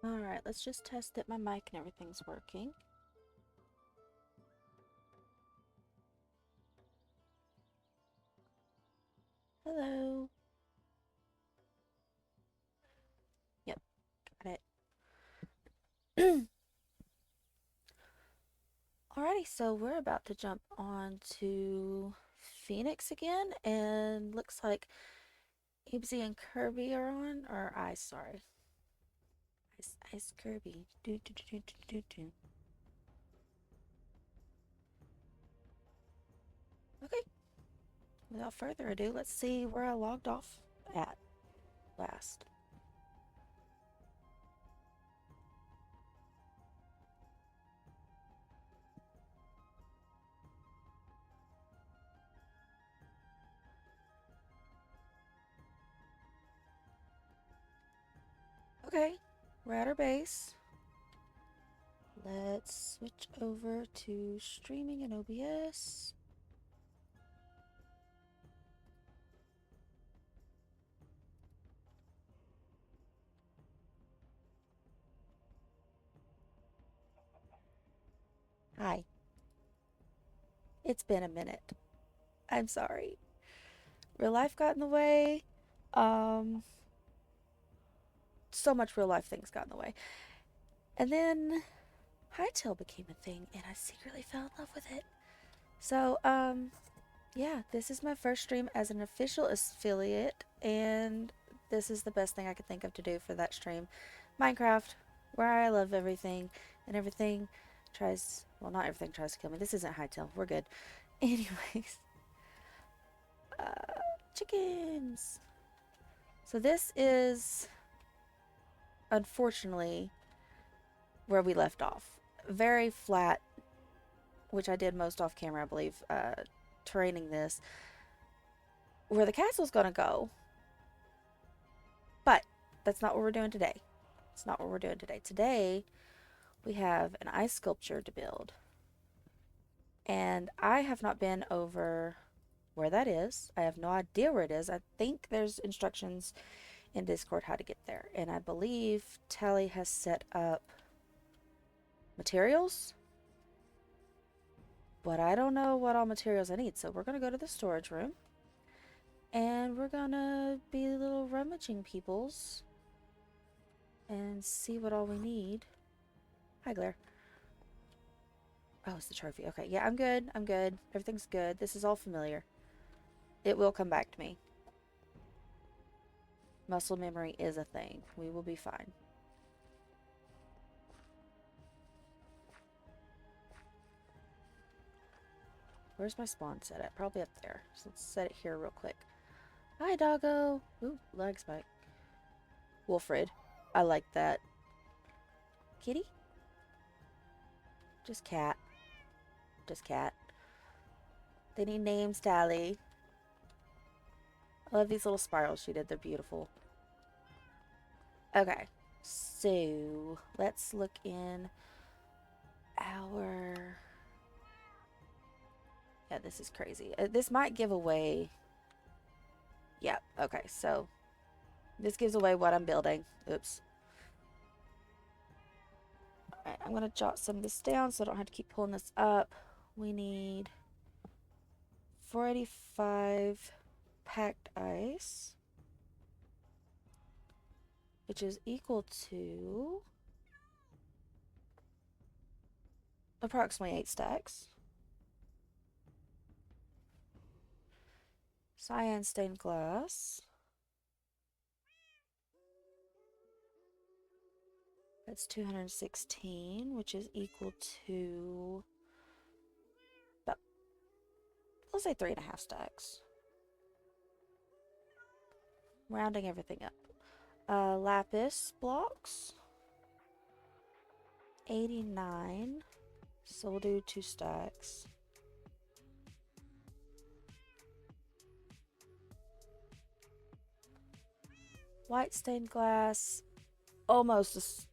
Alright, let's just test that my mic and everything's working. Hello. Yep, got it. Alrighty, so we're about to jump on to Phoenix again, and looks like Ibsy and Kirby are on, or sorry. Ice Kirby. Do, do, do, do, do, do. Okay, without further ado, let's see where I logged off at last. Okay, we're at our base. Let's switch over to streaming in OBS. Hi. It's been a minute. I'm sorry. Real life got in the way. So much real life things got in the way. And then Hightail became a thing, and I secretly fell in love with it. So, yeah, this is my first stream as an official affiliate, and this is the best thing I could think of to do for that stream. Minecraft, where I love everything, and everything tries, well, not everything tries to kill me. This isn't Hightail. We're good. Anyways, chickens. So this is, unfortunately, where we left off. Very flat, which I did most off camera, I believe, terraining this, where the castle's gonna go. But that's not what we're doing today. It's not what we're doing today. Today, we have an ice sculpture to build. And I have not been over where that is. I have no idea where it is. I think there's instructions in Discord how to get there. And I believe Tally has set up materials. But I don't know what all materials I need. So we're going to go to the storage room. And we're going to be little rummaging peoples. And see what all we need. Hi, Glare. Oh, it's the trophy. Okay, yeah, I'm good. I'm good. Everything's good. This is all familiar. It will come back to me. Muscle memory is a thing. We will be fine. Where's my spawn set at? Probably up there. So let's set it here real quick. Hi, doggo. Ooh, leg spike. Wolfred. I like that. Kitty? Just cat. Just cat. They need names, Tally. I love these little spirals she did. They're beautiful. Okay. So, let's look in our... Yeah, this is crazy. This might give away... Yeah, okay, so... This gives away what I'm building. Oops. Alright, I'm going to jot some of this down so I don't have to keep pulling this up. We need 485 packed ice, which is equal to approximately 8 stacks. Cyan stained glass. That's 216, which is equal to about, let's say 3.5 stacks. Rounding everything up. Lapis blocks. 89. So we'll do 2 stacks. White stained glass. Almost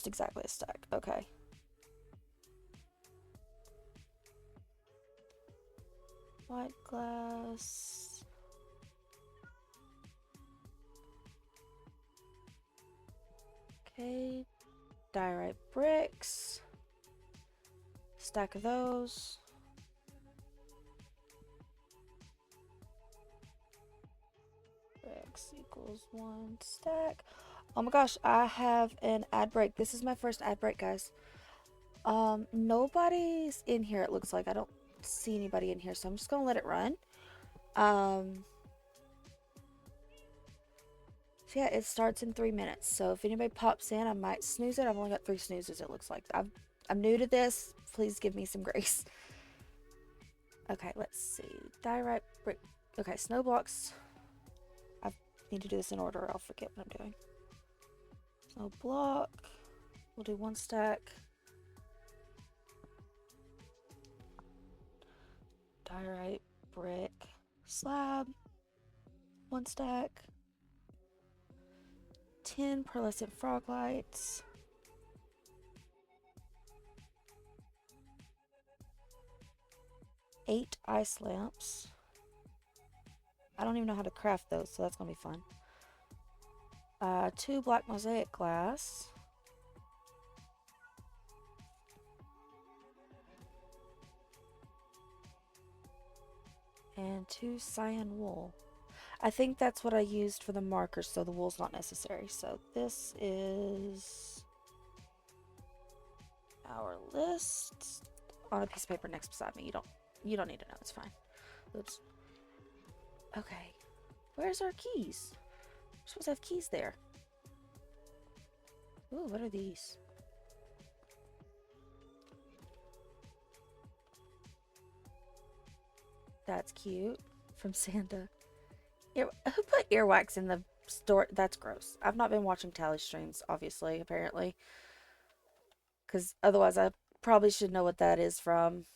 exactly a stack. Okay. White glass. Okay, diorite bricks. Stack of those. Bricks equals 1 stack. Oh my gosh, I have an ad break. This is my first ad break, guys. Nobody's in here, it looks like. I don't see anybody in here, so I'm just gonna let it run. So yeah, it starts in 3 minutes. So if anybody pops in, I might snooze it. I've only got 3 snoozes, it looks like. I'm new to this. Please give me some grace. Okay, let's see. Diorite brick. Okay, snow blocks. I need to do this in order. I'll forget what I'm doing. Snow block. We'll do 1 stack. Diorite brick slab. 1 stack. 10 pearlescent frog lights. 8 ice lamps. I don't even know how to craft those, so that's gonna be fun. 2 black mosaic glass. And 2 cyan wool. I think that's what I used for the markers, so the wool's not necessary. So this is our list on a piece of paper next beside me. You don't need to know, it's fine. Oops. Okay. Where's our keys? We're supposed to have keys there. Ooh, what are these? That's cute. From Santa. Who put earwax in the store? That's gross. I've not been watching tally streams, obviously, apparently. Because otherwise I probably should know what that is from.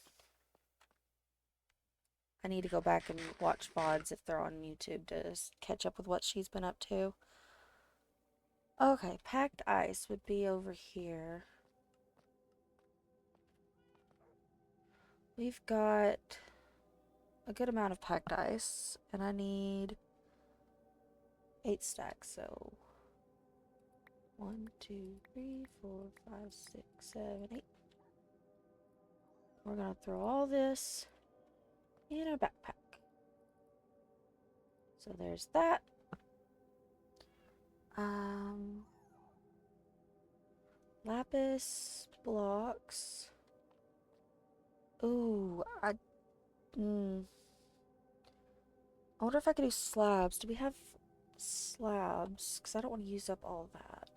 I need to go back and watch VODs if they're on YouTube to catch up with what she's been up to. Okay, packed ice would be over here. We've got a good amount of packed ice, and I need 8 stacks, so 1, 2, 3, 4, 5, 6, 7, 8. We're gonna throw all this in our backpack. So there's that. Lapis blocks. Ooh, I wonder if I could do slabs. Do we have slabs? Because I don't want to use up all of that.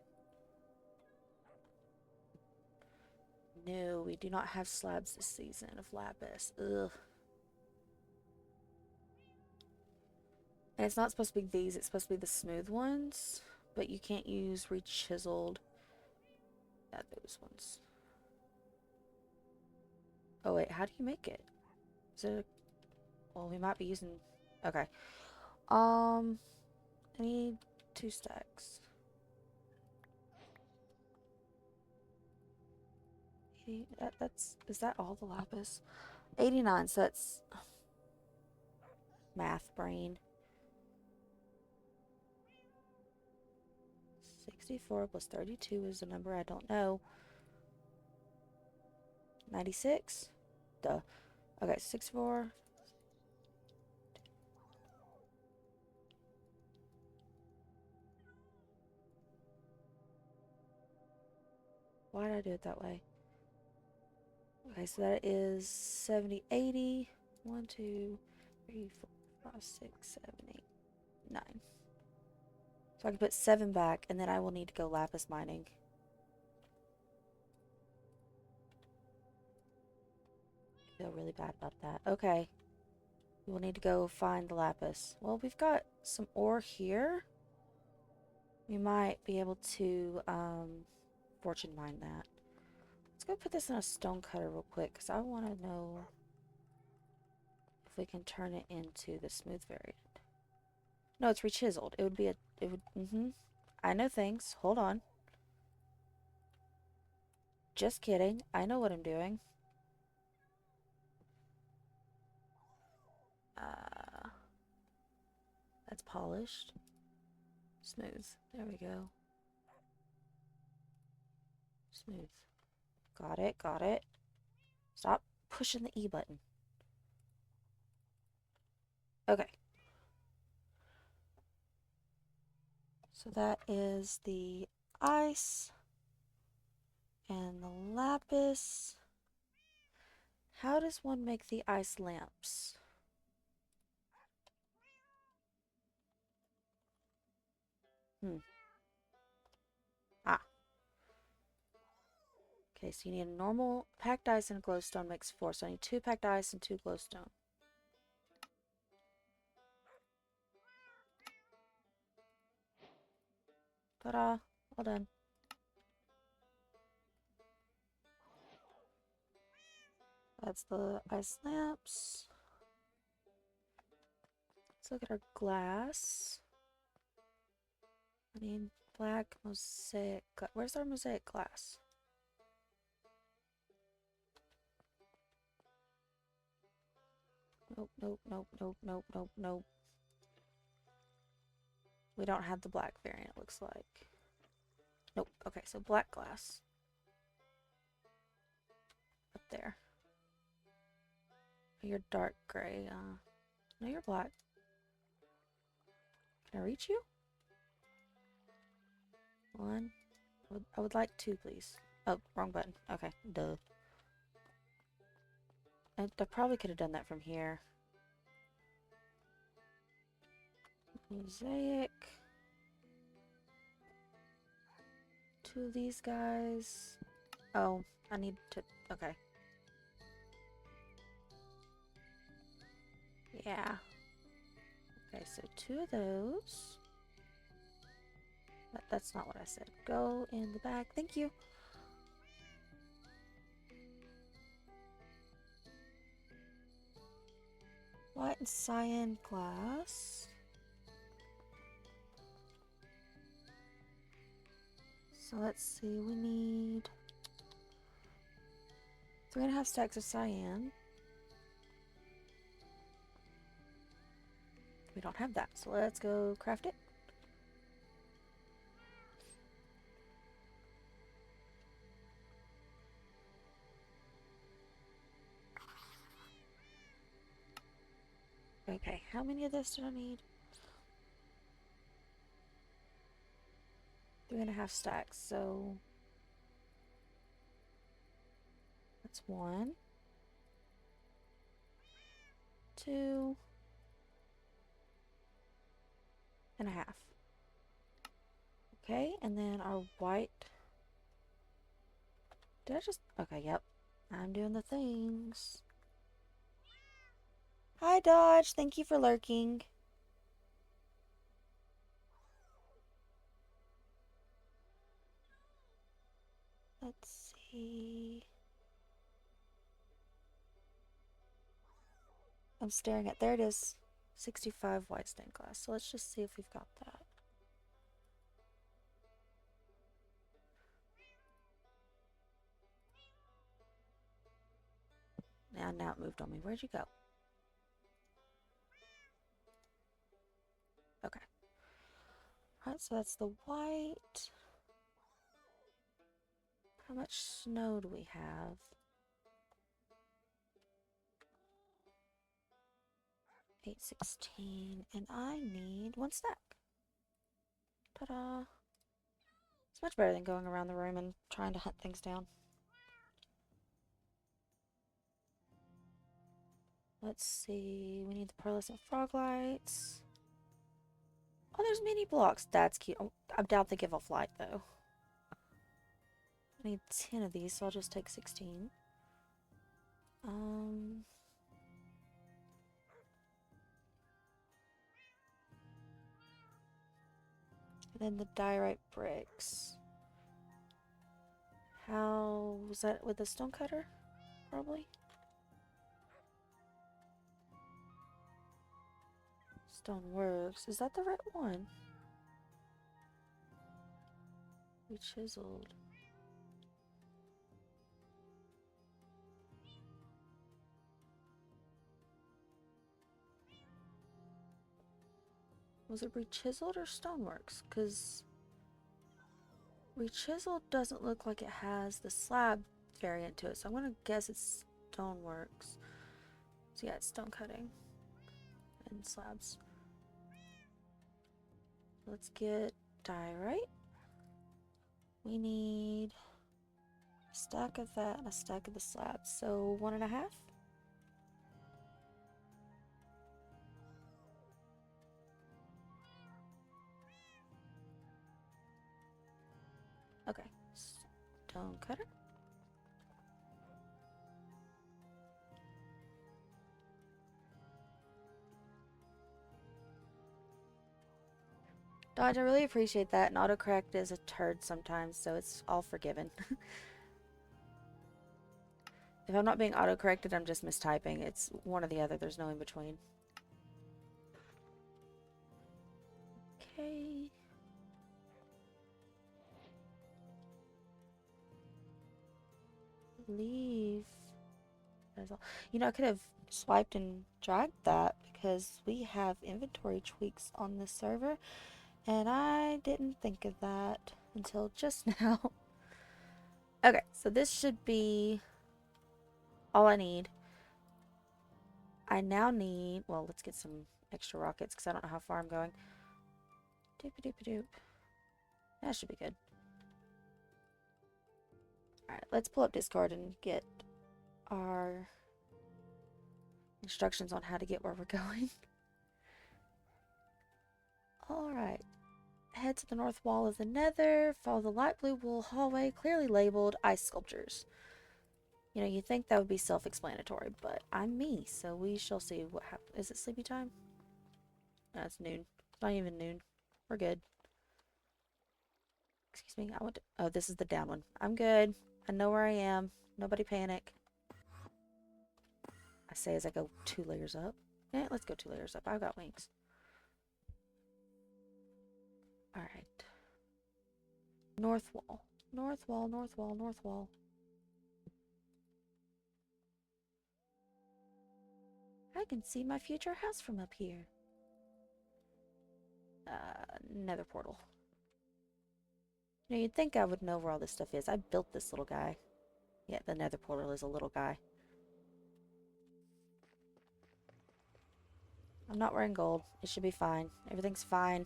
No, we do not have slabs this season of lapis. Ugh. And it's not supposed to be these, it's supposed to be the smooth ones. But you can't use rechiseled. Yeah, those ones. Oh wait, how do you make it? Is it well, we might be using... Okay. I need 2 stacks. Is that all the lapis? 89, so that's math brain. 64 plus 32 is a number I don't know. 96? Duh. Okay, 64. Why did I do it that way? Okay, so that is 70, 80. 1, 2, 3, 4, 5, 6, 7, 8, 9. So I can put 7 back, and then I will need to go lapis mining. I feel really bad about that. Okay. We will need to go find the lapis. Well, we've got some ore here. We might be able to fortune mine that. Let's go put this in a stone cutter real quick, because I want to know if we can turn it into the smooth variant. No, it's rechiseled. It would be I know things. Hold on. Just kidding. I know what I'm doing. That's polished. Smooth. There we go. Smooth. Got it, got it. Stop pushing the E button. Okay. So that is the ice and the lapis. How does one make the ice lamps? Ah. Okay, so you need a normal packed ice and a glowstone makes 4. So I need 2 packed ice and 2 glowstone. Ta-da! All done. That's the ice lamps. Let's look at our glass. I need black mosaic. Where's our mosaic glass? Nope, nope, nope, nope, nope, nope, nope. We don't have the black variant, looks like. Nope. Okay, so black glass. Up there. Oh, you're dark gray. No, you're black. Can I reach you? 1. I would like 2, please. Oh, wrong button. Okay, duh. I probably could have done that from here. Mosaic. 2 of these guys. Oh, I need to... Okay. Yeah. Okay, so 2 of those. That's not what I said. Go in the back. Thank you. White and cyan glass. So let's see, we need 3.5 stacks of cyan. We don't have that, so let's go craft it. Okay, how many of this do I need? 3.5 stacks, so that's 1, 2 and a half. Okay, and then our white. Did I just... Okay, yep. I'm doing the things. Hi, Dodge. Thank you for lurking. Let's see. I'm staring at... There it is. 65 white stained glass. So let's just see if we've got that. Now it moved on me. Where'd you go? Okay. Alright, so that's the white. How much snow do we have? 816. And I need 1 stack. Ta-da! It's much better than going around the room and trying to hunt things down. Let's see. We need the pearlescent frog lights. Oh, there's mini blocks. That's cute. Oh, I doubt they give off light, though. I need 10 of these, so I'll just take 16. Then the diorite bricks. How was that with the stonecutter? Probably. Stoneworks. Is that the right one? We chiseled. Was it re-chiseled or stoneworks? Because Rechiseled doesn't look like it has the slab variant to it, so I'm gonna guess it's stoneworks. So yeah, it's stone cutting and slabs. Let's get diorite. We need a stack of that and a stack of the slabs. So 1.5. Okay. Stone cutter. Dodge, I really appreciate that, and autocorrect is a turd sometimes, so it's all forgiven. If I'm not being autocorrected, I'm just mistyping. It's one or the other. There's no in between. Okay. Leave. That's all. You know, I could have swiped and dragged that because we have inventory tweaks on this server, and I didn't think of that until just now. Okay, so this should be all I need. I now need, well, let's get some extra rockets because I don't know how far I'm going. Doop-a-doop-a-doop. That should be good. Alright, let's pull up Discord and get our instructions on how to get where we're going. Alright. Head to the north wall of the nether. Follow the light blue wool hallway, clearly labeled ice sculptures. You know, you'd think that would be self-explanatory, but I'm me, so we shall see what happens. Is it sleepy time? No, it's noon. It's not even noon. We're good. Excuse me, I want to... Oh, this is the down one. I'm good. I know where I am. Nobody panic. I say as I go 2 layers up. Yeah, let's go 2 layers up. I've got wings. Alright. North wall. North wall, north wall, north wall. I can see my future house from up here. Nether portal. You know, you'd think I would know where all this stuff is. I built this little guy. Yeah, the nether portal is a little guy. I'm not wearing gold. It should be fine. Everything's fine.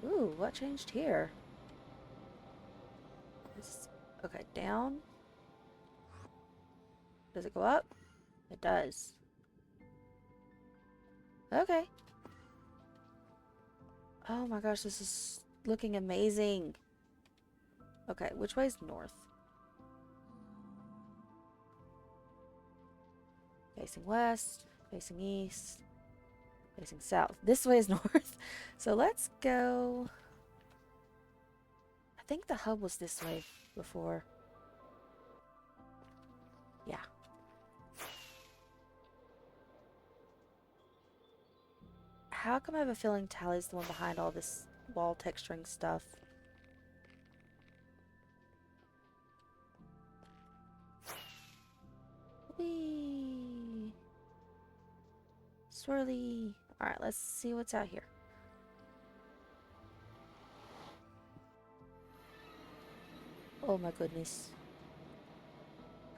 Ooh, what changed here? Okay, down. Does it go up? It does. Okay. Oh my gosh, this is looking amazing. Okay, which way is north? Facing west, facing east, facing south. This way is north. So let's go. I think the hub was this way before. Yeah. How come I have a feeling Tally's the one behind all this wall texturing stuff? Whee! Swirly. Alright, let's see what's out here. Oh my goodness.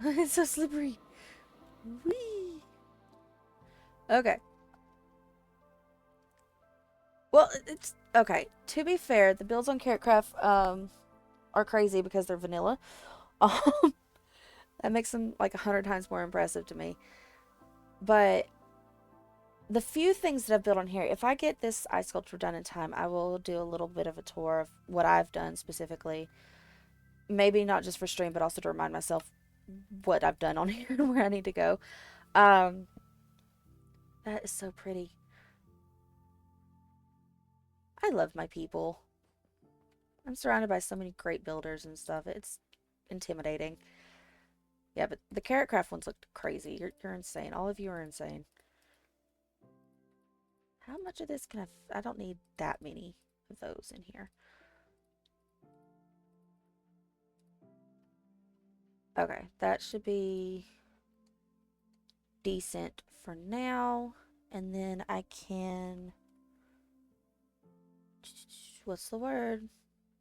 It's so slippery. Whee! Okay. Well, it's... Okay, to be fair, the builds on Carrotcraft, are crazy because they're vanilla. Um, that makes them like 100 times more impressive to me. But the few things that I've built on here, if I get this ice sculpture done in time, I will do a little bit of a tour of what I've done specifically. Maybe not just for stream, but also to remind myself what I've done on here and where I need to go. Um, that is so pretty. I love my people. I'm surrounded by so many great builders and stuff. It's intimidating. Yeah, but the Carrotcraft ones looked crazy. You're insane. All of you are insane. How much of this can I don't need that many of those in here. Okay, that should be decent for now. And then I can what's the word?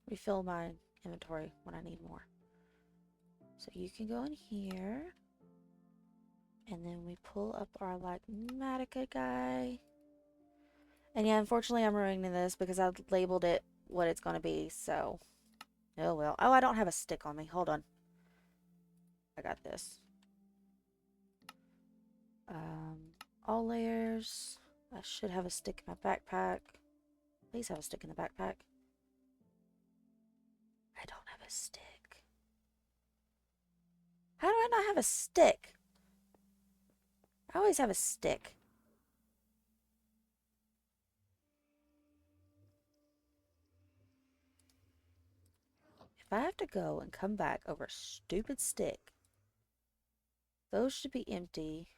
Refill my inventory when I need more. So you can go in here. And then we pull up our Magmatica guy. And yeah, unfortunately I'm ruining this because I labeled it what it's going to be, so... Oh well. Oh, I don't have a stick on me. Hold on. I got this. All layers. I should have a stick in my backpack. Please have a stick in the backpack. I don't have a stick. How do I not have a stick? I always have a stick. If I have to go and come back over a stupid stick, those should be empty.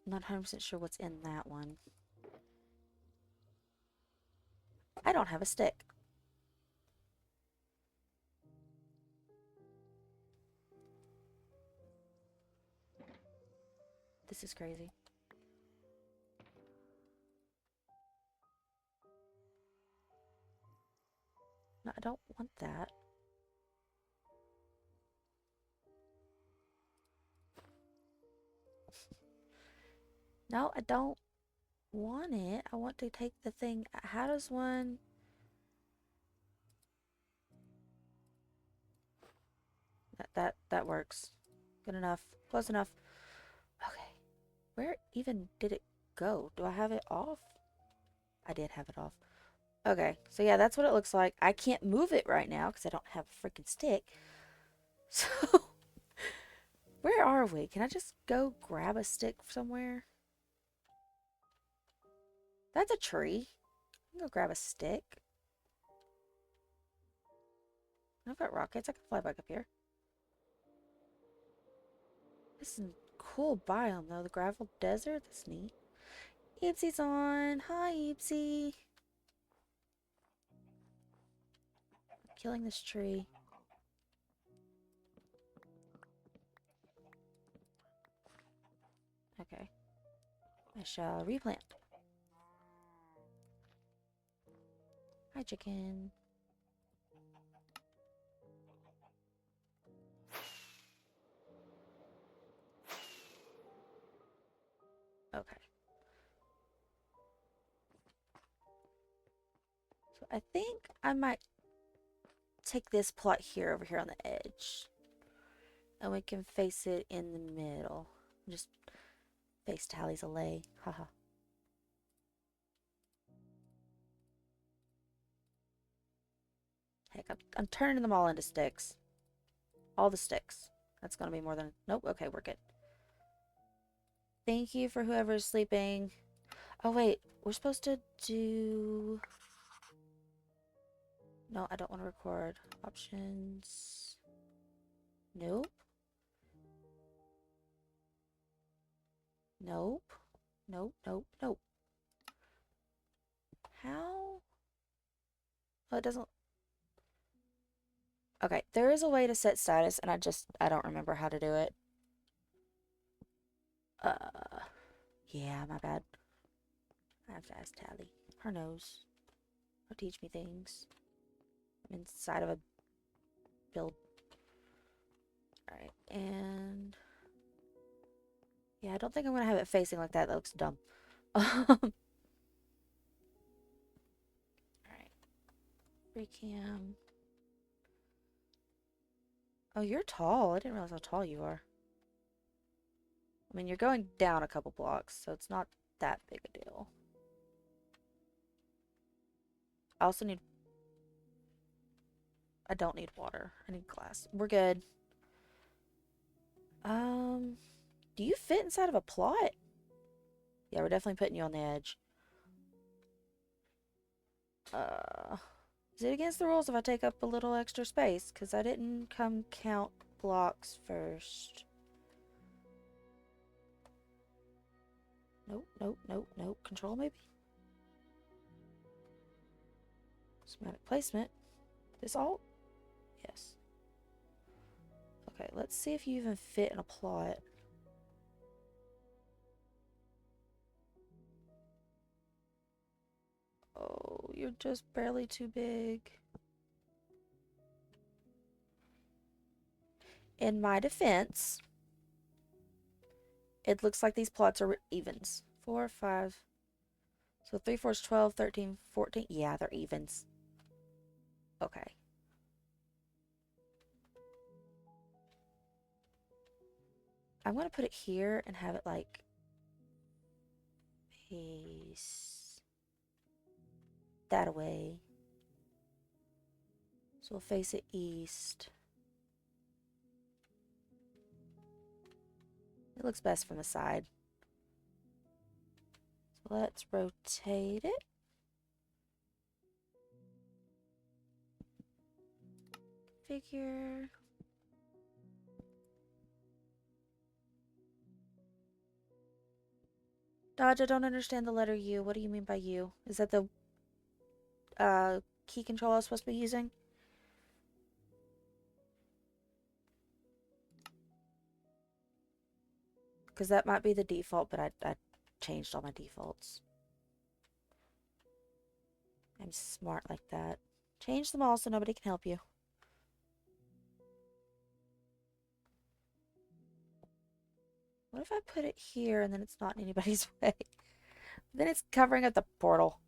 I'm not 100% sure what's in that one. I don't have a stick. This is crazy. No, I don't want that. No, I don't want it. I want to take the thing. How does one... That works. Good enough. Close enough. Okay. Where even did it go? Do I have it off? I did have it off. Okay. So yeah, that's what it looks like. I can't move it right now because I don't have a freaking stick. So... Where are we? Can I just go grab a stick somewhere? That's a tree. I can go grab a stick. I've got rockets. I can fly back up here. This is a cool biome, though. The gravel desert. That's neat. Ipsy's on. Hi, Ipsy. I'm killing this tree. Okay. I shall replant. Hi, chicken. Okay. So I think I might take this plot here over here on the edge. And we can face it in the middle. Just face tallies away. Haha. Heck, I'm turning them all into sticks. All the sticks. That's gonna be more than... Nope, okay, we're good. Thank you for whoever's sleeping. Oh, wait. We're supposed to do... No, I don't want to record. Options. Nope. Nope. Nope, nope, nope. How? Oh, it doesn't... Okay, there is a way to set status, and I don't remember how to do it. Yeah, my bad. I have to ask Tally. Her knows. Her teach me things. I'm inside of a build. Alright, and... Yeah, I don't think I'm gonna have it facing like that. That looks dumb. Alright. Recam. Oh, you're tall. I didn't realize how tall you are. I mean, you're going down a couple blocks, so it's not that big a deal. I also need... I don't need water. I need glass. We're good. Do you fit inside of a plot? Yeah, we're definitely putting you on the edge. Is it against the rules if I take up a little extra space? Because I didn't come count blocks first. Nope, nope, nope, nope. Control, maybe? Schematic placement. This all? Yes. Okay, let's see if you even fit in a plot. you're just barely too big. In my defense, it looks like these plots are evens. 4, 5. So 3, 4 is 12, 13, 14. Yeah, they're evens. Okay. I'm going to put it here and have it like face that away. So we'll face it east. It looks best from the side. So let's rotate it. Figure. Dodge, I don't understand the letter U. What do you mean by U? Is that the key control I was supposed to be using? Because that might be the default, but I changed all my defaults. I'm smart like that. Change them all so nobody can help you. What if I put it here and then it's not in anybody's way? Then it's covering up the portal.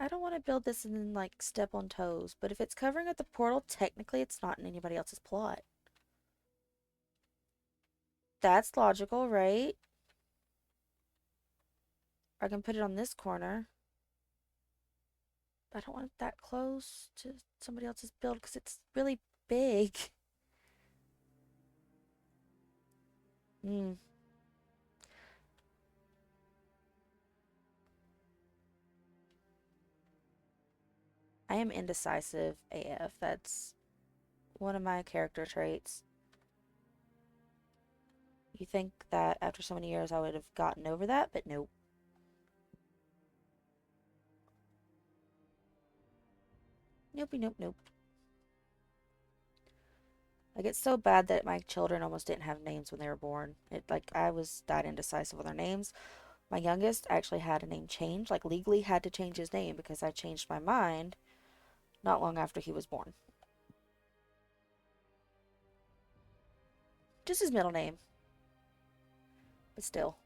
I don't want to build this and then, like, step on toes. But if it's covering up the portal, technically it's not in anybody else's plot. That's logical, right? I can put it on this corner. I don't want it that close to somebody else's build because it's really big. I am indecisive AF. That's one of my character traits. You think that after so many years I would have gotten over that, but nope. Nope, nope, nope. Like, it's so bad that my children almost didn't have names when they were born. I was that indecisive with their names. My youngest actually had a name change, like legally had to change his name because I changed my mind not long after he was born. Just his middle name. But still.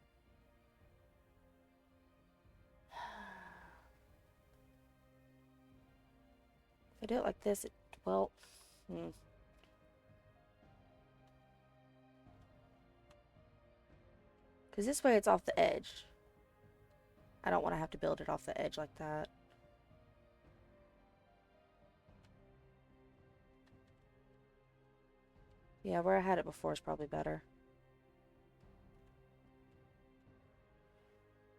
If I do it like this, well, because this way it's off the edge. I don't want to have to build it off the edge like that. Yeah, where I had it before is probably better.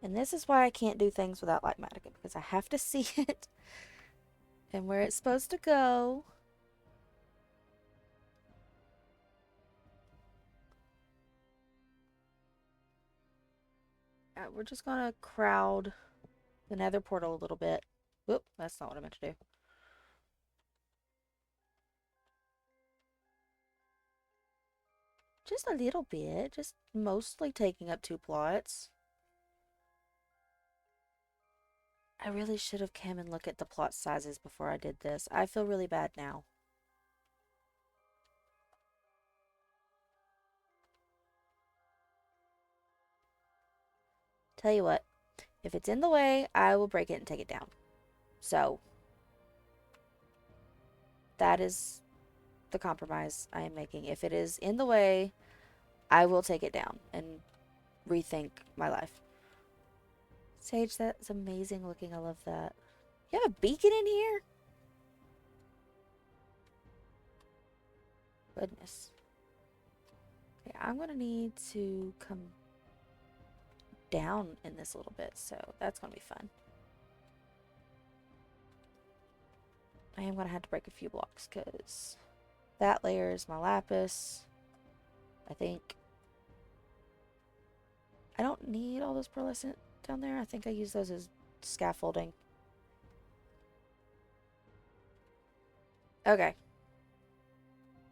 And this is why I can't do things without Lightmatica, because I have to see it and where it's supposed to go. We're just going to crowd the nether portal a little bit. Whoop, that's not what I meant to do. Just a little bit, just mostly taking up 2 plots. I really should have come and looked at the plot sizes before I did this. I feel really bad now. Tell you what, if it's in the way, I will break it and take it down. So, that is the compromise I am making. If it is in the way, I will take it down and rethink my life. Sage, that's amazing looking. I love that. You have a beacon in here? Goodness. Okay, I'm going to need to come down in this a little bit, so that's going to be fun. I am going to have to break a few blocks because that layer is my lapis. I think I don't need all those pearlescent down there. I think I use those as scaffolding. Okay.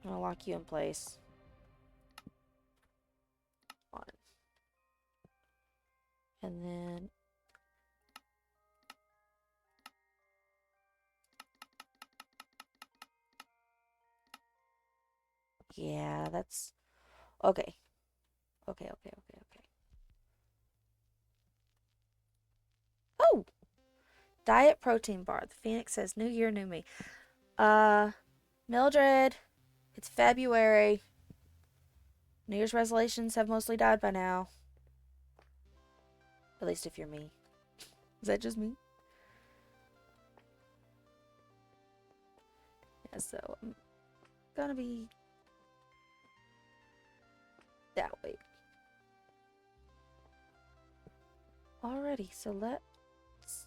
I'm going to lock you in place. On. And then Yeah, that's... Okay. Okay. Oh! Diet protein bar. The Phoenix says, New year, new me. Mildred, it's February. New Year's resolutions have mostly died by now. At least if you're me. Is that just me? Yeah, so I'm gonna be that way. Alrighty, so let's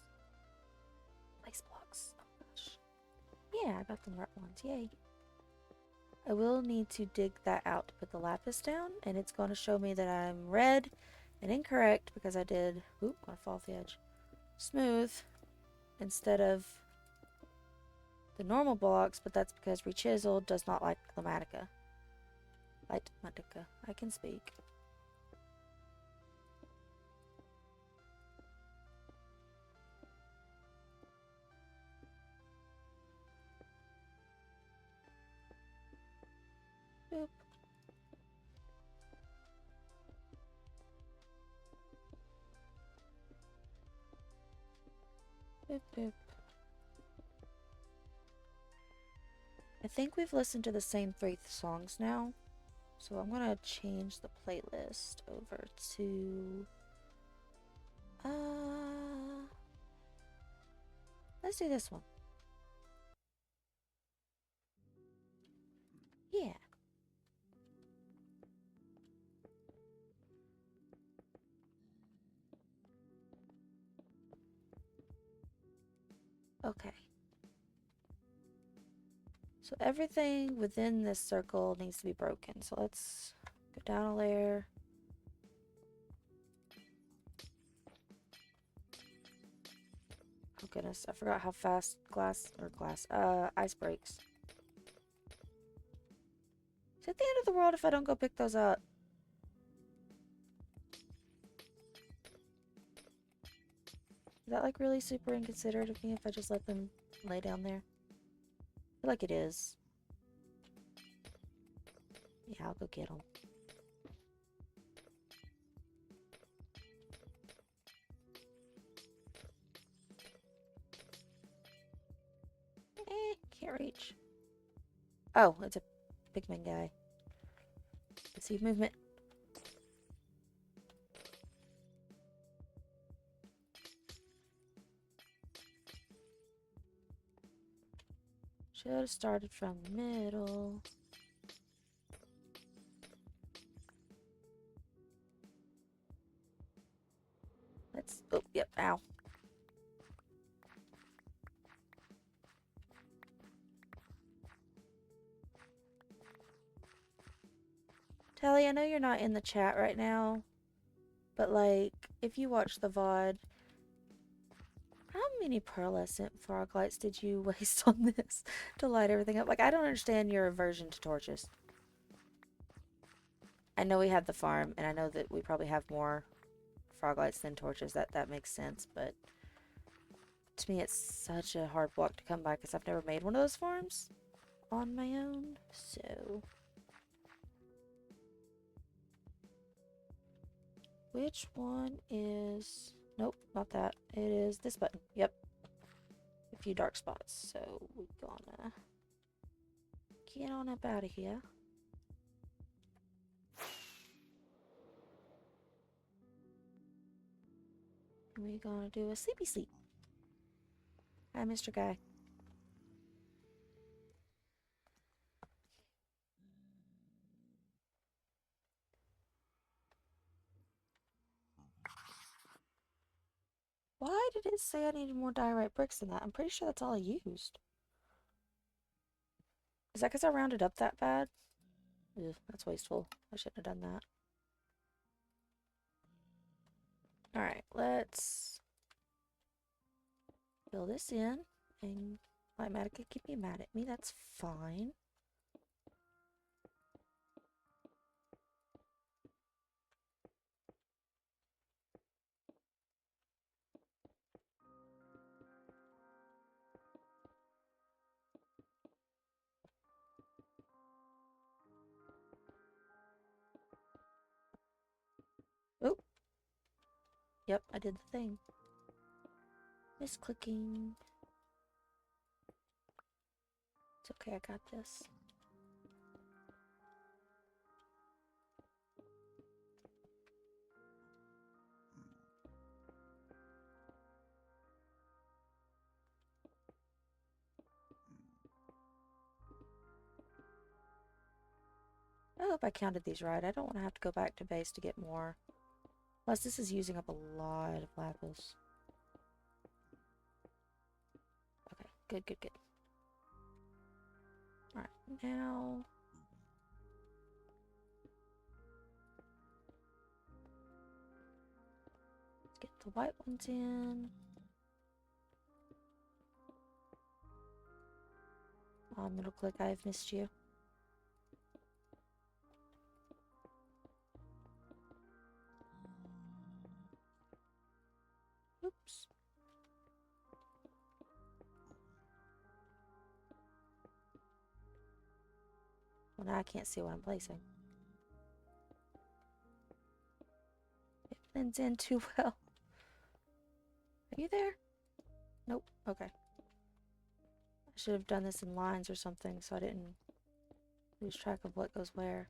place blocks. Oh gosh. Yeah, I got the right ones. Yay. I will need to dig that out to put the lapis down, and it's going to show me that I'm red and incorrect because I did, oop, gonna fall off the edge, smooth instead of the normal blocks, but that's because rechiseled does not like Lighmatica. Lighmatica. I can speak. Boop. Boop, boop. I think we've listened to the same 3 songs now, so I'm gonna change the playlist over to let's do this one. Yeah. Okay. So everything within this circle needs to be broken. So let's go down a layer. Oh goodness, I forgot how fast ice breaks. Is it the end of the world if I don't go pick those up? Is that like really super inconsiderate of me if I just let them lay down there? I feel like it is. Yeah, I'll go get them. Can't reach. Oh, it's a pigman guy. Receive movement. Should have started from the middle. Let's... Oh, yep, ow. Tally, I know you're not in the chat right now, but like, if you watch the VOD, how many pearlescent frog lights did you waste on this to light everything up? Like, I don't understand your aversion to torches. I know we have the farm, and I know that we probably have more frog lights than torches. That makes sense, but to me it's such a hard block to come by because I've never made one of those farms on my own, so... Which one is... Nope, not that. It is this button. Yep. A few dark spots, so we're gonna get on up out of here. We're gonna do a sleepy sleep. Hi, Mr. Guy. Why did it say I needed more diorite bricks than that? I'm pretty sure that's all I used. Is that because I rounded up that bad? Ugh, that's wasteful. I shouldn't have done that. Alright, let's fill this in. And Lighmatica can keep me mad at me. That's fine. Yep, I did the thing. Misclicking. It's okay, I got this. I hope I counted these right. I don't want to have to go back to base to get more. Plus, this is using up a lot of lapis. Okay, good, good, good. Alright, now... let's get the white ones in. Middle click, I have missed you. Oops. Well, now I can't see what I'm placing. It blends in too well. Are you there? Nope. Okay. I should have done this in lines or something so I didn't lose track of what goes where.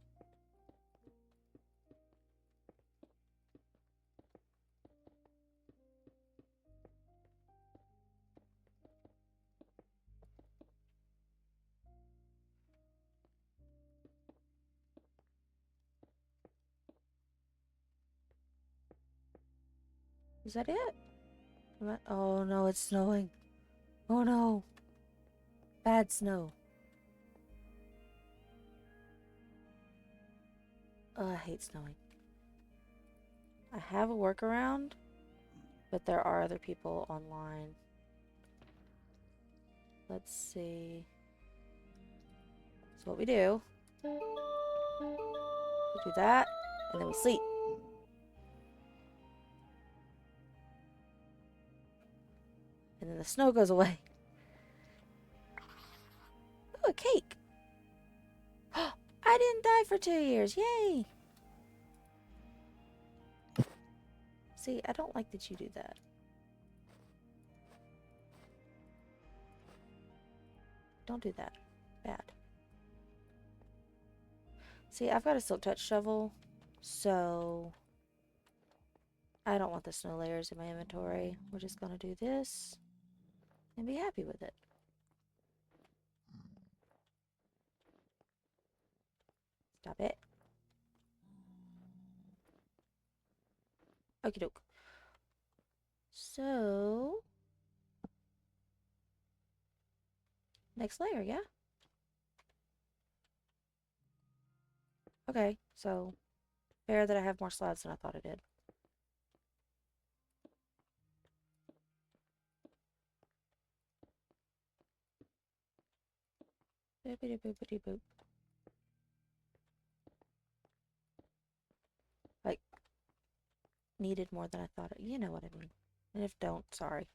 Is that it? Oh no, it's snowing. Oh no. Bad snow. Oh, I hate snowing. I have a workaround, but there are other people online. Let's see. So what we do, we do that, and then we sleep. And then the snow goes away. Oh, a cake. I didn't die for 2 years. Yay. See, I don't like that you do that. Don't do that. Bad. See, I've got a silk touch shovel, so I don't want the snow layers in my inventory. We're just gonna do this and be happy with it. Stop it. Okie doke. So, next layer, yeah? Okay, so fair that I have more slabs than I thought I did. Boopity boopity boop. Like, needed more than I thought. You know what I mean. And if don't, sorry.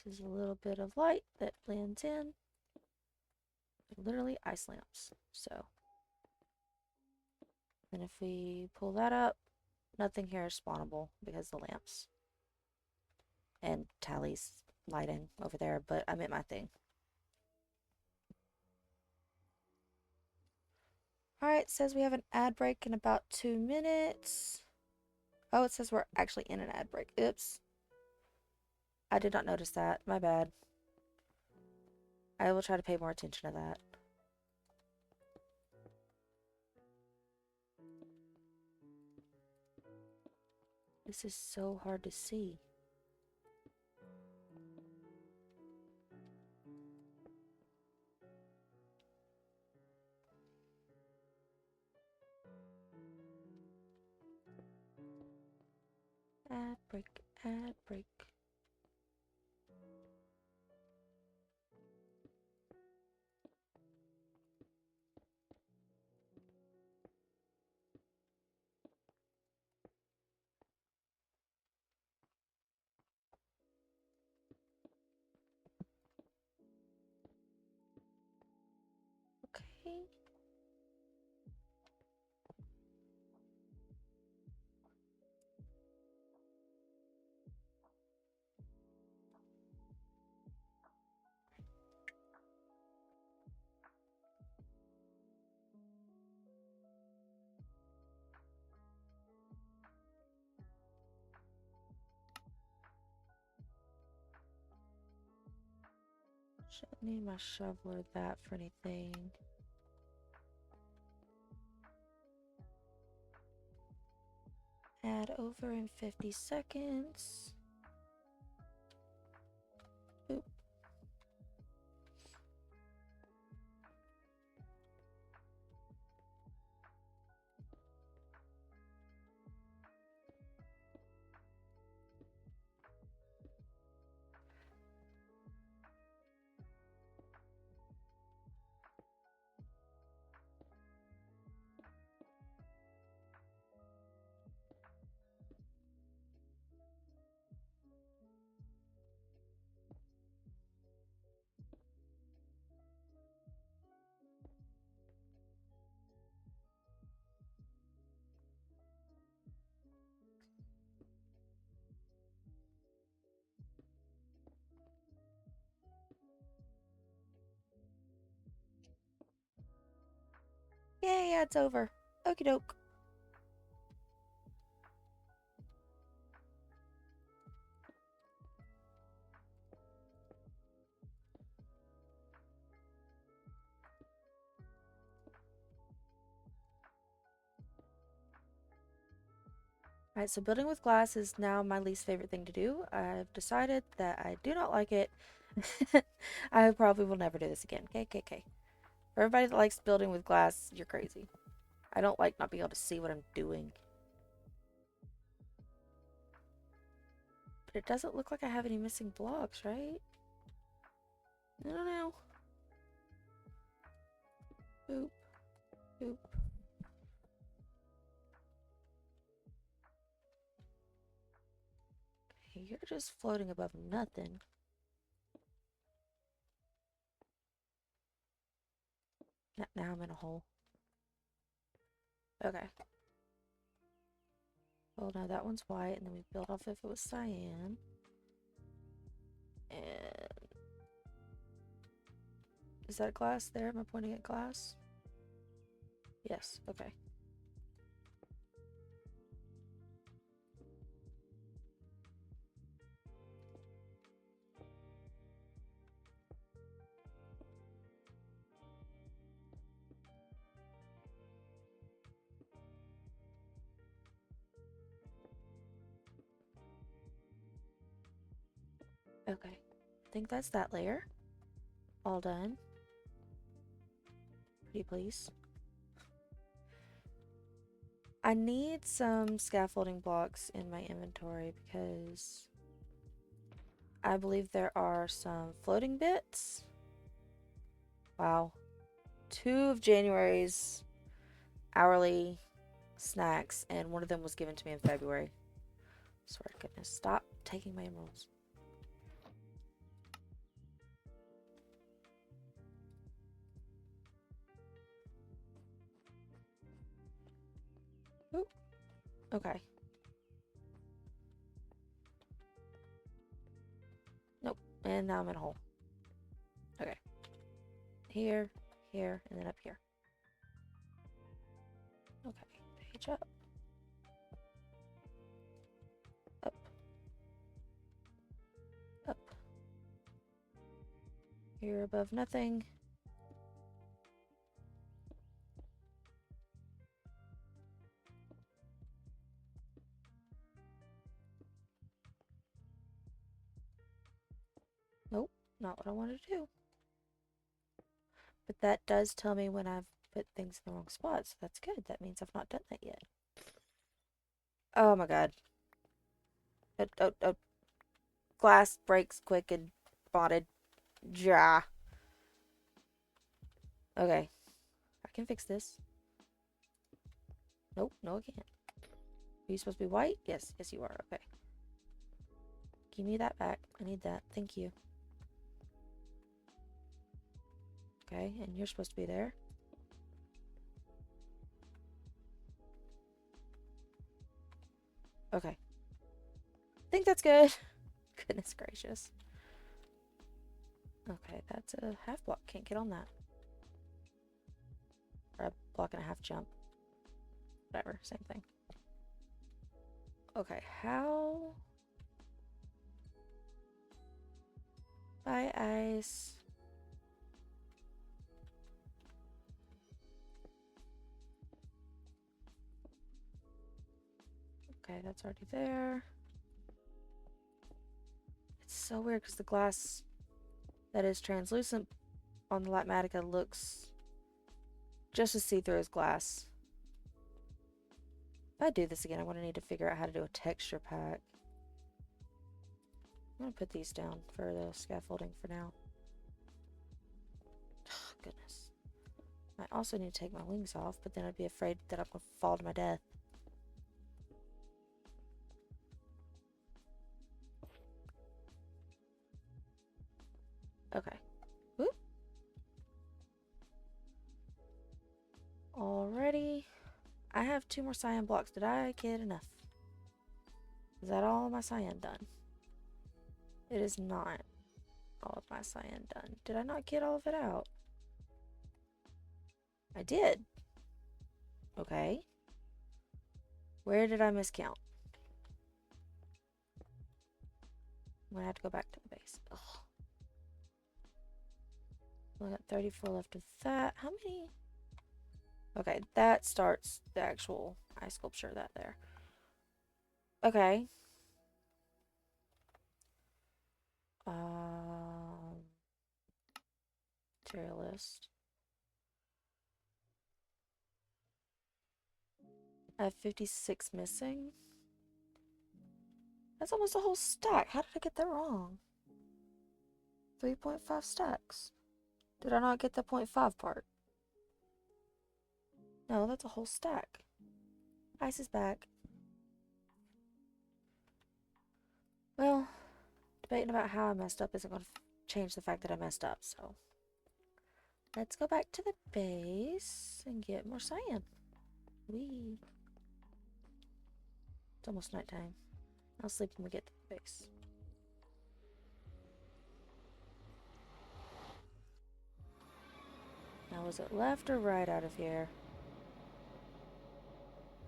This is a little bit of light that blends in. Literally ice lamps. So, then if we pull that up, nothing here is spawnable because the lamps. And Tally's lighting over there, but I meant my thing. Alright, says we have an ad break in about 2 minutes. Oh, it says we're actually in an ad break. Oops. I did not notice that. My bad. I will try to pay more attention to that. This is so hard to see. Ad break, ad break. Okay. Shouldn't need my shovel or that for anything. Add over in 50 seconds. Oop. Yay, yeah, it's over. Okie doke. Alright, so building with glass is now my least favorite thing to do. I've decided that I do not like it. I probably will never do this again. KKK. For everybody that likes building with glass, you're crazy. I don't like not being able to see what I'm doing. But it doesn't look like I have any missing blocks, right? I don't know. Boop. Boop. Okay, you're just floating above nothing. Now I'm in a hole. Okay. Well, now that one's white, and then we build off if it was cyan. And is that glass there? Am I pointing at glass? Yes, okay. Okay. I think that's that layer. All done. Pretty please. I need some scaffolding blocks in my inventory because I believe there are some floating bits. Wow. 2 of January's hourly snacks, and one of them was given to me in February. Swear to goodness, stop taking my emeralds. Ooh. Okay. Nope. And now I'm in a hole. Okay. Here, here, and then up here. Okay. Page up. Up. Up. Here above nothing. Nope, not what I wanted to do. But that does tell me when I've put things in the wrong spot, so that's good. That means I've not done that yet. Oh my god. Glass breaks quick and bonded. Ja. Okay. I can fix this. Nope, no I can't. Are you supposed to be white? Yes, yes you are. Okay. Give me that back. I need that. Thank you. Okay, and you're supposed to be there. Okay. I think that's good. Goodness gracious. Okay, that's a half block. Can't get on that. Or a block and a half jump. Whatever, same thing. Okay, how... Bye, ice. Okay, that's already there. It's so weird because the glass that is translucent on the Latmatica looks just as see-through as glass. If I do this again, I'm going to need to figure out how to do a texture pack. I'm going to put these down for the scaffolding for now. Oh, goodness. I also need to take my wings off, but then I'd be afraid that I'm going to fall to my death. Okay. Whoop. Alrighty. I have 2 more cyan blocks. Did I get enough? Is that all my cyan done? It is not all of my cyan done. Did I not get all of it out? I did. Okay. Where did I miscount? I'm gonna have to go back to the base. Ugh. I got 34 left of that. How many? Okay, that starts the actual eye sculpture that there. Okay. Material list. I have 56 missing. That's almost a whole stack. How did I get that wrong? 3.5 stacks. Did I not get the 0.5 part? No, that's a whole stack. Ice is back. Well, debating about how I messed up isn't going to change the fact that I messed up, so. Let's go back to the base and get more cyan. Whee. It's almost nighttime. I'll sleep when we get to the base. Now, was it left or right out of here?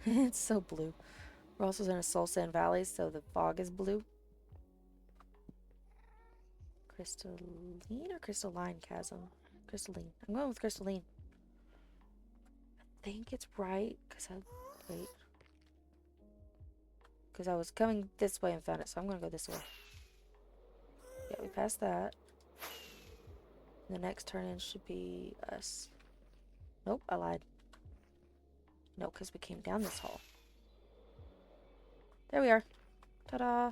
It's so blue. We're also in a soul sand valley, so the fog is blue. Crystalline or crystalline chasm? Crystalline. I'm going with crystalline. I think it's right, because wait. Because I was coming this way and found it, so I'm going to go this way. Yeah, we passed that. The next turn-in should be us. Nope, I lied. No, because we came down this hall. There we are. Ta-da!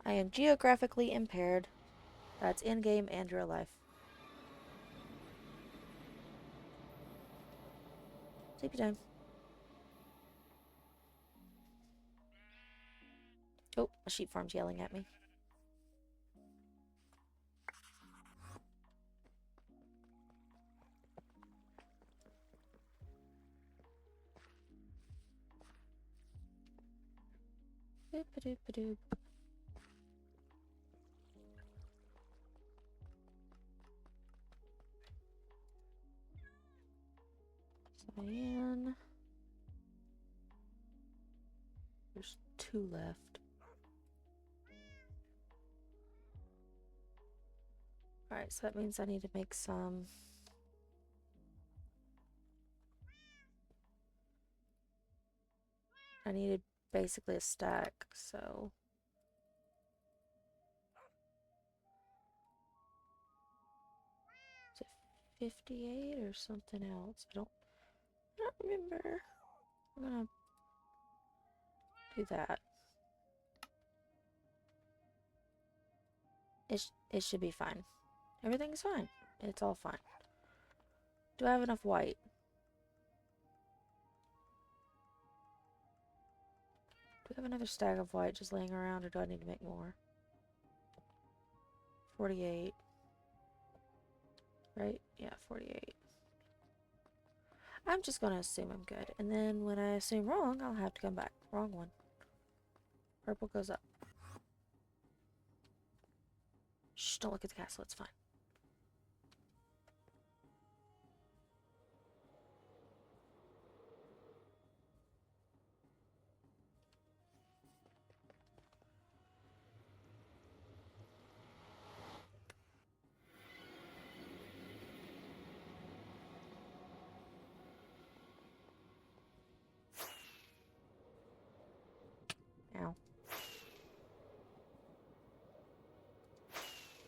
I am geographically impaired. That's in-game and real life. Sleepy time. Oh, a sheep farm's yelling at me. Doop-a-doop-a-doop. Cyan. There's 2 left. Alright, so that means I need to make some. I needed basically a stack, so. Is it 58 or something else? I don't remember. I'm gonna do that. It should be fine. Everything's fine. It's all fine. Do I have enough white? Do I have another stack of white just laying around, or do I need to make more? 48. Right? Yeah, 48. I'm just gonna assume I'm good. And then when I assume wrong, I'll have to come back. Wrong one. Purple goes up. Shh, don't look at the castle. It's fine.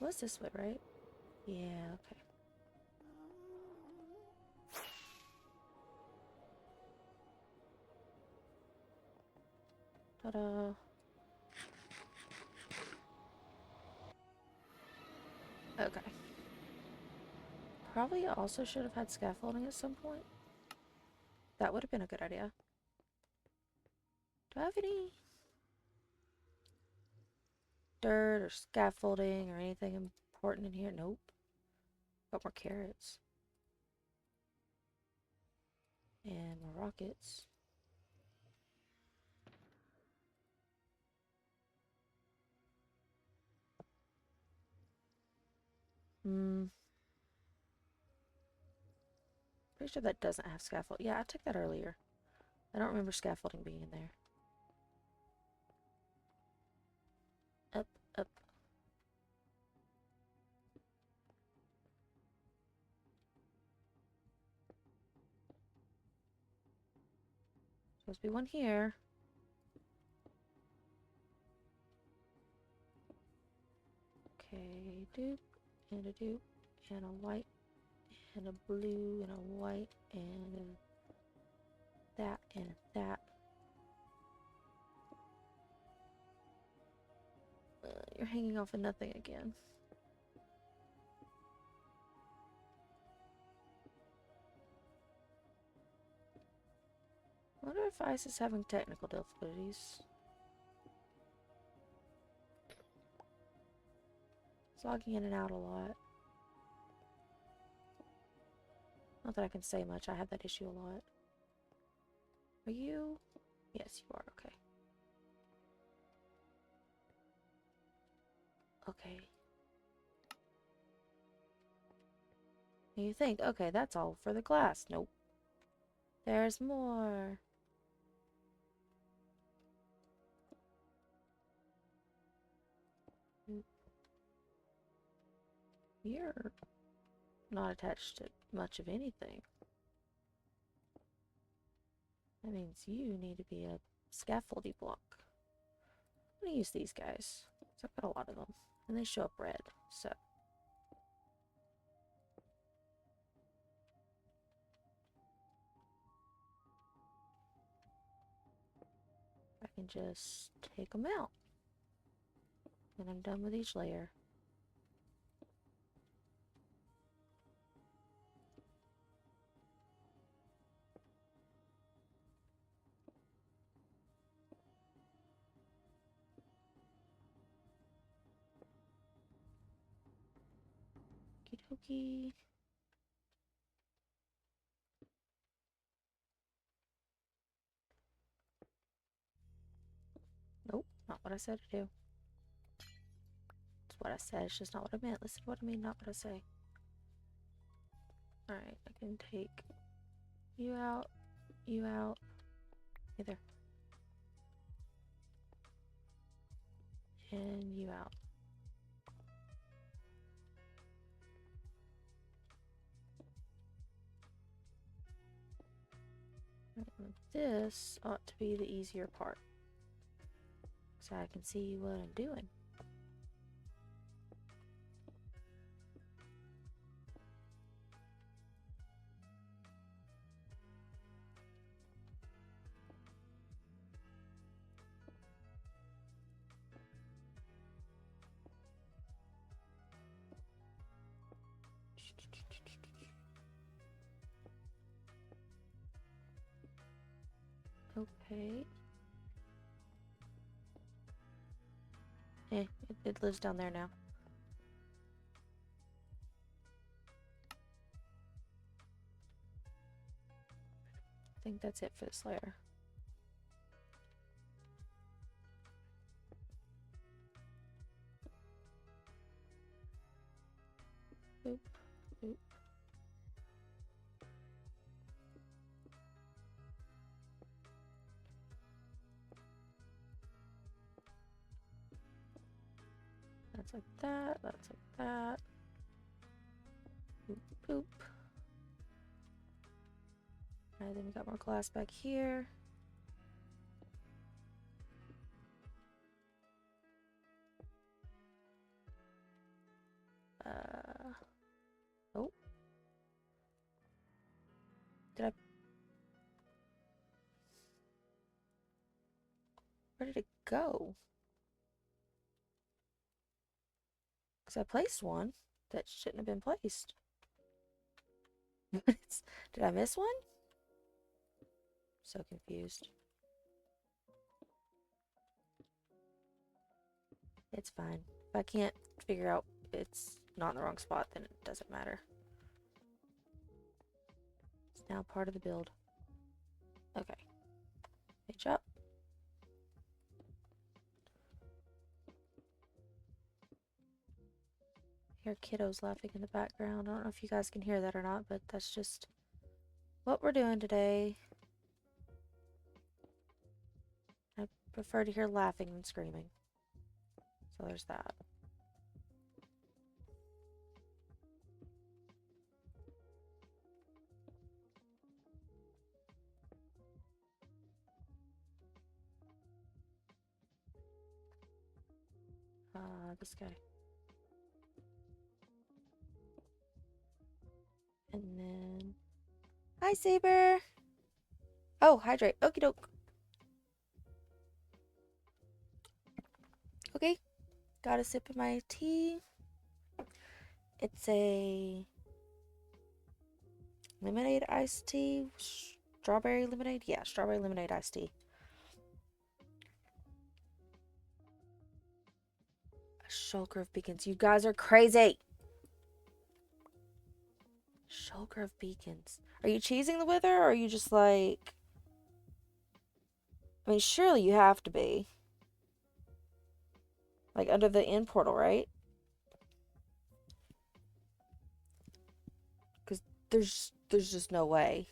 was this way, right? Yeah, okay. Ta-da. Okay. Probably also should have had scaffolding at some point. That would have been a good idea. Do I have any dirt or scaffolding or anything important in here? Nope. Got more carrots. And more rockets. Pretty sure that doesn't have scaffold. Yeah, I took that earlier. I don't remember scaffolding being in there. Up, up. Supposed to be one here. Okay, dupe, and a dupe, and a white, and a blue, and a white, and a that, and a that. You're hanging off of nothing again. I wonder if Ice is having technical difficulties. It's logging in and out a lot. Not that I can say much, I have that issue a lot. Are you? Yes, you are, okay. Okay. And you think, okay, that's all for the glass. Nope. There's more. You're not attached to much of anything. That means you need to be a scaffoldy block. I'm gonna use these guys. So I've got a lot of them. And they show up red, so. I can just take them out. And I'm done with each layer. Okie dokie. Nope, not what I said to do. It's what I said, it's just not what I meant. Listen to what I mean, not what I say. Alright, I can take you out, you out. Hey there. And you out. This ought to be the easier part. So I can see what I'm doing. Okay. It lives down there now. I think that's it for this layer. Boop, boop. That's like that, that's like that. Boop, boop. Alright, then we got more glass back here. Oh. Did I... Where did it go? Because I placed one that shouldn't have been placed. Did I miss one? So confused. It's fine. If I can't figure out it's not in the wrong spot, then it doesn't matter. It's now part of the build. Okay. Page up. Hear kiddos laughing in the background. I don't know if you guys can hear that or not, but that's just what we're doing today. I prefer to hear laughing than screaming. So there's that. This guy. And then... Hi, Saber! Oh, hydrate. Okie doke. Okay. Got a sip of my tea. It's a lemonade iced tea. Strawberry lemonade? Yeah, strawberry lemonade iced tea. A shulker of beacons. You guys are crazy! Shulker of beacons. Are you cheesing the wither, or are you just like... I mean, surely you have to be. Like, under the end portal, right? Because there's just no way.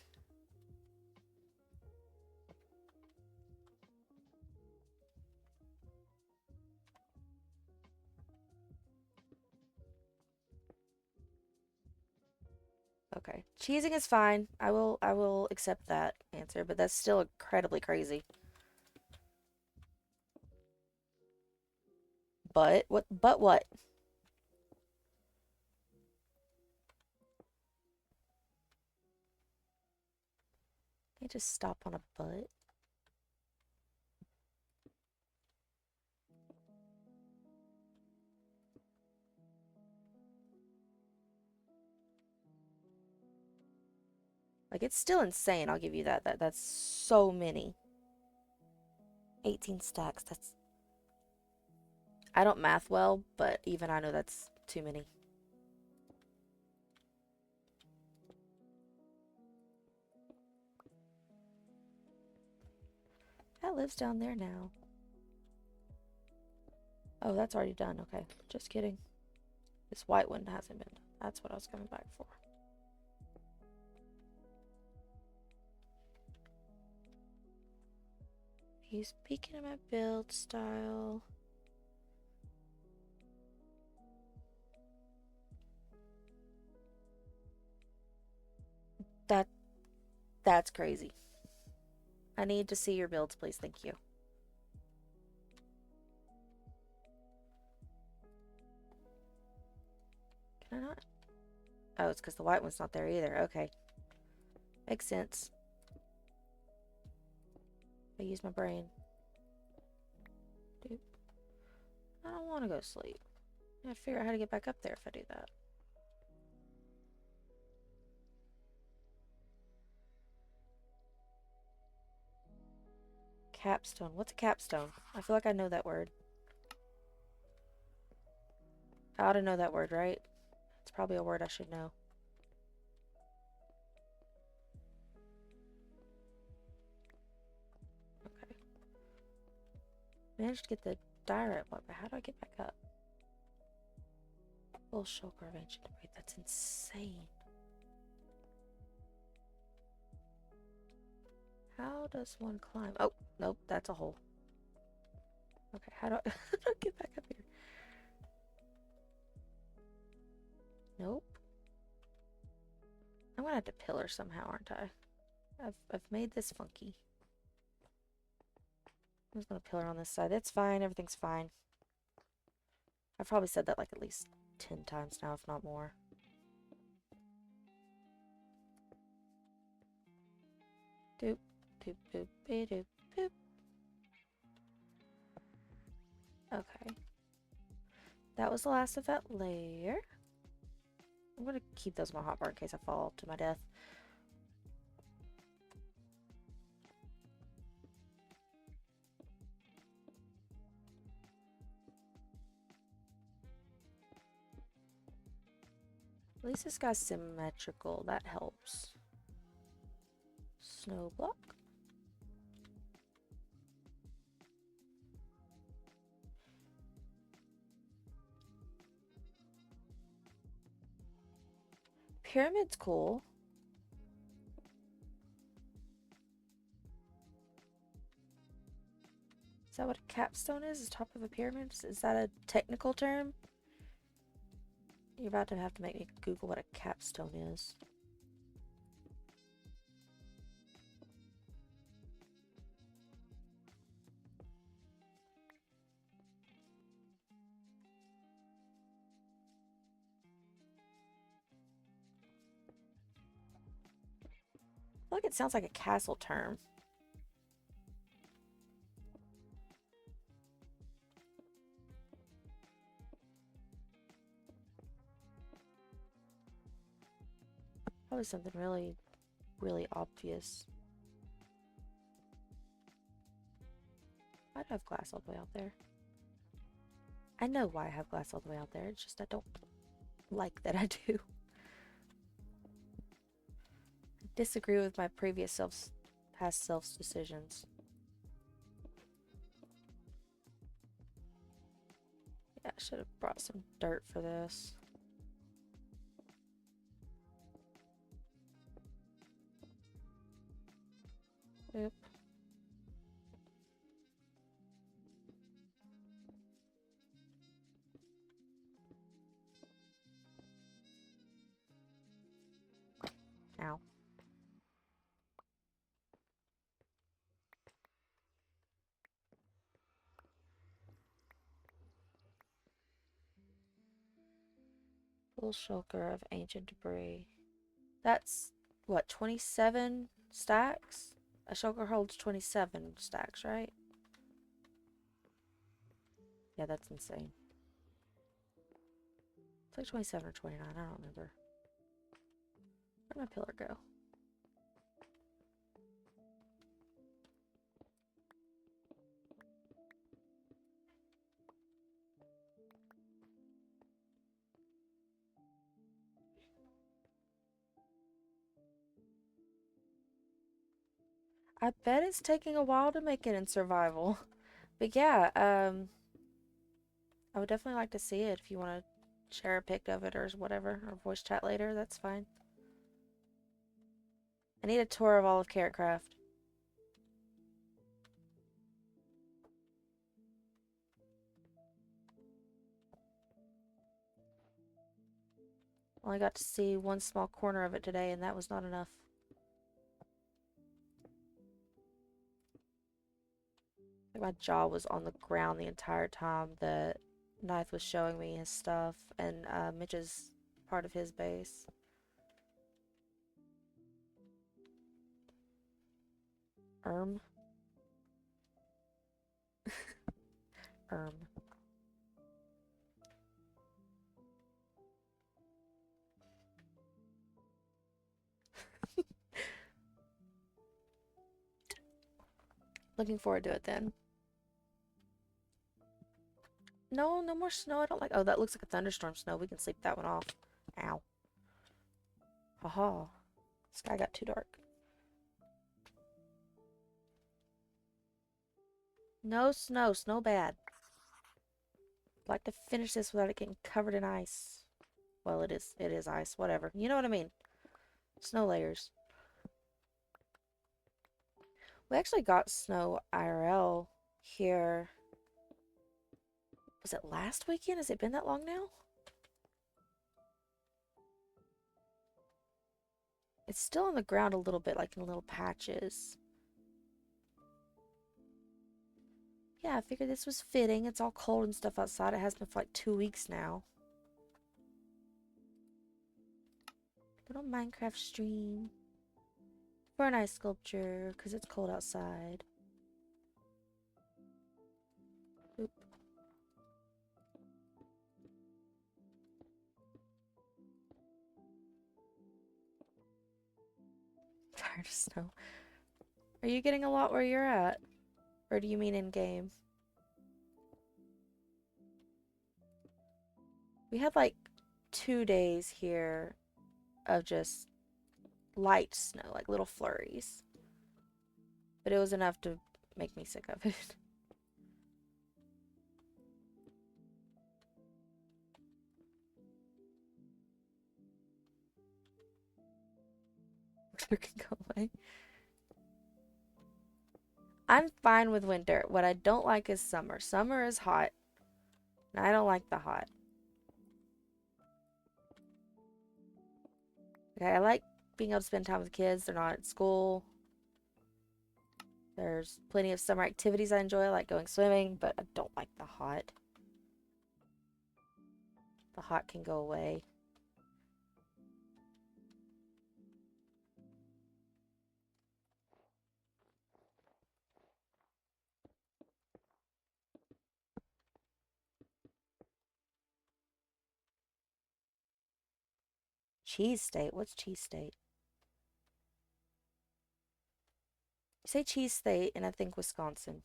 Okay. Cheesing is fine. I will accept that answer, but that's still incredibly crazy. But what? Can I just stop on a butt? Like, it's still insane, I'll give you that. That's so many. 18 stacks, that's... I don't math well, but even I know that's too many. That lives down there now. Oh, that's already done. Okay, just kidding. This white one hasn't been done. That's what I was coming back for. He's peeking at my build style. That's crazy. I need to see your builds, please. Thank you. Can I not? Oh, it's because the white one's not there either. Okay. Makes sense. I use my brain. Dude. I don't want to go sleep. I gotta figure out how to get back up there if I do that. Capstone. What's a capstone? I feel like I know that word. I ought to know that word, right? It's probably a word I should know. Okay. Managed to get the diorite, but how do I get back up? Full shulker of ancient debris. That's insane. How does one climb? Oh, nope, that's a hole. Okay, how do I get back up here? Nope. I'm gonna have to pillar somehow, aren't I? I've made this funky. I'm just gonna pillar on this side. It's fine, everything's fine. I've probably said that like at least 10 times now, if not more. Doop, doop, doop, doop, doop. Okay. That was the last of that layer. I'm gonna keep those in my hotbar in case I fall to my death. At least this guy's symmetrical. That helps. Snow block. Pyramid's cool. Is that what a capstone is? Is top of a pyramid? Is that a technical term? You're about to have to make me Google what a capstone is. I feel like it sounds like a castle term. Probably something really, really obvious. Why do I have glass all the way out there? I know why I have glass all the way out there. It's just I don't like that I do. I disagree with my previous past self's decisions. Yeah, I should have brought some dirt for this. Oop. Ow. Full shulker of ancient debris. That's, what, 27 stacks? A shulker holds 27 stacks, right? Yeah, that's insane. It's like 27 or 29, I don't remember. Where'd my pillar go? I bet it's taking a while to make it in survival. But yeah, I would definitely like to see it if you want to share a pic of it or whatever, or voice chat later, that's fine. I need a tour of all of Carrot Craft. Only got to see one small corner of it today, and that was not enough. My jaw was on the ground the entire time that Knife was showing me his stuff, and Mitch's part of his base. Erm. Erm. Looking forward to it then. No, no more snow. I don't like. Oh, that looks like a thunderstorm snow. We can sleep that one off. Ow. Haha. Sky got too dark. No snow. Snow bad. I'd like to finish this without it getting covered in ice. Well, it is. It is ice. Whatever. You know what I mean. Snow layers. We actually got snow IRL here. Was it last weekend? Has it been that long now? It's still on the ground a little bit, like in little patches. Yeah, I figured this was fitting. It's all cold and stuff outside. It has been for like 2 weeks now. Little Minecraft stream. For an ice sculpture, because it's cold outside. Oop. Tired of snow. Are you getting a lot where you're at? Or do you mean in game? We had like 2 days here of just light snow, like little flurries. But it was enough to make me sick of it. Winter can go away. I'm fine with winter. What I don't like is summer. Summer is hot. And I don't like the hot. Okay, I like being able to spend time with kids. They're not at school. There's plenty of summer activities I enjoy, like going swimming, but I don't like the hot. The hot can go away. Cheese state? What's cheese state? You say cheese state, and I think Wisconsin.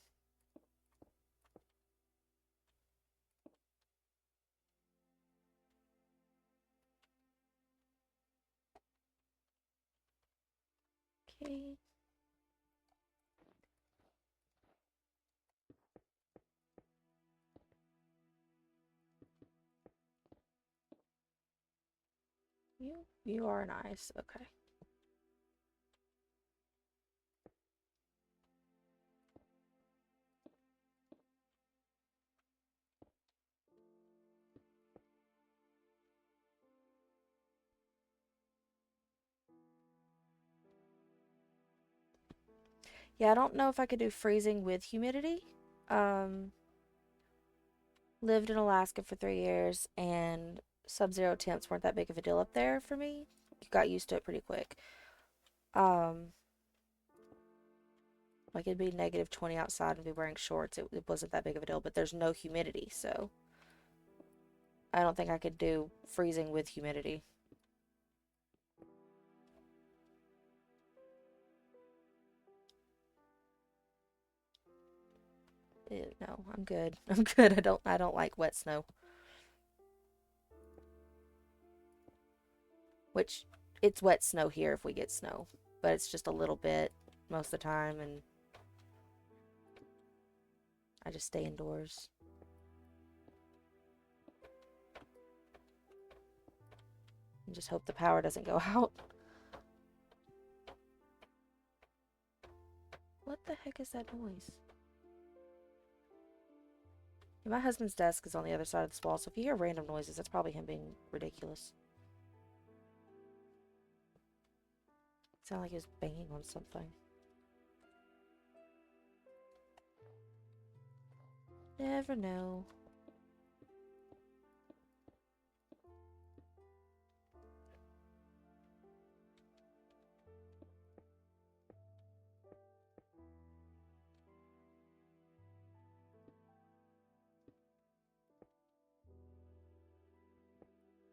Okay. You are nice. Okay. Yeah, I don't know if I could do freezing with humidity. Um, lived in Alaska for 3 years, and sub-zero temps weren't that big of a deal up there for me. You got used to it pretty quick. Like it'd be -20 outside and be wearing shorts. It wasn't that big of a deal, but there's no humidity, so I don't think I could do freezing with humidity. No, I'm good. I'm good. I don't like wet snow. Which it's wet snow here if we get snow, but it's just a little bit most of the time, and I just stay indoors. And just hope the power doesn't go out. What the heck is that noise? My husband's desk is on the other side of this wall, so if you hear random noises, that's probably him being ridiculous. It sounded like he was banging on something. Never know.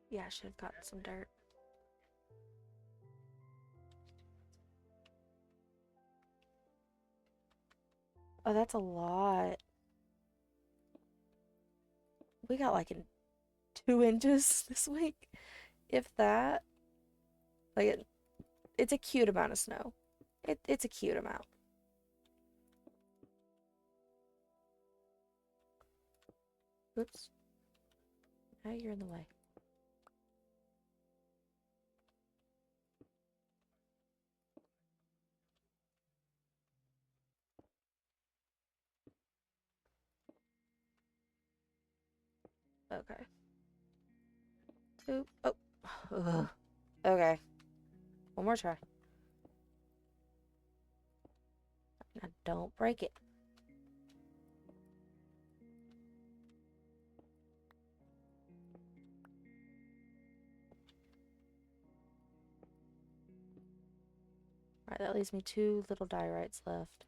Yeah, I should have gotten some dirt. Oh, that's a lot. We got like 2 inches this week. If that. Like, it's a cute amount of snow. It's a cute amount. Oops. Now you're in the way. Okay. Oop. Oh. Ugh. Okay. One more try. Now don't break it. Right, that leaves me 2 little diorites left.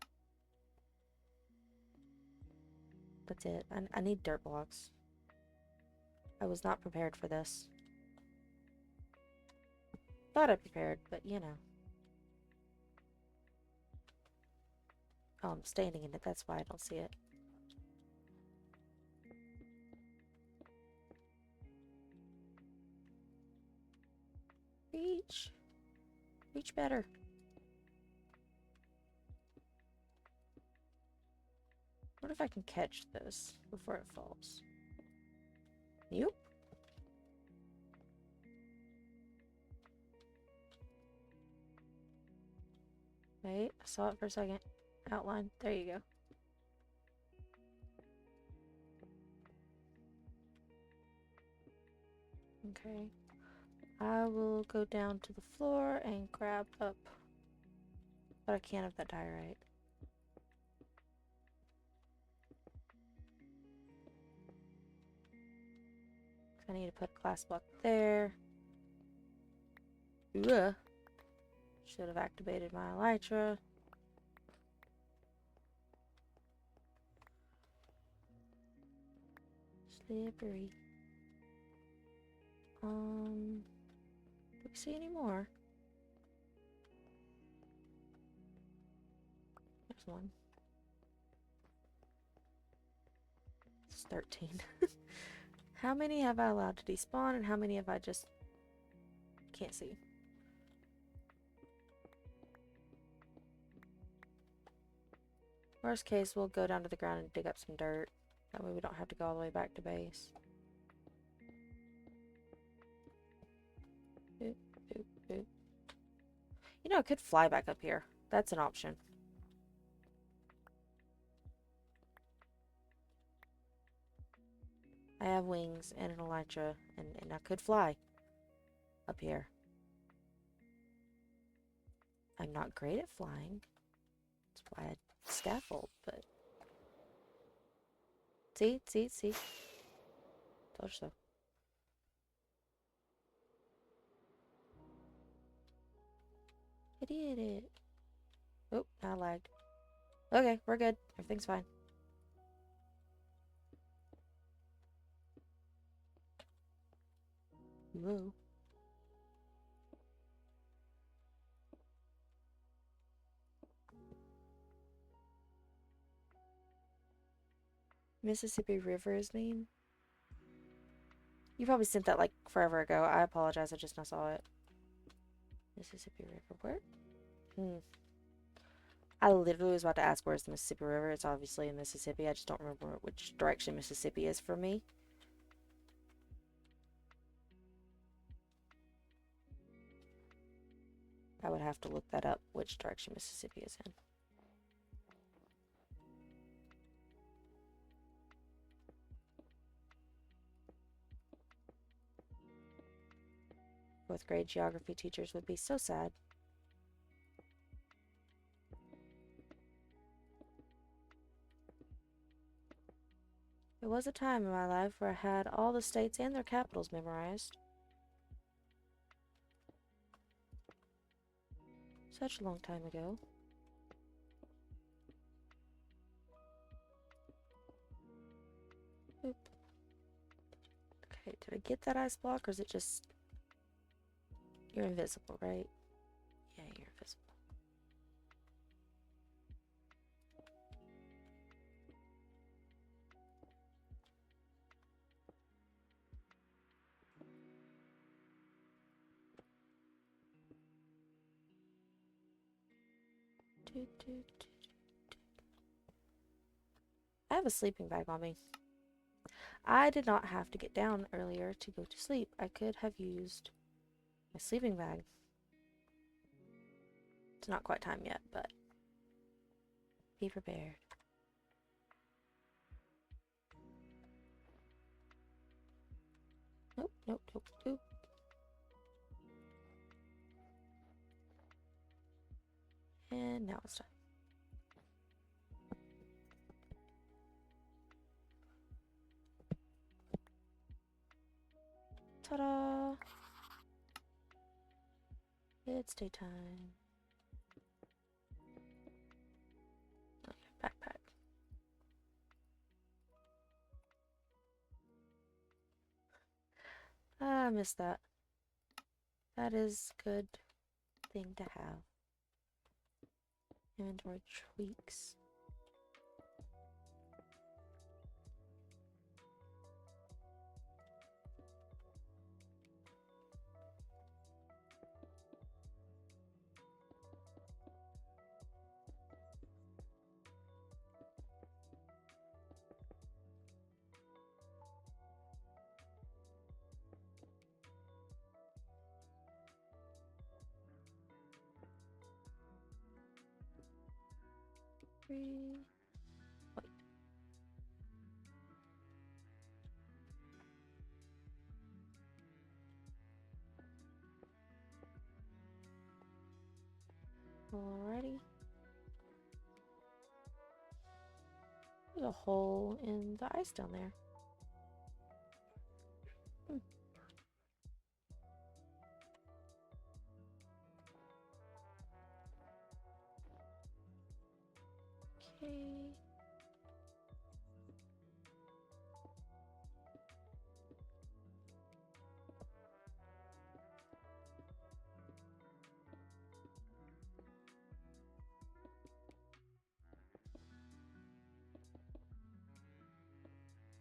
That's it. I need dirt blocks. I was not prepared for this. Thought I prepared, but you know. Oh, I'm standing in it. That's why I don't see it. Reach. Reach better. What if I can catch this before it falls? Nope. Wait, I saw it for a second. Outline. There you go. Okay. I will go down to the floor and grab up what I can of that diorite. I need to put a glass block there. Ugh. Should have activated my elytra. Slippery. Do we see any more? There's one. It's 13. How many have I allowed to despawn and how many have I just can't see? Worst case, we'll go down to the ground and dig up some dirt. That way we don't have to go all the way back to base. Boop, boop, boop. You know, I could fly back up here. That's an option. I have wings and an elytra, and I could fly up here. I'm not great at flying. That's why I scaffold, but... See? Told you so. I did it. Oh, now I lagged. Okay, we're good. Everything's fine. Whoa. Mississippi River is mean. You probably sent that like forever ago. I apologize, I just now saw it. Mississippi River, where? I literally was about to ask where's the Mississippi River. It's obviously in Mississippi. I just don't remember which direction Mississippi is for me. I would have to look that up, which direction Mississippi is in. Fourth grade geography teachers would be so sad. There was a time in my life where I had all the states and their capitals memorized. Such a long time ago. Oop. Okay, did I get that ice block or is it just... You're invisible, right? Yeah, you're invisible. I have a sleeping bag on me. I did not have to get down earlier to go to sleep. I could have used my sleeping bag. It's not quite time yet, but be prepared. Nope, nope, nope, nope. And now it's time. Ta-da! It's daytime. missed that. That is a good thing to have. Inventory tweaks. Wait. Alrighty. There's a hole in the ice down there. Okay.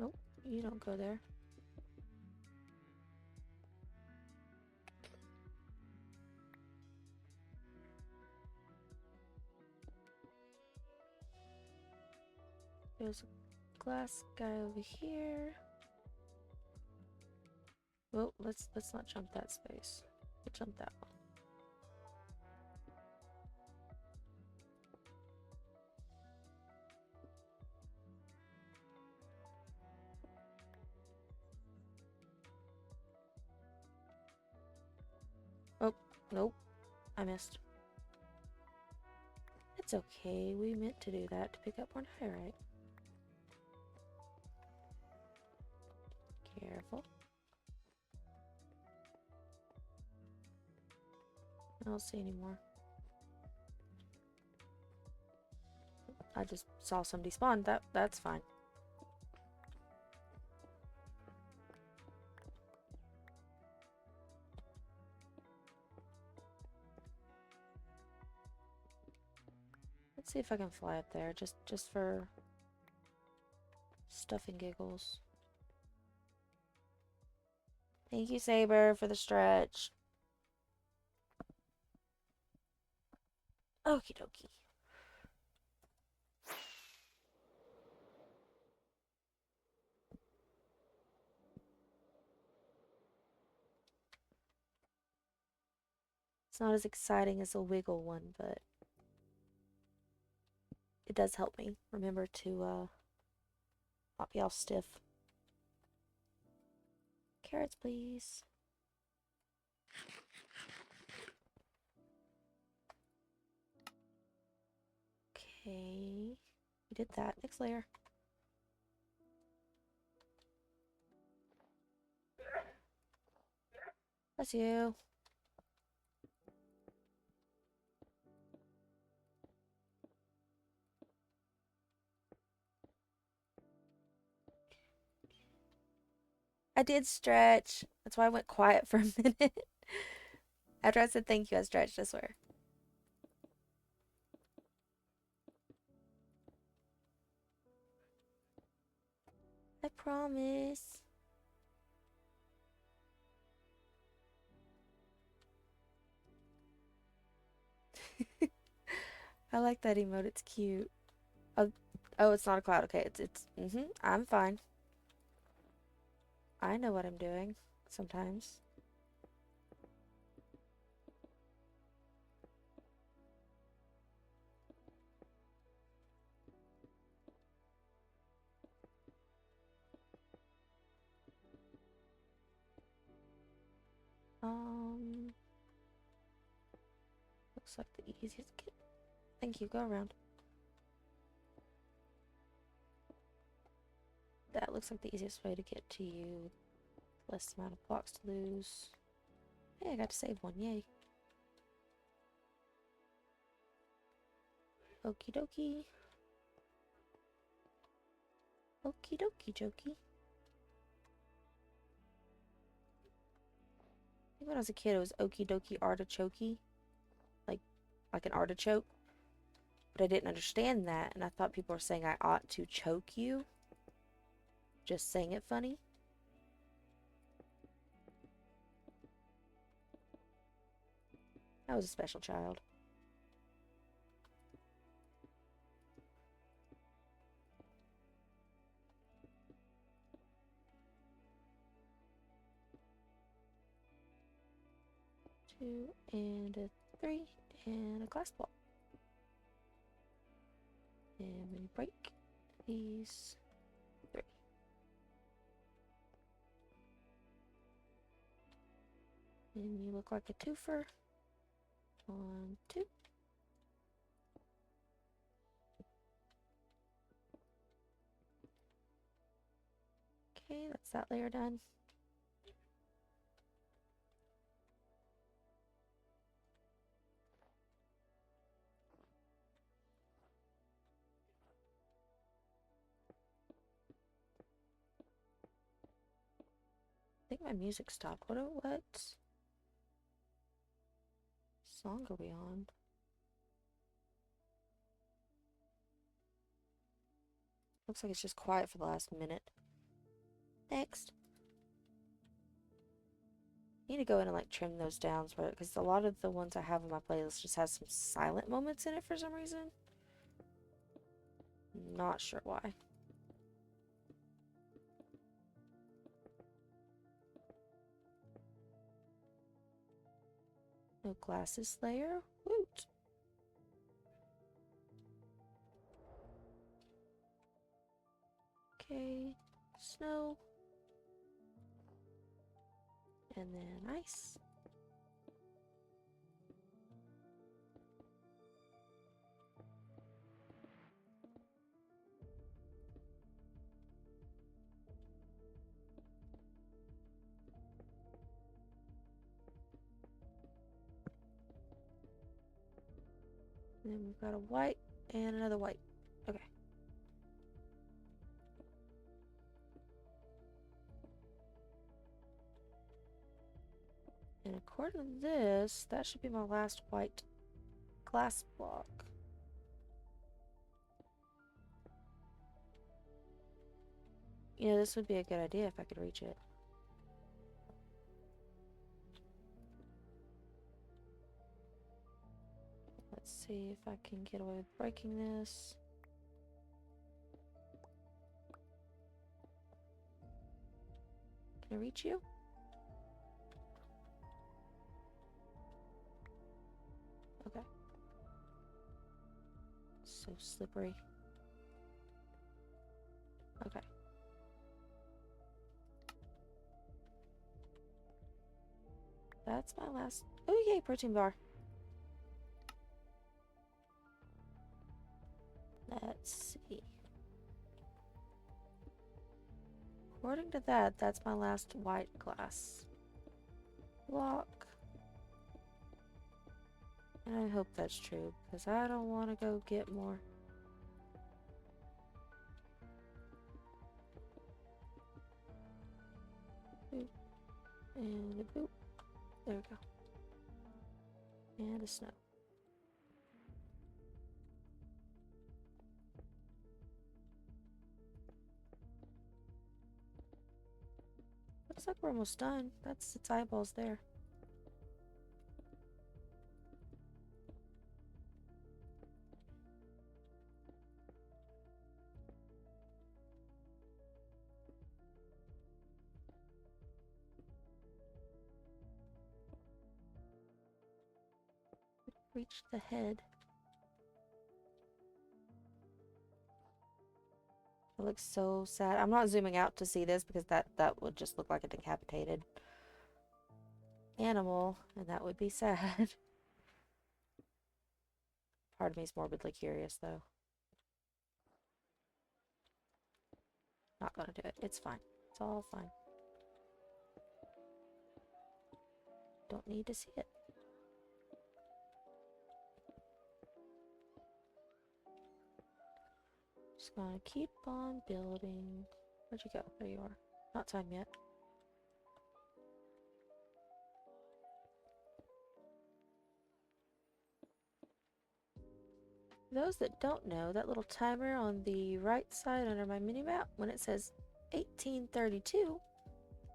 Nope, you don't go there. There's a glass guy over here. Well, let's not jump that space. We'll jump that one. Oh, nope. I missed. It's okay. We meant to do that to pick up more diorite. Careful. I don't see any more. I just saw somebody spawn. That's fine. Let's see if I can fly up there, just for stuff and giggles. Thank you, Saber, for the stretch. Okie dokie. It's not as exciting as a wiggle one, but it does help me remember to not be all stiff. Carrots, please. Okay, we did that. Next layer. Bless you. I did stretch. That's why I went quiet for a minute. After I said thank you, I stretched, I swear. I promise. I like that emote. It's cute. Oh, it's not a cloud. Okay, it's I'm fine. I know what I'm doing sometimes. Looks like the easiest get. Thank you. Go around. That looks like the easiest way to get to you. Less amount of blocks to lose. Hey, I got to save one. Yay. Okie dokie. Okie dokie jokey. think when I was a kid, it was okie dokie artichoke, like an artichoke. But I didn't understand that, and I thought people were saying I ought to choke you. Just saying it funny. I was a special child. Two and a 3 and a glass block. And we break these 3. And you look like a twofer. 1, 2. Okay, that's that layer done. I think my music stopped. What song are we on? Looks like it's just quiet for the last minute. Next. I need to go in and like trim those down because a lot of the ones I have on my playlist just has some silent moments in it for some reason. Not sure why. No glasses layer. Woot. Okay. Snow. And then ice. And then we've got a white and another white. Okay. And according to this, that should be my last white glass block. You know, this would be a good idea if I could reach it. Let's see if I can get away with breaking this. Can I reach you? Okay. So slippery. Okay. That's my last. Oh, yay, protein bar. Let's see. According to that, that's my last white glass block. And I hope that's true, because I don't want to go get more. Boop. And a boop. There we go. And a snow. Looks like we're almost done. That's its eyeballs there. Reach the head. It looks so sad. I'm not zooming out to see this because that would just look like a decapitated animal, and that would be sad. Part of me is morbidly curious, though. Not gonna do it. It's fine. It's all fine. Don't need to see it. Just gonna keep on building. Where'd you go? There you are. Not time yet. For those that don't know, that little timer on the right side under my mini map, when it says 1832,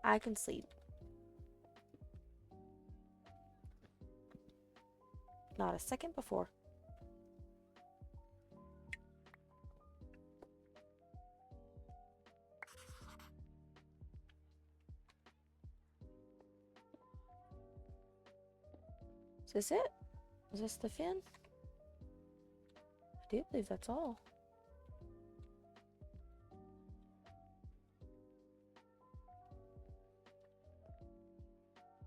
I can sleep. Not a second before. Is this it? Is this the fin? I do believe that's all.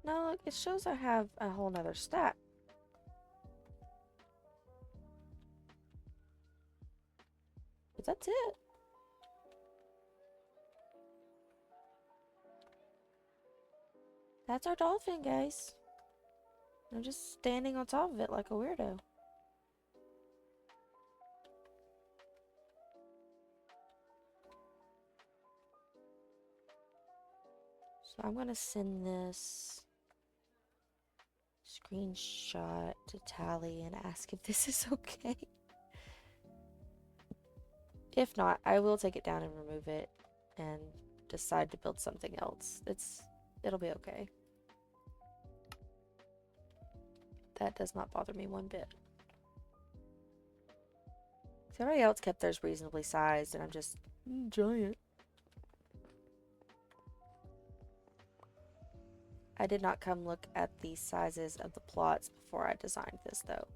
No, look, it shows I have a whole nother stack. But that's it. That's our dolphin, guys. I'm just standing on top of it like a weirdo. So I'm gonna send this screenshot to Tally and ask if this is okay. If not, I will take it down and remove it and decide to build something else. It'll be okay. That does not bother me one bit. Everybody else kept theirs reasonably sized and I'm just giant. I did not come look at the sizes of the plots before I designed this though.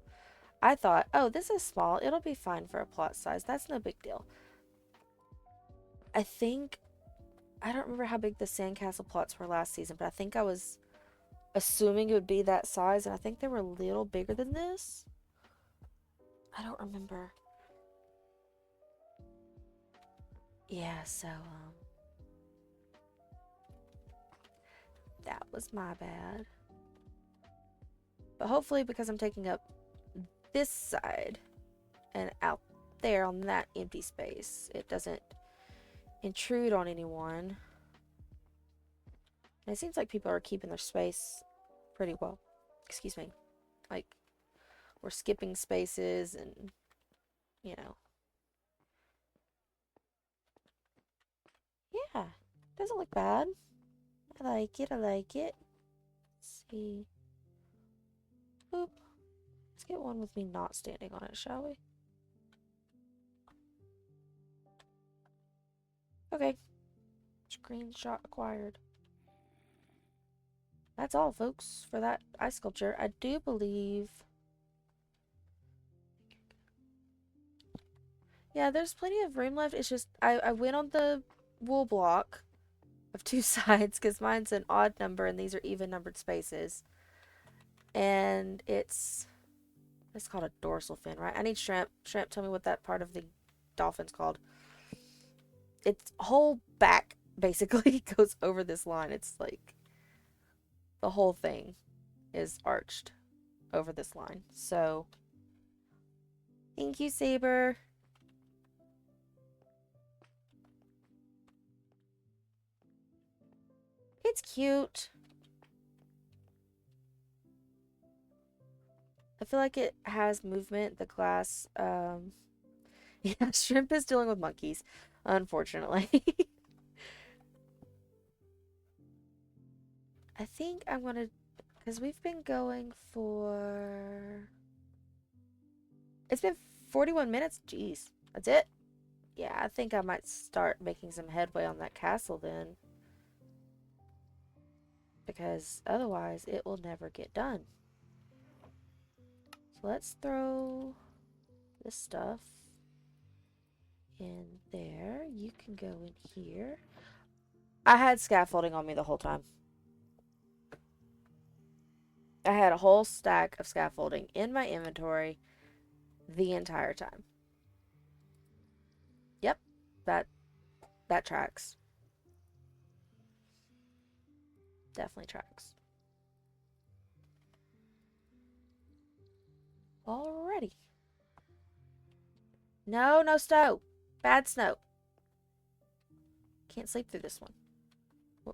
I thought, oh, this is small. It'll be fine for a plot size. That's no big deal. I don't remember how big the sandcastle plots were last season, but I think I was assuming it would be that size, and I think they were a little bigger than this. I don't remember. Yeah, so, that was my bad. But hopefully, because I'm taking up this side and out there on that empty space, it doesn't intrude on anyone. And it seems like people are keeping their space pretty well. Excuse me. Like, we're skipping spaces and, you know. Yeah, doesn't look bad. I like it, I like it. Let's see. Boop. Let's get one with me not standing on it, shall we? Okay. Screenshot acquired. That's all, folks, for that ice sculpture. I do believe... Yeah, there's plenty of room left. It's just, I went on the wool block of two sides because mine's an odd number and these are even numbered spaces. And it's called a dorsal fin, right? I need Shrimp. Shrimp, tell me what that part of the dolphin's called. Its whole back basically goes over this line. It's like the whole thing is arched over this line. So, thank you, Saber. It's cute. I feel like it has movement. The glass, yeah, Shrimp is dealing with monkeys, unfortunately. I think I'm gonna, because we've been going for, it's been 41 minutes. Jeez, that's it. Yeah, I think I might start making some headway on that castle then. Because otherwise it will never get done. So let's throw this stuff in there. You can go in here. I had scaffolding on me the whole time. I had a whole stack of scaffolding in my inventory the entire time. Yep, that tracks. Definitely tracks. Alrighty. No, no snow. Bad snow. Can't sleep through this one.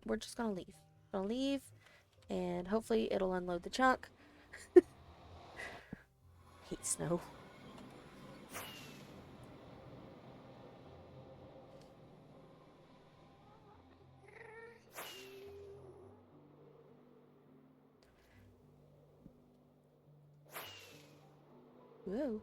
We're just gonna leave. Gonna leave, and hopefully it'll unload the chunk. Hate snow. Whoa.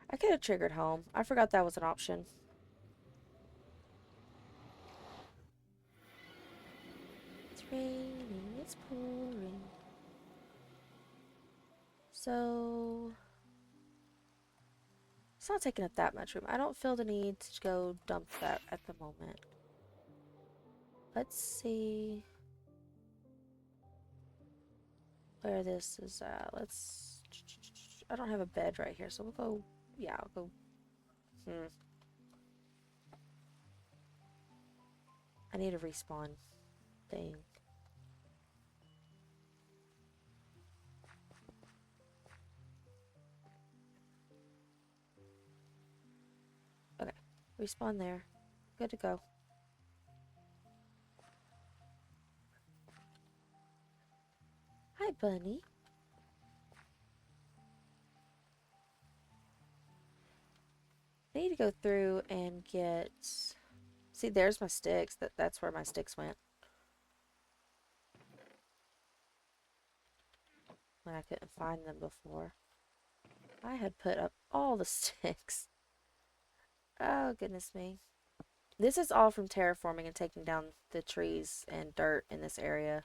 I could have triggered home. I forgot that was an option. It's raining, it's pouring. So it's not taking up that much room. I don't feel the need to go dump that at the moment. Let's see where this is at. I don't have a bed right here, so we'll go. Yeah, I'll go. I need a respawn thing. Okay, respawn there. Good to go. Hi, bunny. I need to go through and get... See, there's my sticks. That's where my sticks went. When I couldn't find them before. I had put up all the sticks. Oh, goodness me. This is all from terraforming and taking down the trees and dirt in this area.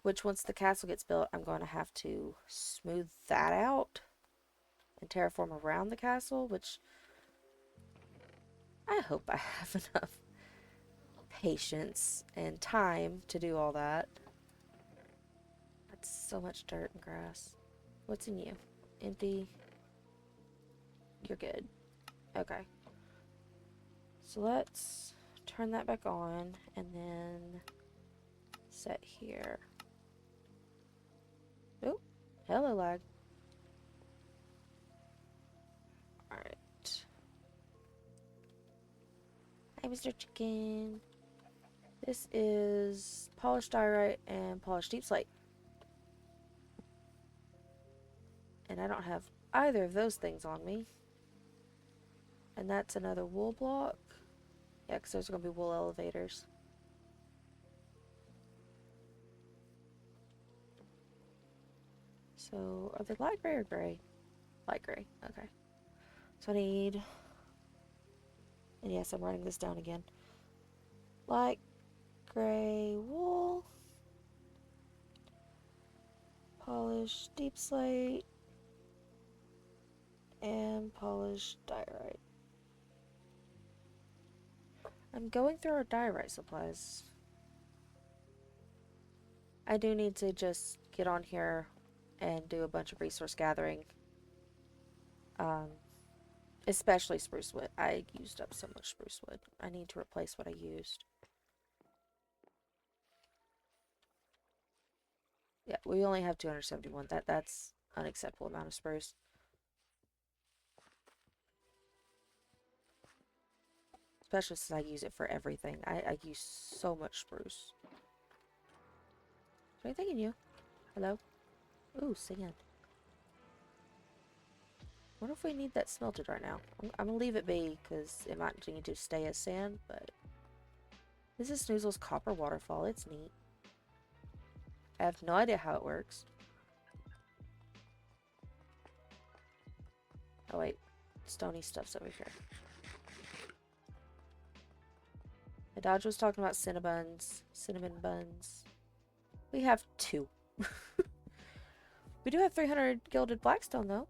Which, once the castle gets built, I'm going to have to smooth that out and terraform around the castle, which I hope I have enough patience and time to do all that. That's so much dirt and grass. What's in you? Empty. You're good. Okay. So let's turn that back on and then set here. Oh, hello lag. Alright. Hi, Mr. Chicken. This is polished diorite and polished deep slate. And I don't have either of those things on me. And that's another wool block. Yeah, because those are going to be wool elevators. So, are they light gray or gray? Light gray. Okay. So I need... And yes, I'm writing this down again. Light gray wool. Polished deep slate. And polished diorite. I'm going through our diorite supplies. I do need to just get on here and do a bunch of resource gathering. Especially spruce wood. I used up so much spruce wood. I need to replace what I used. Yeah, we only have 271. That's unacceptable amount of spruce. Especially since I use it for everything. I use so much spruce. Is there anything in you? Hello? Ooh, sand. Wonder if we need that smelted right now. I'm gonna leave it be, because it might need to stay as sand, but... This is Snoozle's copper waterfall. It's neat. I have no idea how it works. Oh wait, stony stuff's over here. The Dodge was talking about cinnamon buns. We have 2. We do have 300 gilded blackstone though.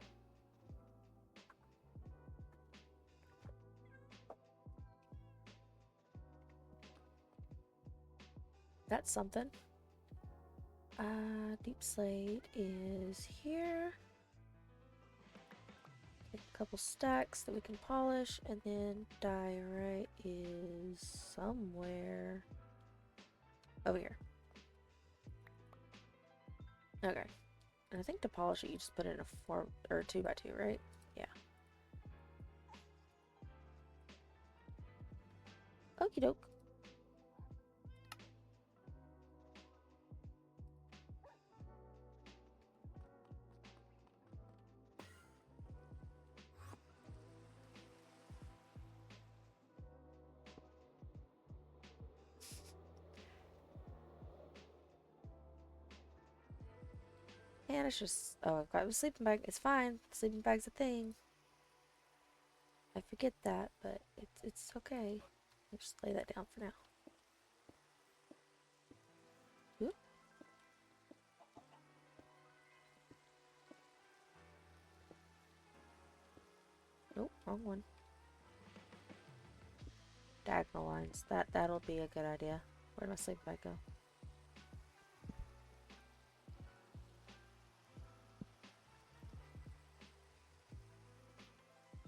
That's something. Deep slate is here. Get a couple stacks that we can polish, and then diorite is somewhere over here. Okay. And I think to polish it, you just put it in a 4 or 2x2, right? Yeah. Okie doke. Man, it's just... Oh, I've got a sleeping bag. It's fine. Sleeping bag's a thing. I forget that, but it's okay. I'll just lay that down for now. Oop. Nope, wrong one. Diagonal lines. That'll be a good idea. Where'd my sleeping bag go?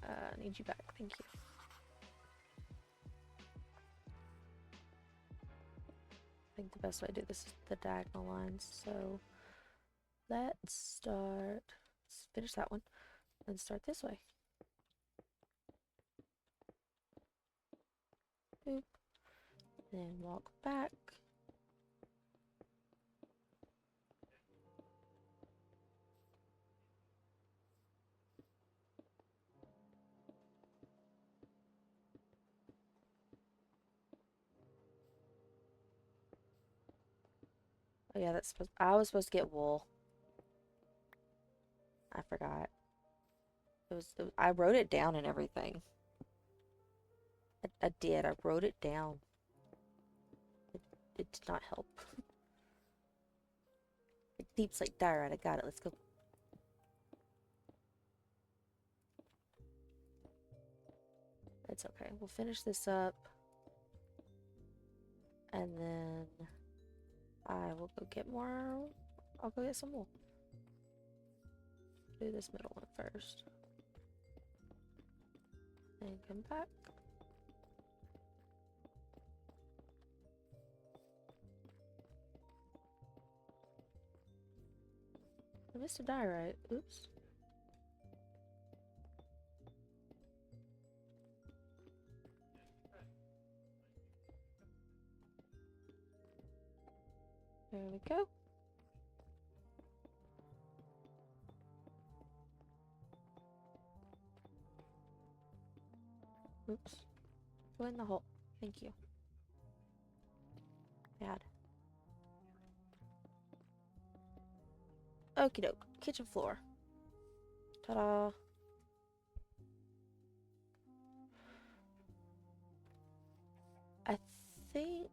I need you back. Thank you. I think the best way to do this is the diagonal lines. So let's finish that one and start this way. Boop. Then walk back. Oh yeah, I was supposed to get wool. I forgot. I wrote it down and everything. I did. I wrote it down. It did not help. Deep slate diorite. I got it. Let's go. It's okay. We'll finish this up. And then I will go get more. I'll go get some wool. Do this middle one first. And come back. I missed a diorite. Oops. There we go. Oops. Go in the hole. Thank you. Bad. Okie doke. Kitchen floor. Ta-da. I think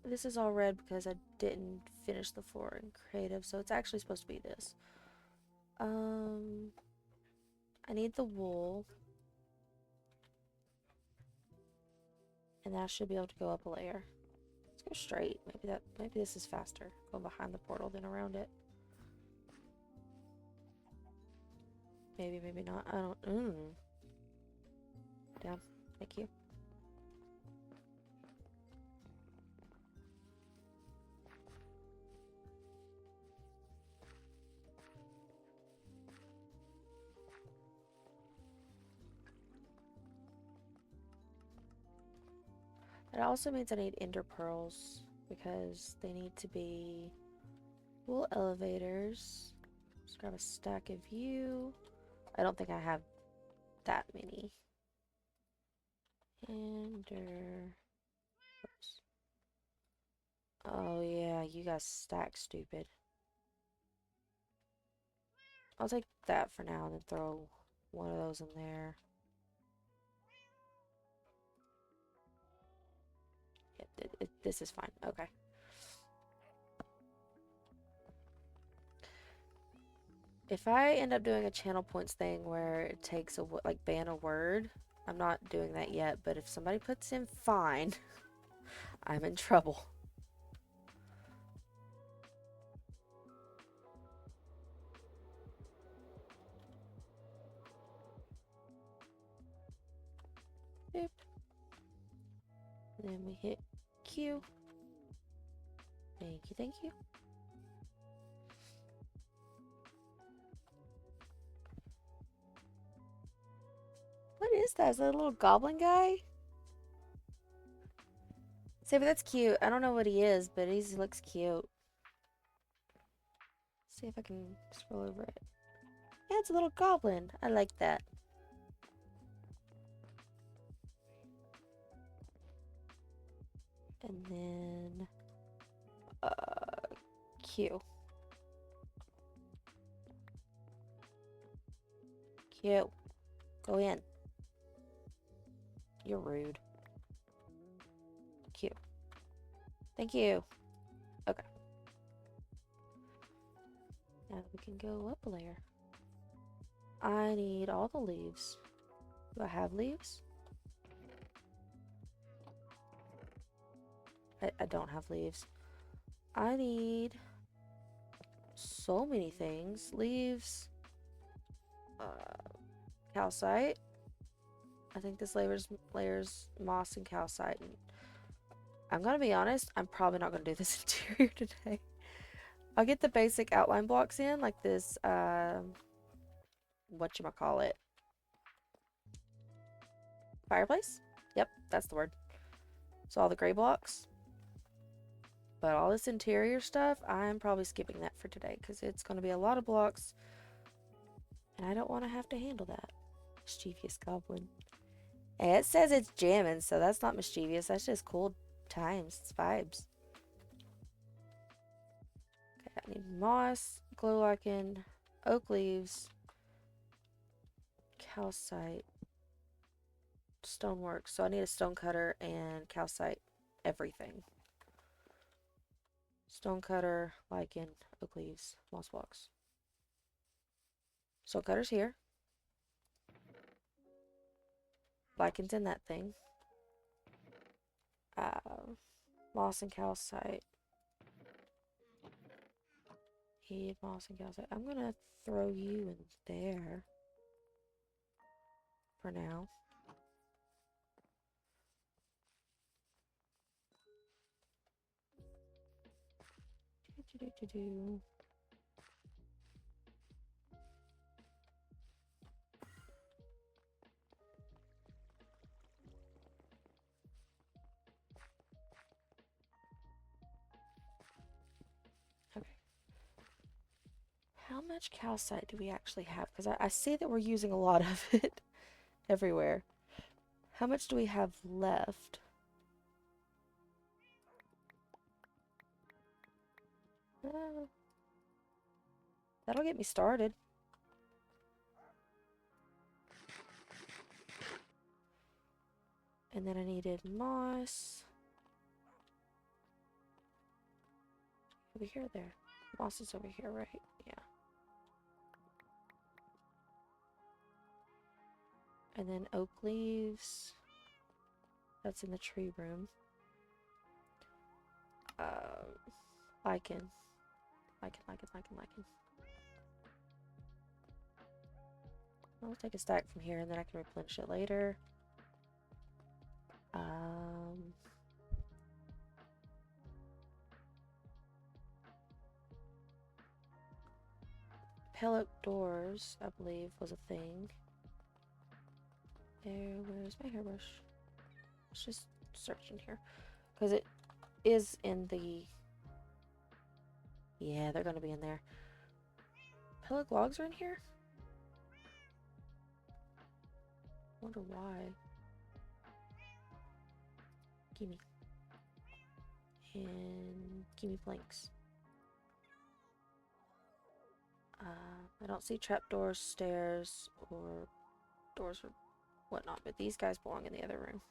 this is all red because I didn't finish the floor in creative, so it's actually supposed to be this. I need the wool. And that should be able to go up a layer. Let's go straight. Maybe this is faster. Going behind the portal than around it. Maybe, maybe not. I don't. Down. Thank you. That also means I need ender pearls because they need to be wool elevators. Let's grab a stack of you. I don't think I have that many. Ender. Oops. Oh yeah, you guys stack stupid. I'll take that for now and then throw one of those in there. Yeah, this is fine. Okay. If I end up doing a channel points thing where it takes like ban a word, I'm not doing that yet, but if somebody puts in fine, I'm in trouble. Boop. Then we hit Q. Thank you, thank you. What is that? Is that a little goblin guy? See, but that's cute. I don't know what he is, but he looks cute. See if I can scroll over it. Yeah, it's a little goblin. I like that. And then Q. You. Go in. You're rude. Cute. Thank you. Okay. Now we can go up a layer. I need all the leaves. Do I have leaves? I don't have leaves. I need so many things. Leaves. Calcite. I think this layers moss and calcite. And I'm gonna be honest, I'm probably not gonna do this interior today. I'll get the basic outline blocks in, like this, whatchamacallit, fireplace? Yep, that's the word. So all the gray blocks. But all this interior stuff, I'm probably skipping that for today, because it's gonna be a lot of blocks, and I don't want to have to handle that. Mischievous goblin. And it says it's jamming, so that's not mischievous, that's just cool times, it's vibes. Okay, I need moss, glow lichen, oak leaves, calcite, stonework. So I need a stone cutter and calcite everything. Stone cutter, lichen, oak leaves, moss blocks. Stone cutter's here. Lichen's in that thing. Moss and calcite. Need moss and calcite. I'm gonna throw you in there for now. Okay. How much calcite do we actually have? Because I see that we're using a lot of it everywhere. How much do we have left? That'll get me started. And then I needed moss. Over here or there? Moss is over here, right? Yeah. And then oak leaves. That's in the tree room. Lichen. Lichen. I'll take a stack from here and then I can replenish it later. Pellet doors, I believe, was a thing. Where's my hairbrush? Let's just search in here. Because it is in the... Yeah, they're going to be in there. Pellet logs are in here? Wonder why. Gimme. And gimme planks. I don't see trapdoors, stairs, or doors or whatnot, but these guys belong in the other room.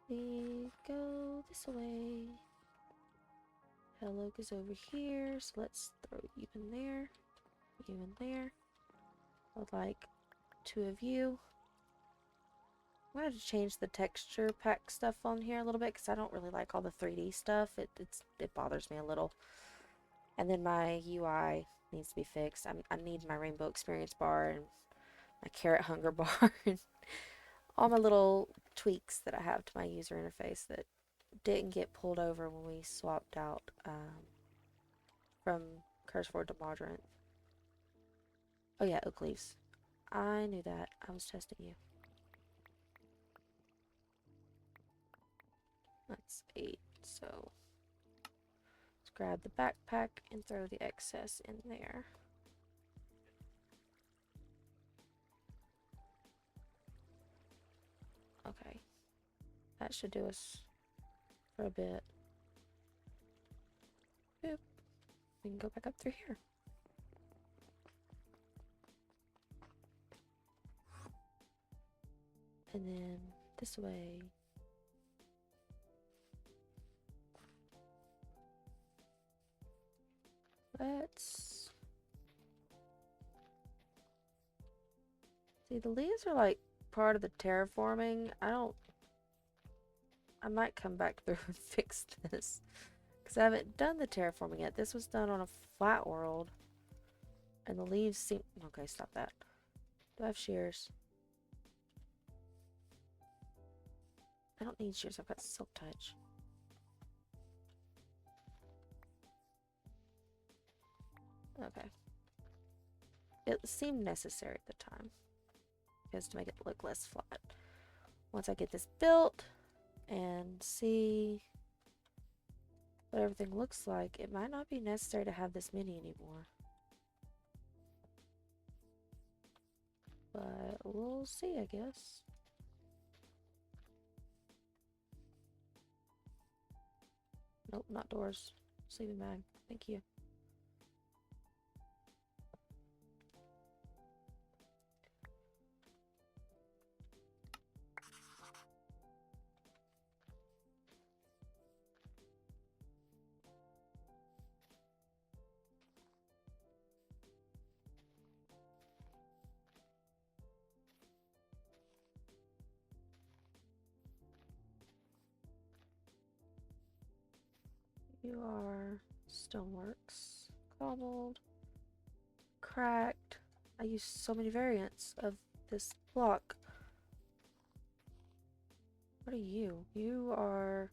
We go this way. Hello is over here, so let's throw you in there. You in there. I'd like 2 of you. I'm going to change the texture pack stuff on here a little bit because I don't really like all the 3D stuff. It bothers me a little. And then my UI needs to be fixed. I need my rainbow experience bar and my carrot hunger bar and all my little tweaks that I have to my user interface that didn't get pulled over when we swapped out from Curseford to Moderate. Oh yeah, oak leaves. I knew that. I was testing you. That's 8, so let's grab the backpack and throw the excess in there. Okay, that should do us for a bit. we can go back up through here. And then this way. Let's see, the leaves are like part of the terraforming. I might come back through and fix this because I haven't done the terraforming yet. This was done on a flat world and the leaves seem okay. Stop that. Do I have shears? I don't need shears. I've got silk touch. Okay. It seemed necessary at the time because to make it look less flat. Once I get this built and see what everything looks like, it might not be necessary to have this many anymore. But we'll see, I guess. Nope, not doors. Sleeping bag. Thank you. You are stoneworks, cobbled, cracked. I use so many variants of this block. What are you? You are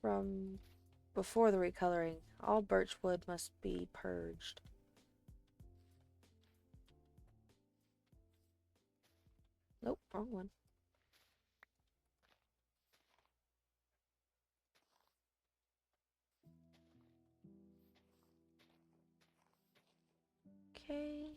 from before the recoloring. All birch wood must be purged. Nope, wrong one. Okay.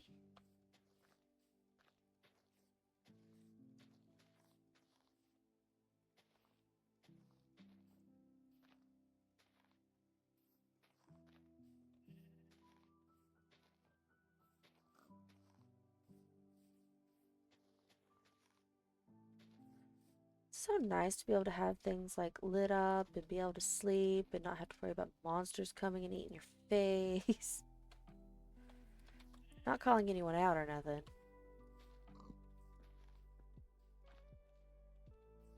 So nice to be able to have things like lit up and be able to sleep and not have to worry about monsters coming and eating your face. Not calling anyone out or nothing.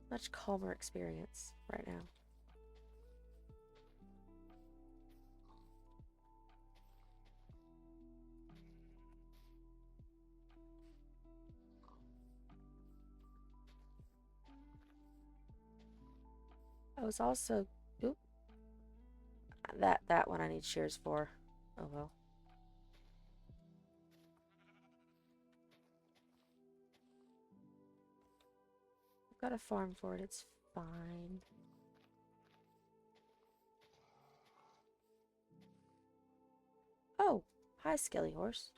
Much calmer experience right now. I was also, oop, that one I need shears for. Oh well. I've got a farm for it. It's fine. Oh, hi, Skelly Horse.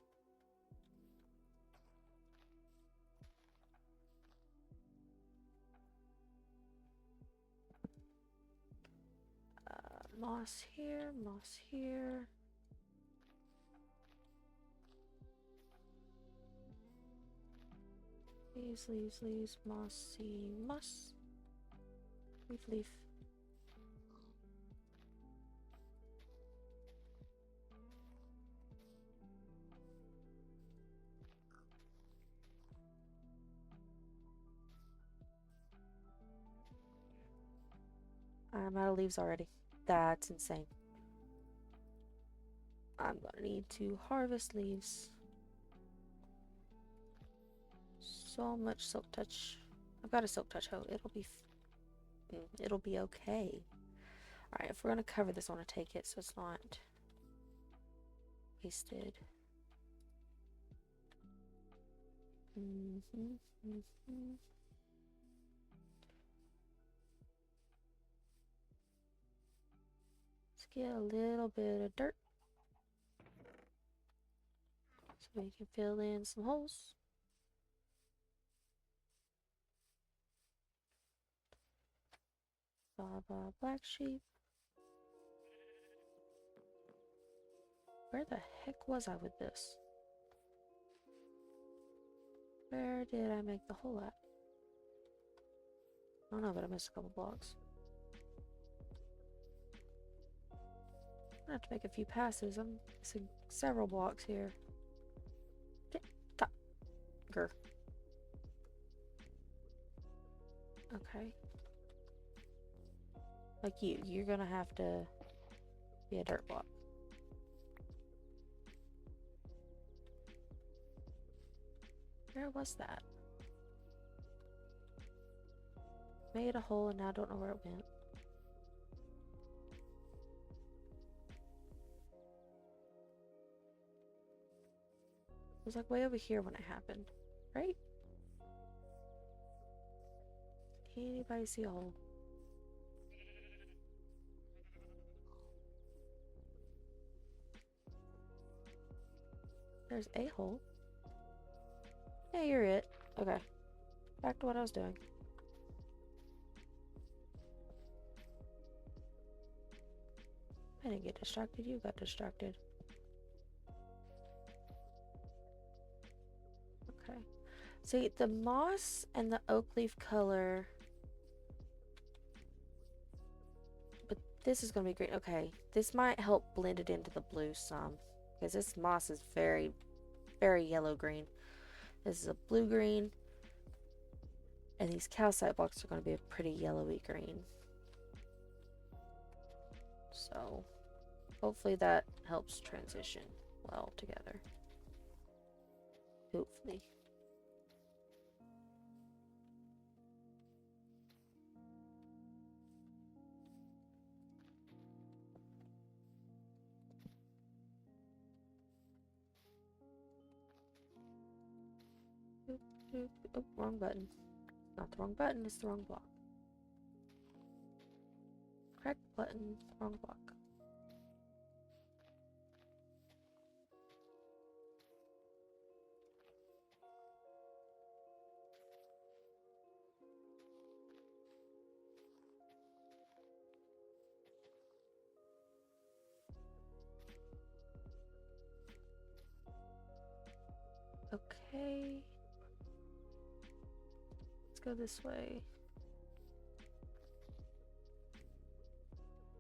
Moss here, moss here. Leaves, leaves, leaves, mossy, moss. Leaf, leaf. I'm out of leaves already. That's insane. I'm gonna need to harvest leaves. So much silk touch. I've got a silk touch hoe. It'll be okay. Alright, if we're gonna cover this, I want to take it so it's not wasted. Let's get a little bit of dirt so we can fill in some holes. Baba black sheep. Where the heck was I with this? Where did I make the hole at? I don't know, but I missed a couple blocks. I'm gonna have to make a few passes. I'm missing several blocks here. Grr. Okay. Like you're gonna have to be a dirt block. Where was that? Made a hole and now I don't know where it went. It was like way over here when it happened, right? Anybody see a hole? There's a hole. Yeah, you're it. Okay. Back to what I was doing. I didn't get distracted, you got distracted. Okay. See, the moss and the oak leaf color. But this is going to be green. Okay. This might help blend it into the blue some. Because this moss is very, very yellow-green. This is a blue-green. And these calcite blocks are going to be a pretty yellowy green. So, hopefully that helps transition well together. Hopefully. Oh, wrong button. Not the wrong button, it's the wrong block. Correct button, wrong block. Okay. Let's go this way.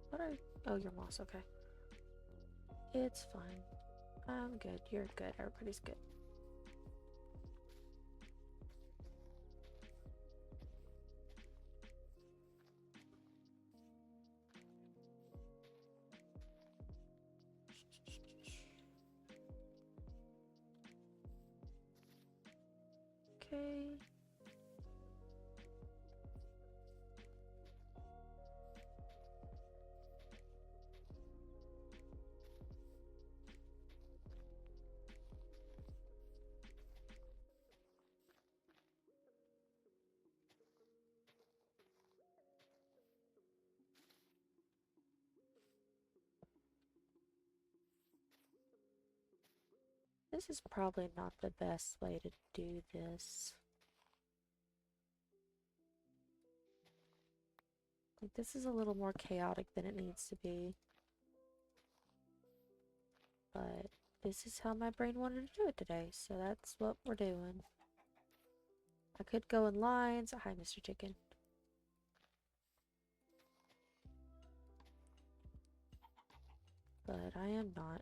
What are... Oh, you're moss, okay. It's fine. I'm good, you're good, everybody's good. Okay. This is probably not the best way to do this. Like, this is a little more chaotic than it needs to be. But this is how my brain wanted to do it today, so that's what we're doing. I could go in lines. Hi, Mr. Chicken. But I am not.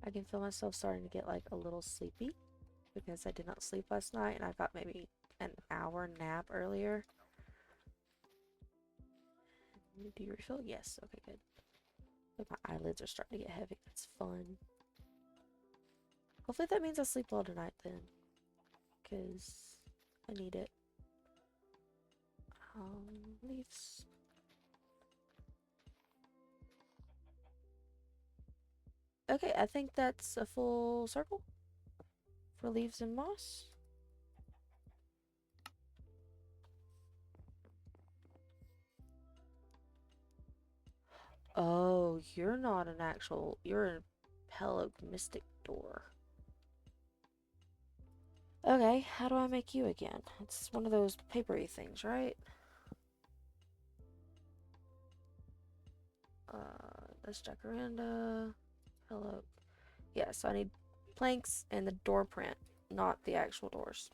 I can feel myself starting to get like a little sleepy because I did not sleep last night and I got maybe an hour nap earlier. Do you refill? Yes. Okay, good. Like my eyelids are starting to get heavy. That's fun. Hopefully that means I sleep well tonight then. Because I need it. Leaves. Okay, I think that's a full circle for leaves and moss. Oh, you're not an actual... You're a Hello Mystic door. Okay, how do I make you again? It's one of those papery things, right? Let's jacaranda. Hello. Yeah, so I need planks and the door print, not the actual doors.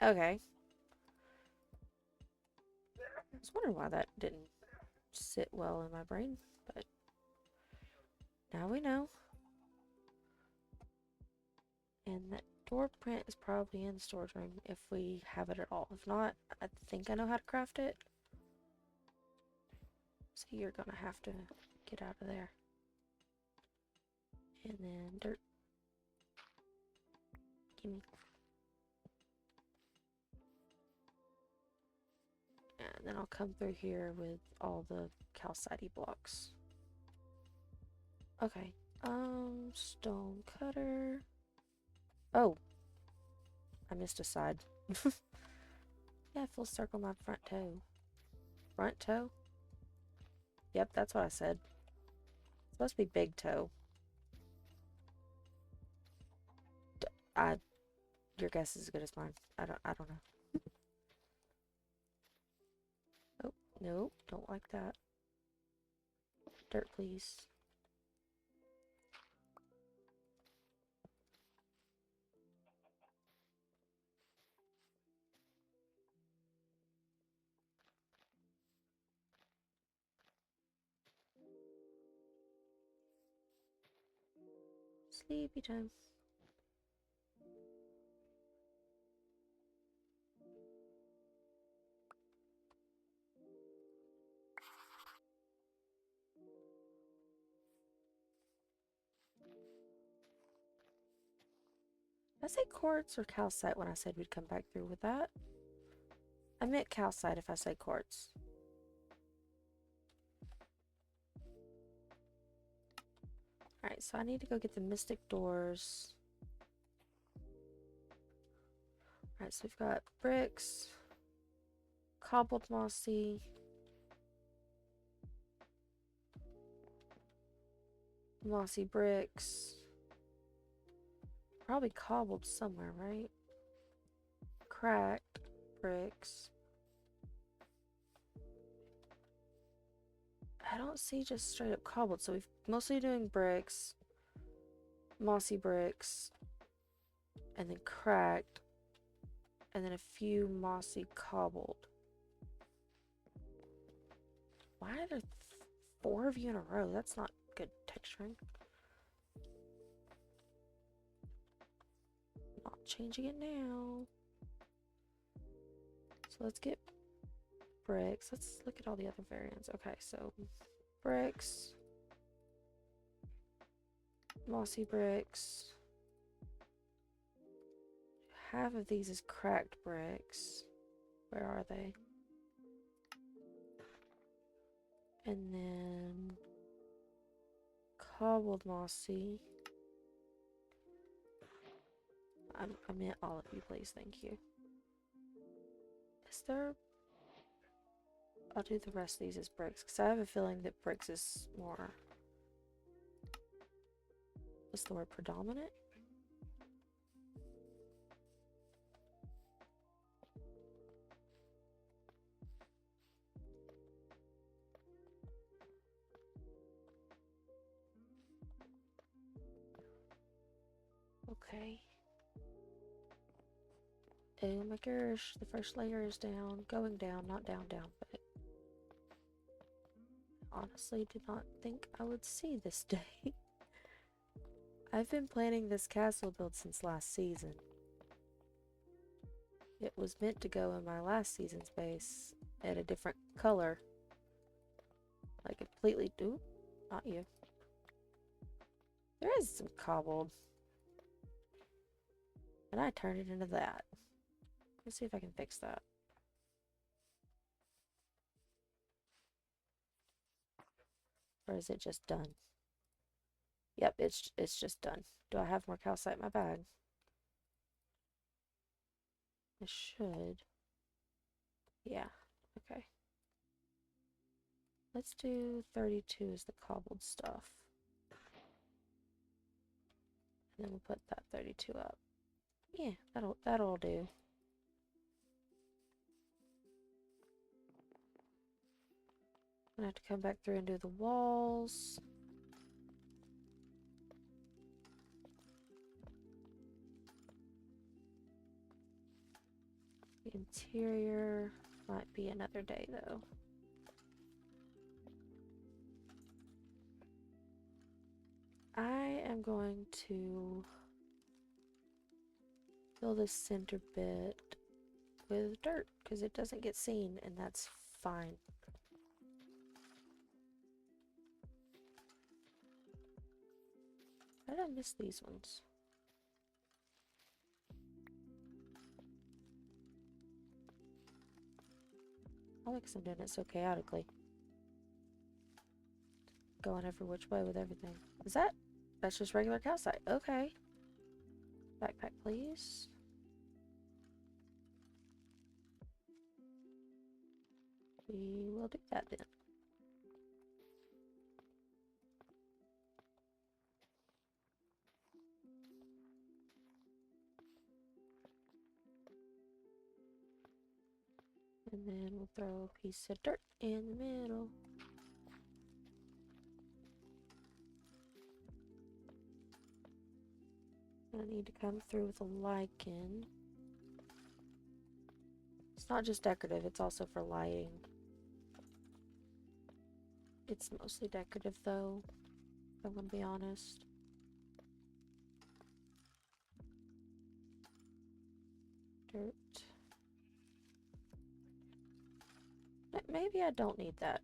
Okay. I was wondering why that didn't sit well in my brain, but now we know. And that door print is probably in the storage room if we have it at all. If not, I think I know how to craft it. So you're gonna have to get out of there. And then dirt. Gimme. And then I'll come through here with all the calcite blocks. Okay. Stone cutter. Oh. I missed a side. Yeah, full circle my front toe. Front toe? Yep, that's what I said. It's supposed to be big toe. Your guess is as good as mine. I don't know. Oh, nope, don't like that. Dirt, please. Sleepy time. Did I say quartz or calcite when I said we'd come back through with that? I meant calcite if I say quartz. Alright, so I need to go get the mystic doors. Alright, so we've got bricks, cobbled mossy bricks. Probably cobbled somewhere, right? Cracked bricks. I don't see just straight up cobbled, so we've mostly doing bricks, mossy bricks, and then cracked, and then a few mossy cobbled. Why are there 4 of you in a row? That's not good texturing. Not changing it now. So let's get bricks. Let's look at all the other variants. Okay, so bricks, mossy bricks. Half of these is cracked bricks. Where are they? And then cobbled mossy. I meant all of you, please. Thank you. Is there... I'll do the rest of these as bricks, because I have a feeling that bricks is more... What's the word? Predominant? Okay. Oh my gosh, the first layer is down. Going down, not down, but... Honestly, did not think I would see this day. I've been planning this castle build since last season. It was meant to go in my last season's base at a different color. Like completely... Ooh, not you. There is some cobbled. And I turned it into that. Let's see if I can fix that. Or is it just done? Yep, it's just done. Do I have more calcite in my bag? I should. Yeah, okay. Let's do 32 as the cobbled stuff. And then we'll put that 32 up. Yeah, that'll do. I'm gonna have to come back through and do the walls. The interior might be another day though. I am going to fill this center bit with dirt because it doesn't get seen, and that's fine. How did I miss these ones? I like 'cause I'm doing it so chaotically. Going every which way with everything. That's just regular calcite. Okay. Backpack, please. We will do that then. And then we'll throw a piece of dirt in the middle. I need to come through with a lichen. It's not just decorative, it's also for lighting. It's mostly decorative though, if I'm gonna be honest. Dirt. Maybe I don't need that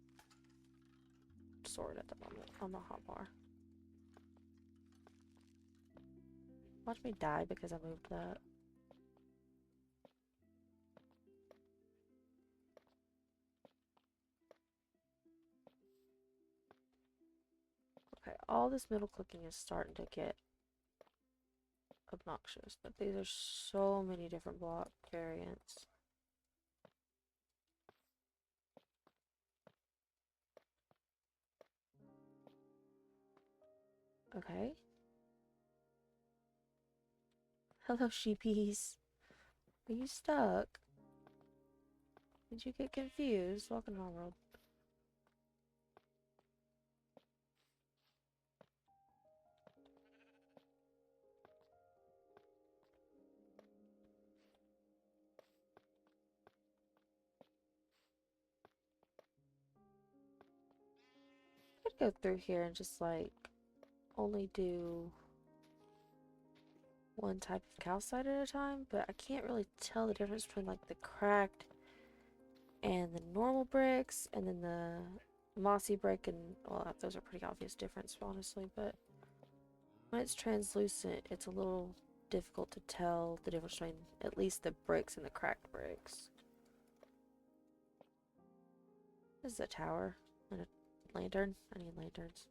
sword at the moment on the hotbar. Watch me die because I moved that. Okay, all this middle clicking is starting to get obnoxious, but these are so many different block variants. Okay. Hello, sheepies. Are you stuck? Did you get confused? Welcome to my world. I could go through here and just like only do one type of calcite at a time, but I can't really tell the difference between like the cracked and the normal bricks, and then the mossy brick, and well, those are pretty obvious difference, honestly, but when it's translucent, it's a little difficult to tell the difference between at least the bricks and the cracked bricks. This is a tower and a lantern. I need lanterns.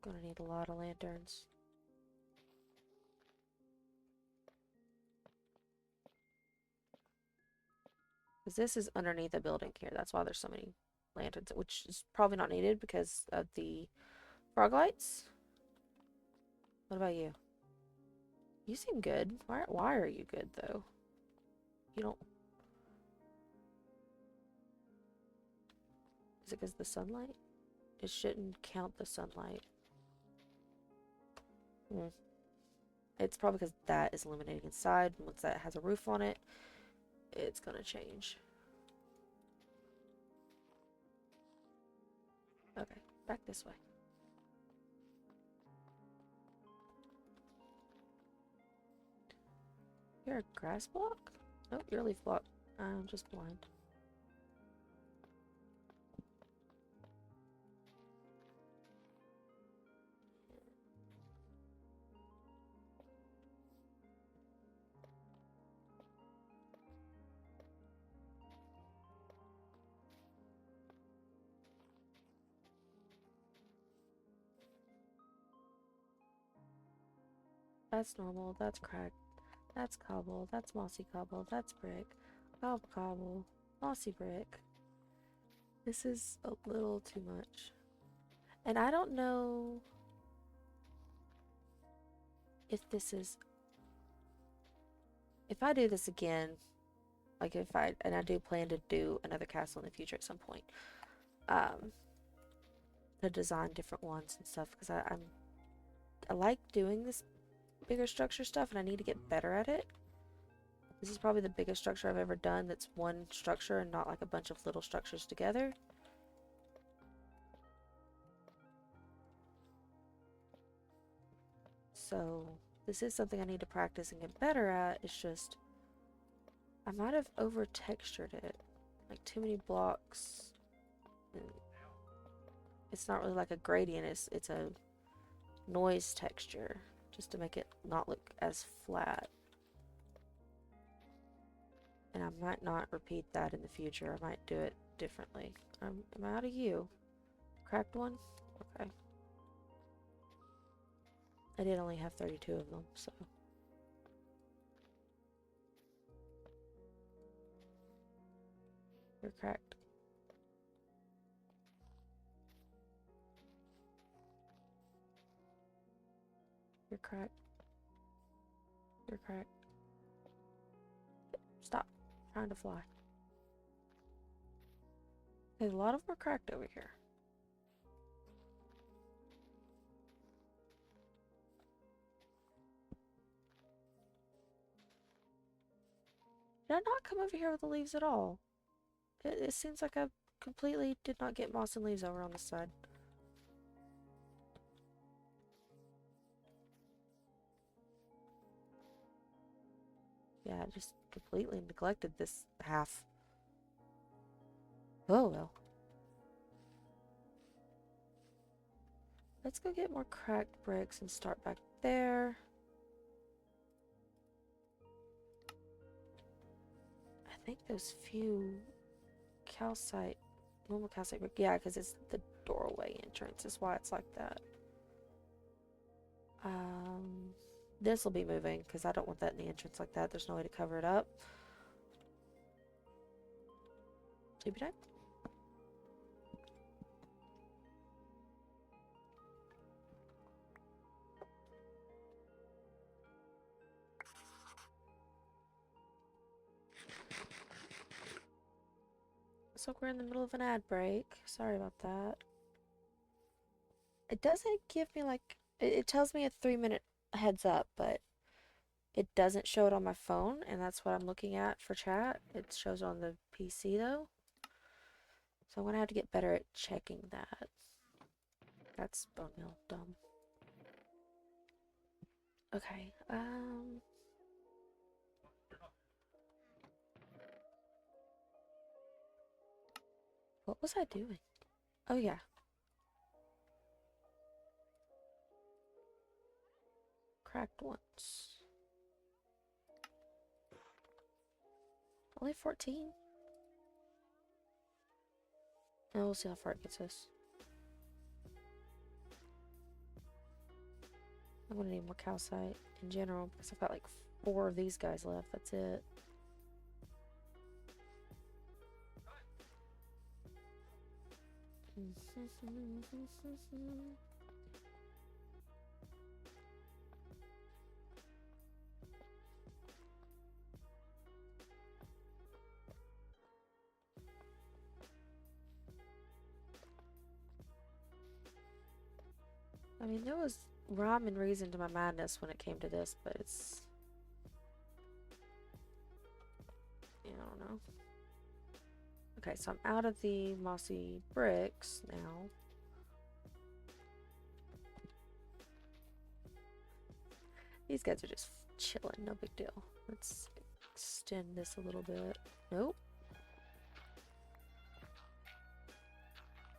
Gonna need a lot of lanterns. Because this is underneath a building here. That's why there's so many lanterns, which is probably not needed because of the frog lights. What about you? You seem good. Why are you good, though? You don't... Is it because of the sunlight? It shouldn't count the sunlight. It's probably because that is illuminating inside. Once that has a roof on it, it's gonna change. Okay, back this way. You're a grass block? Nope, you're a leaf block. I'm just blind. That's normal, that's cracked, that's cobble, that's mossy cobble, that's brick, cobble, mossy brick. This is a little too much. And I don't know if this is... If I do this again, like if I... And I do plan to do another castle in the future at some point. To design different ones and stuff. Because I like doing this bigger structure stuff and I need to get better at it. This is probably the biggest structure I've ever done that's one structure and not like a bunch of little structures together. So this is something I need to practice and get better at. It's just I might have over textured it. Like too many blocks. And it's not really like a gradient, it's a noise texture. Just to make it not look as flat. And I might not repeat that in the future. I might do it differently. Am I out of you? Cracked one? Okay. I did only have 32 of them, so. You're cracked. You're cracked. You're cracked. Stop trying to fly. There's a lot of them are cracked over here. Did I not come over here with the leaves at all? It seems like I completely did not get moss and leaves over on this side. Yeah, I just completely neglected this half. Oh well. Let's go get more cracked bricks and start back there. I think those few calcite, normal calcite brick, yeah, because it's the doorway entrance is why it's like that. This will be moving because I don't want that in the entrance like that. There's no way to cover it up. Maybe not. So we're in the middle of an ad break. Sorry about that. It doesn't give me like, it tells me a 3-minute heads up, but it doesn't show it on my phone, and that's what I'm looking at for chat. It shows on the PC though. So I'm gonna have to get better at checking that. That's bone meal dumb. Okay, what was I doing? Oh yeah. Cracked once. Only 14? And we'll see how far it gets us. I'm gonna need more calcite in general because I've got like 4 of these guys left. That's it. I mean, there was rhyme and reason to my madness when it came to this, but it's... yeah, I don't know. Okay, so I'm out of the mossy bricks now. These guys are just chilling, no big deal. Let's extend this a little bit. Nope.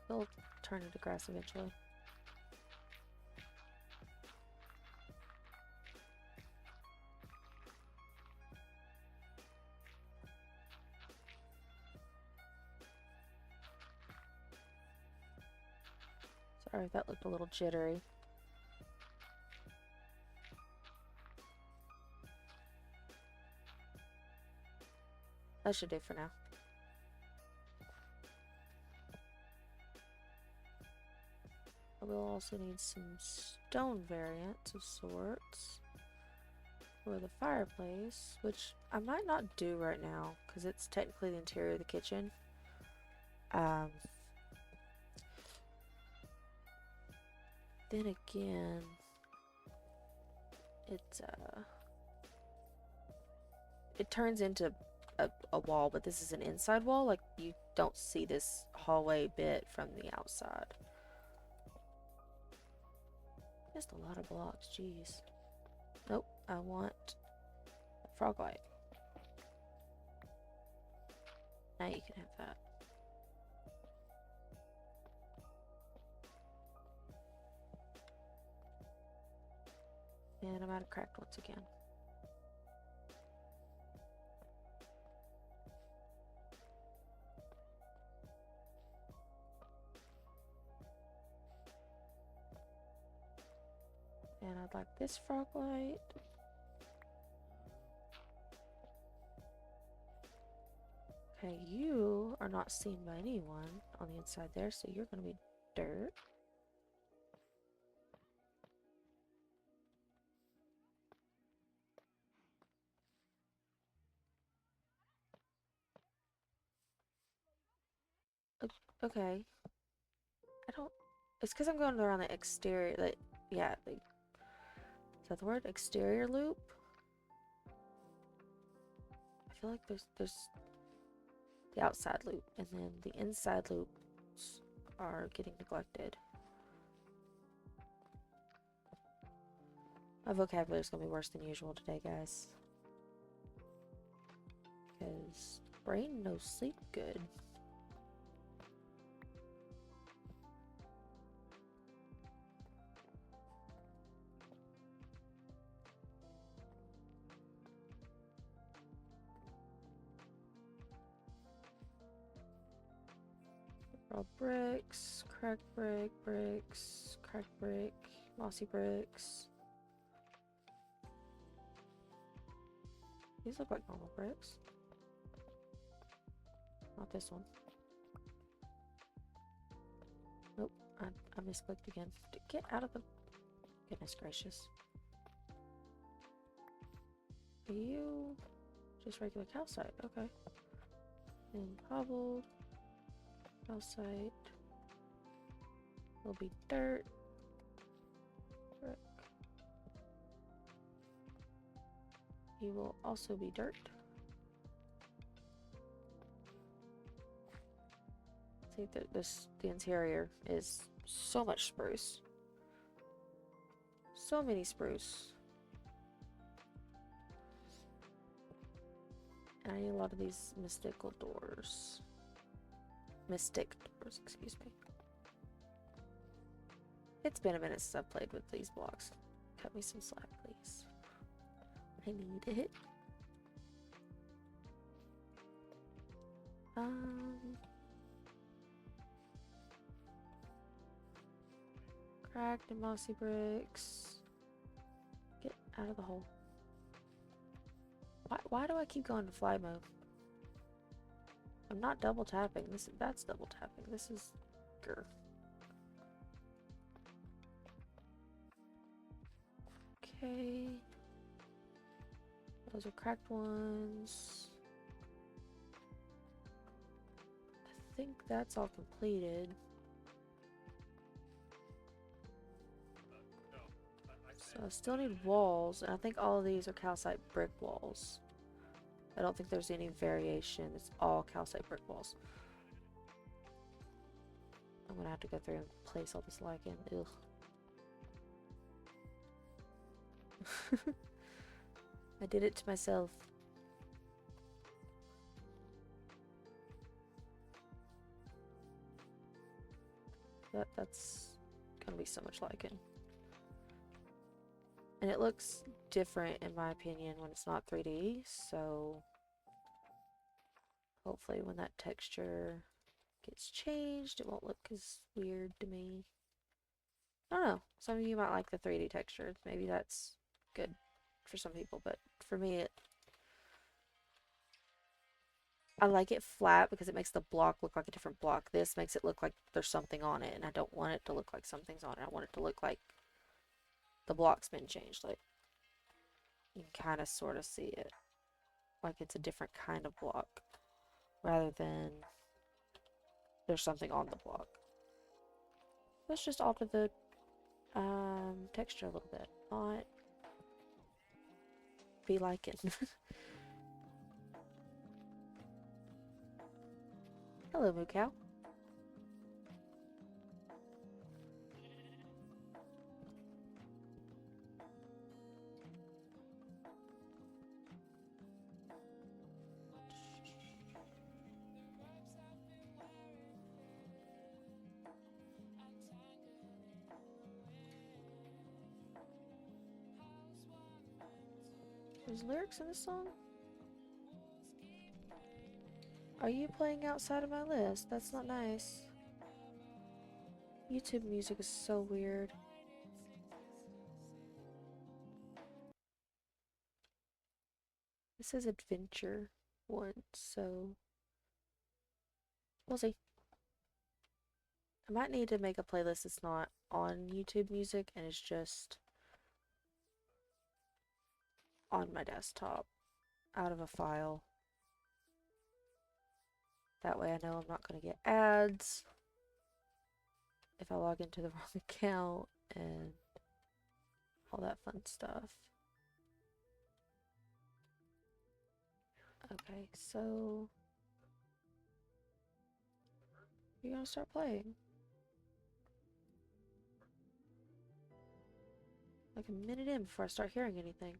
They'll turn into grass eventually. Sorry, that looked a little jittery. That should do for now. we'll also need some stone variants of sorts for the fireplace, which I might not do right now because it's technically the interior of the kitchen. Then again, it turns into a wall, but this is an inside wall. Like, you don't see this hallway bit from the outside. Just a lot of blocks, jeez. Nope, I want a frog light. Now you can have that. And I'm out of cracked once again. And I'd like this frog light. Okay, you are not seen by anyone on the inside there, so you're gonna be dirt. Okay. I don't... It's because I'm going around the exterior, like, yeah, like, is that the word? Exterior loop? I feel like there's the outside loop, and then the inside loops are getting neglected. My vocabulary is going to be worse than usual today, guys. Because brain no sleep good. Raw bricks, cracked brick, bricks, cracked brick, mossy bricks. These look like normal bricks. Not this one. Nope, I misclicked again. Get out of the... Goodness gracious. Are you just regular calcite? Okay. And cobbled. Calcite. Will be dirt. Brick. You will also be dirt. See that the interior is so much spruce. So many spruce. And I need a lot of these mystical doors. Mystic doors, excuse me. It's been a minute since I've played with these blocks. Cut me some slack, please. I need it. Cracked and mossy bricks. Get out of the hole. Why do I keep going to fly mode? I'm not double tapping. That's double tapping. This is grr. Okay. Those are cracked ones. I think that's all completed. So I still need walls, and I think all of these are calcite brick walls. I don't think there's any variation. It's all calcite brick walls. I'm gonna have to go through and place all this lichen. Ugh. I did it to myself. That's gonna be so much lichen. And it looks different, in my opinion, when it's not 3D, so hopefully when that texture gets changed, it won't look as weird to me. I don't know. Some of you might like the 3D texture. Maybe that's good for some people, but for me, I like it flat because it makes the block look like a different block. This makes it look like there's something on it, and I don't want it to look like something's on it. I want it to look like the block's been changed. Like, you can kind of sort of see it. Like it's a different kind of block, rather than there's something on the block. Let's just alter the texture a little bit. Not be like it. Hello, Moo Cow. There's lyrics in this song? Are you playing outside of my list? That's not nice. YouTube music is so weird. This is adventure one, so we'll see. I might need to make a playlist that's not on YouTube music and it's just on my desktop out of a file. That way I know I'm not going to get ads if I log into the wrong account and all that fun stuff. Okay, so you're gonna start playing. Like a minute in before I start hearing anything.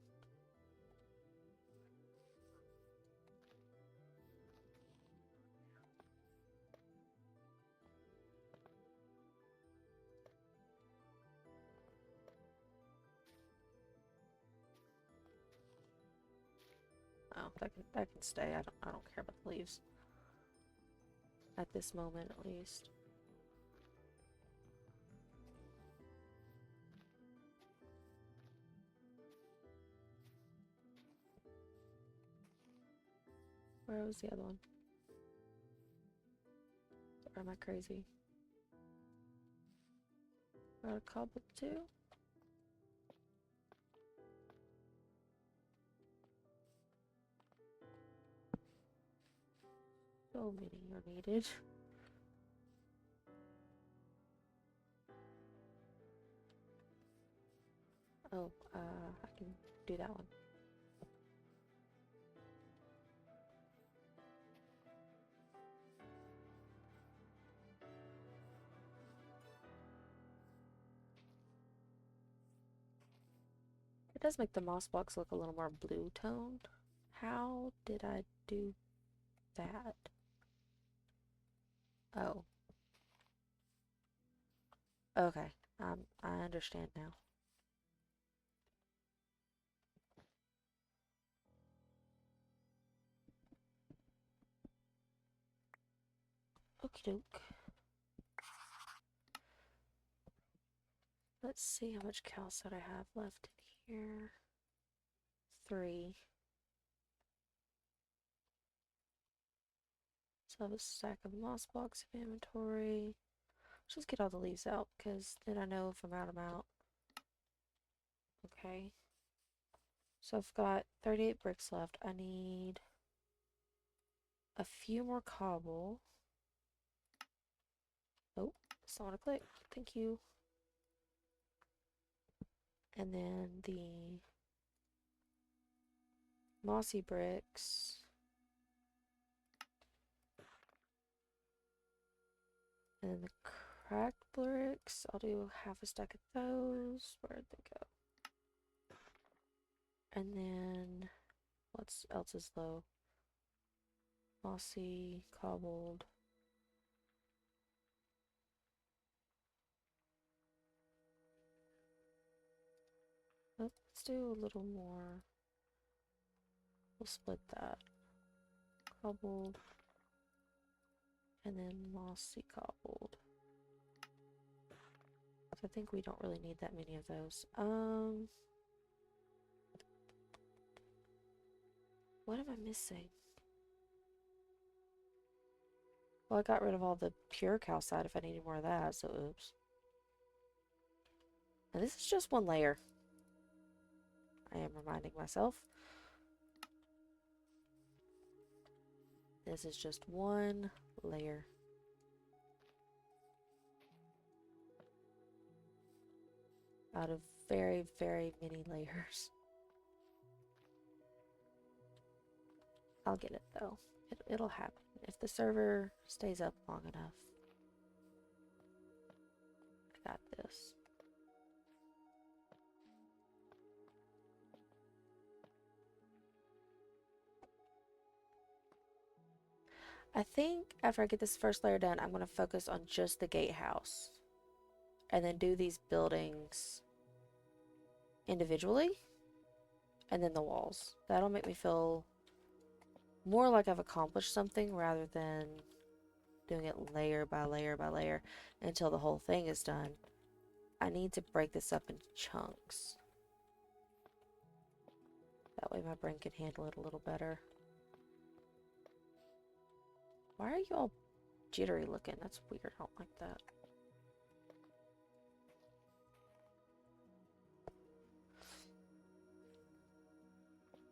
Oh, that can stay. I don't care about the leaves. At this moment, at least. Where was the other one? Or am I crazy? Got a cobble too? So many are needed. Oh, I can do that one. It does make the moss blocks look a little more blue toned. How did I do that? Oh. Okay. I understand now. Okie doke. Let's see how much calcite I have left in here. 3. So I have a stack of moss blocks in inventory. Just get all the leaves out, because then I know if I'm out, I'm out. Okay. So I've got 38 bricks left. I need a few more cobble. Oh, that's not what I clicked. Thank you. And then the mossy bricks. And then the cracked bricks. I'll do half a stack of those. Where'd they go? And then what else is low? Mossy, cobbled. Let's do a little more. We'll split that. Cobbled. And then mossy cobbled. So I think we don't really need that many of those. What am I missing? Well, I got rid of all the pure calcite if I needed more of that, so oops. And this is just one layer. I am reminding myself. This is just one layer. Out of very, very many layers. I'll get it though. It'll happen if the server stays up long enough. I got this. I think after I get this first layer done, I'm going to focus on just the gatehouse. And then do these buildings individually. And then the walls. That'll make me feel more like I've accomplished something rather than doing it layer by layer by layer until the whole thing is done. I need to break this up into chunks. That way my brain can handle it a little better. Why are you all jittery looking? That's weird. I don't like that.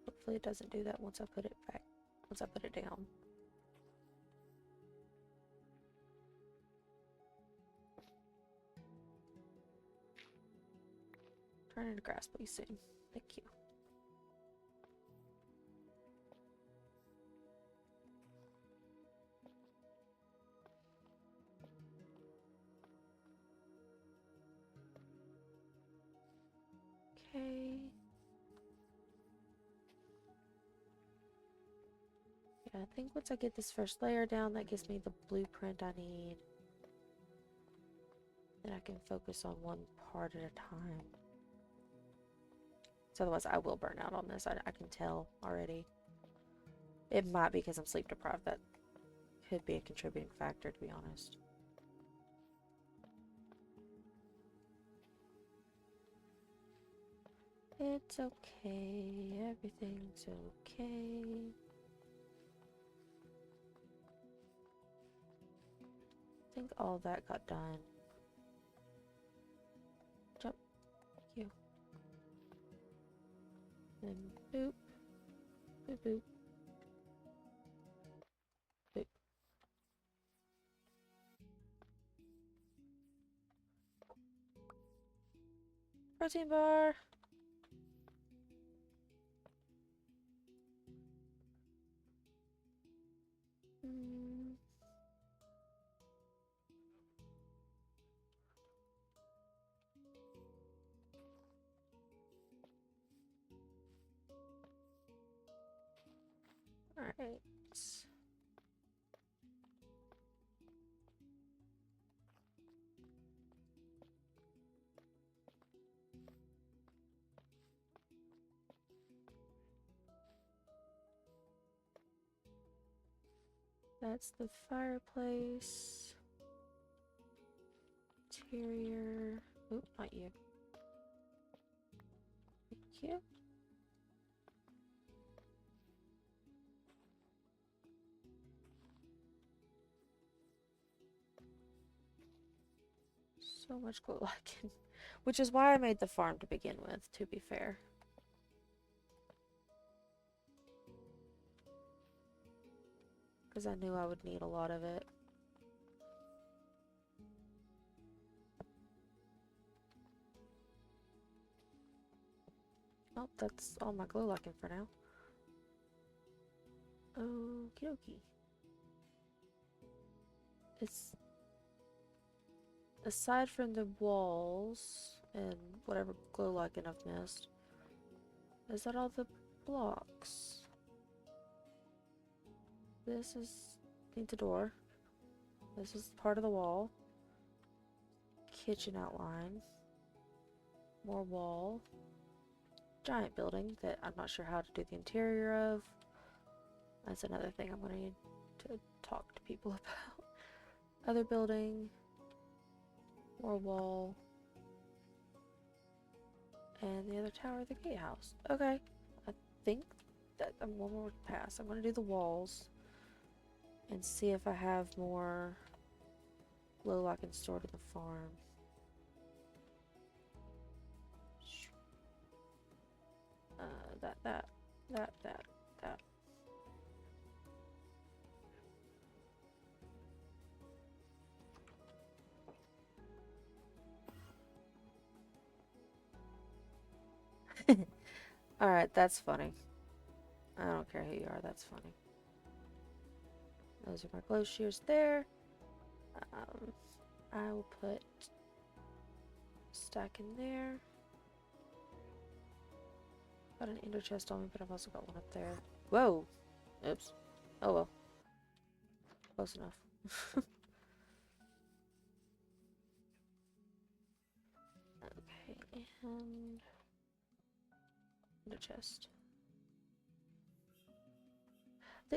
Hopefully it doesn't do that once I put it back. Once I put it down. Trying to grasp what you soon. Thank you. Okay. Yeah, I think once I get this first layer down, that gives me the blueprint I need. Then I can focus on one part at a time. So otherwise I will burn out on this. I can tell already. It might be because I'm sleep deprived. That could be a contributing factor, to be honest. It's okay. Everything's okay. I think all that got done. Jump. You. Then boop. Boop boop. Boop. Protein bar. Alright. That's the fireplace. Interior. Oop, not you. Thank you. So much glue lichen. Which is why I made the farm to begin with, to be fair. Because I knew I would need a lot of it. Oh, that's all my glue lichen for now. Okie dokie. It's... Aside from the walls and whatever glue lichen I've missed, is that all the blocks? This is... needs a door. This is part of the wall. Kitchen outline. More wall. Giant building that I'm not sure how to do the interior of. That's another thing I'm going to need to talk to people about. Other building. More wall. And the other tower of the gatehouse. Okay. I think that I'm one more pass. I'm going to do the walls. and see if I have more glue I can store to the farm. That. Alright, that's funny. I don't care who you are, that's funny. Those are my glow shears there. I will put stack in there. Got an ender chest on me, but I've also got one up there. Whoa! Oops. Oh well. Close enough. Okay, and ender chest.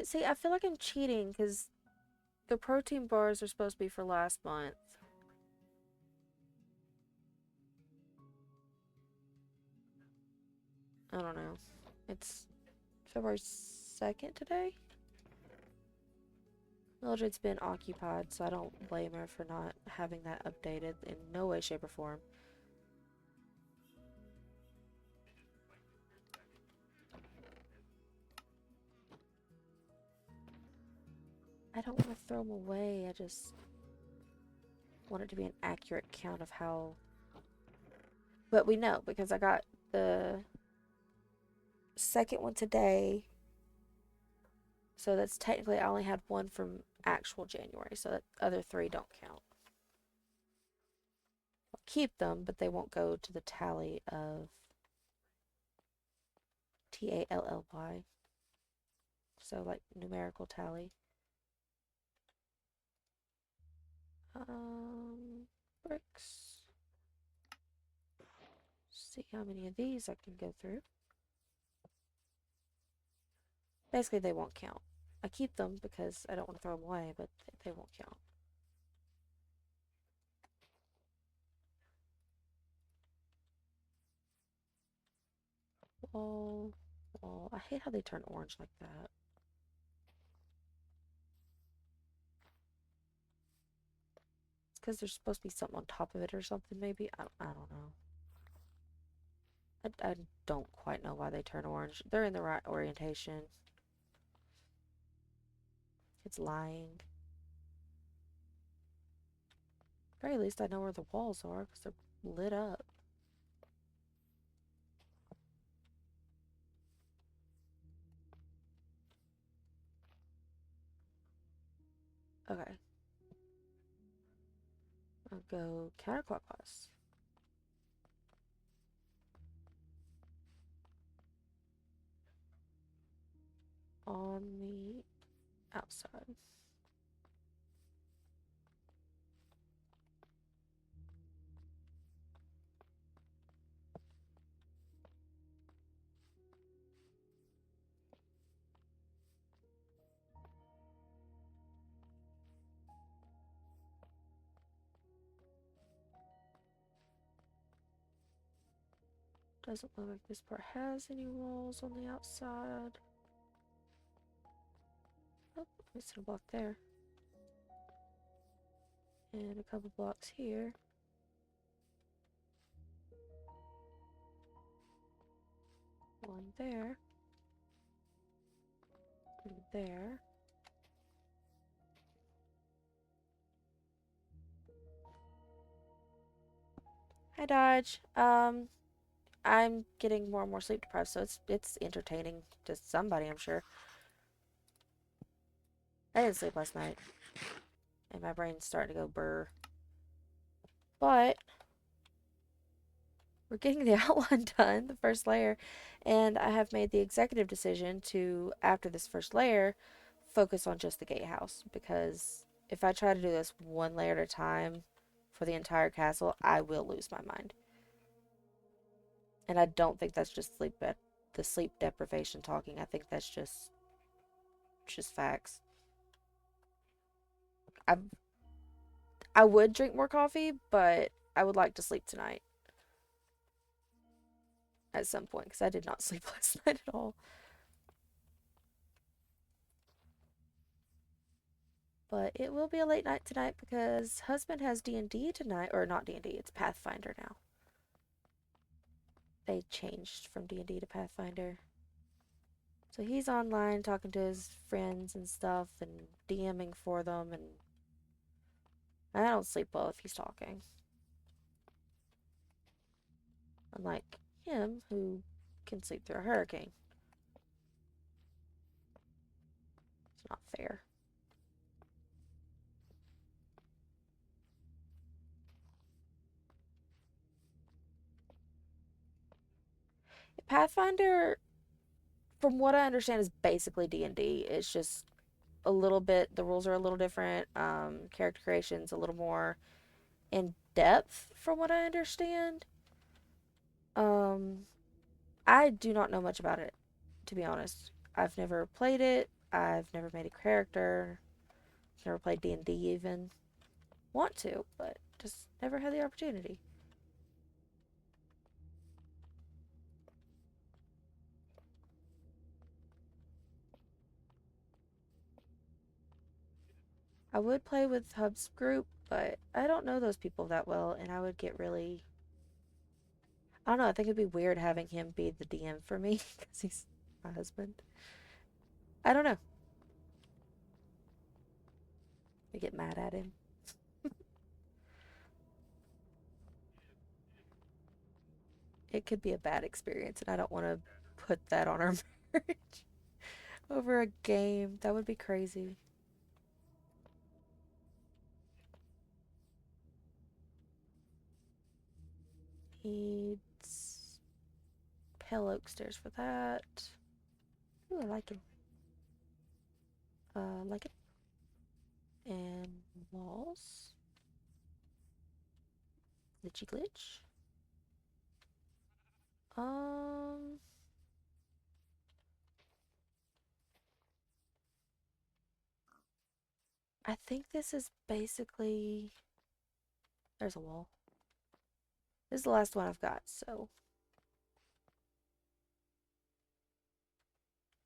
See, I feel like I'm cheating because the protein bars are supposed to be for last month. I don't know. It's February 2nd today? Mildred's been occupied, so I don't blame her for not having that updated in no way, shape, or form. I don't want to throw them away, I just want it to be an accurate count of how... But we know, because I got the second one today, so that's technically I only had one from actual January, so the other 3 don't count. I'll keep them, but they won't go to the tally of TALLY. So, like, numerical tally. Bricks. See how many of these I can go through. Basically, they won't count. I keep them because I don't want to throw them away, but they won't count. Wall. I hate how they turn orange like that. It's because there's supposed to be something on top of it or something, maybe? I don't know. I don't quite know why they turn orange. They're in the right orientation. It's lying. At the very least, I know where the walls are because they're lit up. Okay. I'll go counterclockwise. On the outside. Doesn't look like this part has any walls on the outside. Oh, missing a block there. And a couple blocks here. One there. And there. Hi, Dodge. I'm getting more and more sleep deprived, so it's entertaining to somebody, I'm sure. I didn't sleep last night, and my brain's starting to go burr. But we're getting the outline done, the first layer, and I have made the executive decision to, after this first layer, focus on just the gatehouse, because if I try to do this one layer at a time for the entire castle, I will lose my mind. And I don't think that's just the sleep deprivation talking. I think that's just facts. I would drink more coffee, but I would like to sleep tonight at some point because I did not sleep last night at all. But it will be a late night tonight because husband has D&D tonight. Or not D&D, it's Pathfinder now. They changed from D&D to Pathfinder. So he's online talking to his friends and stuff and DMing for them, and I don't sleep well if he's talking. Unlike him, who can sleep through a hurricane. It's not fair. Pathfinder, from what I understand, is basically D&D. It's just a little bit, the rules are a little different. Character creation's a little more in depth, from what I understand. I do not know much about it, to be honest. I've never played it. I've never made a character. Never played D&D even. Want to, but just never had the opportunity. I would play with Hub's group, but I don't know those people that well, and I would get really... I don't know, I think it'd be weird having him be the DM for me, because he's my husband. I don't know. I get mad at him. It could be a bad experience, and I don't want to put that on our marriage over a game. That would be crazy. Needs pale oak stairs for that. Ooh, I like it. Like it. And walls. Glitchy glitch. Um, I think this is basically... There's a wall. This is the last one I've got, so...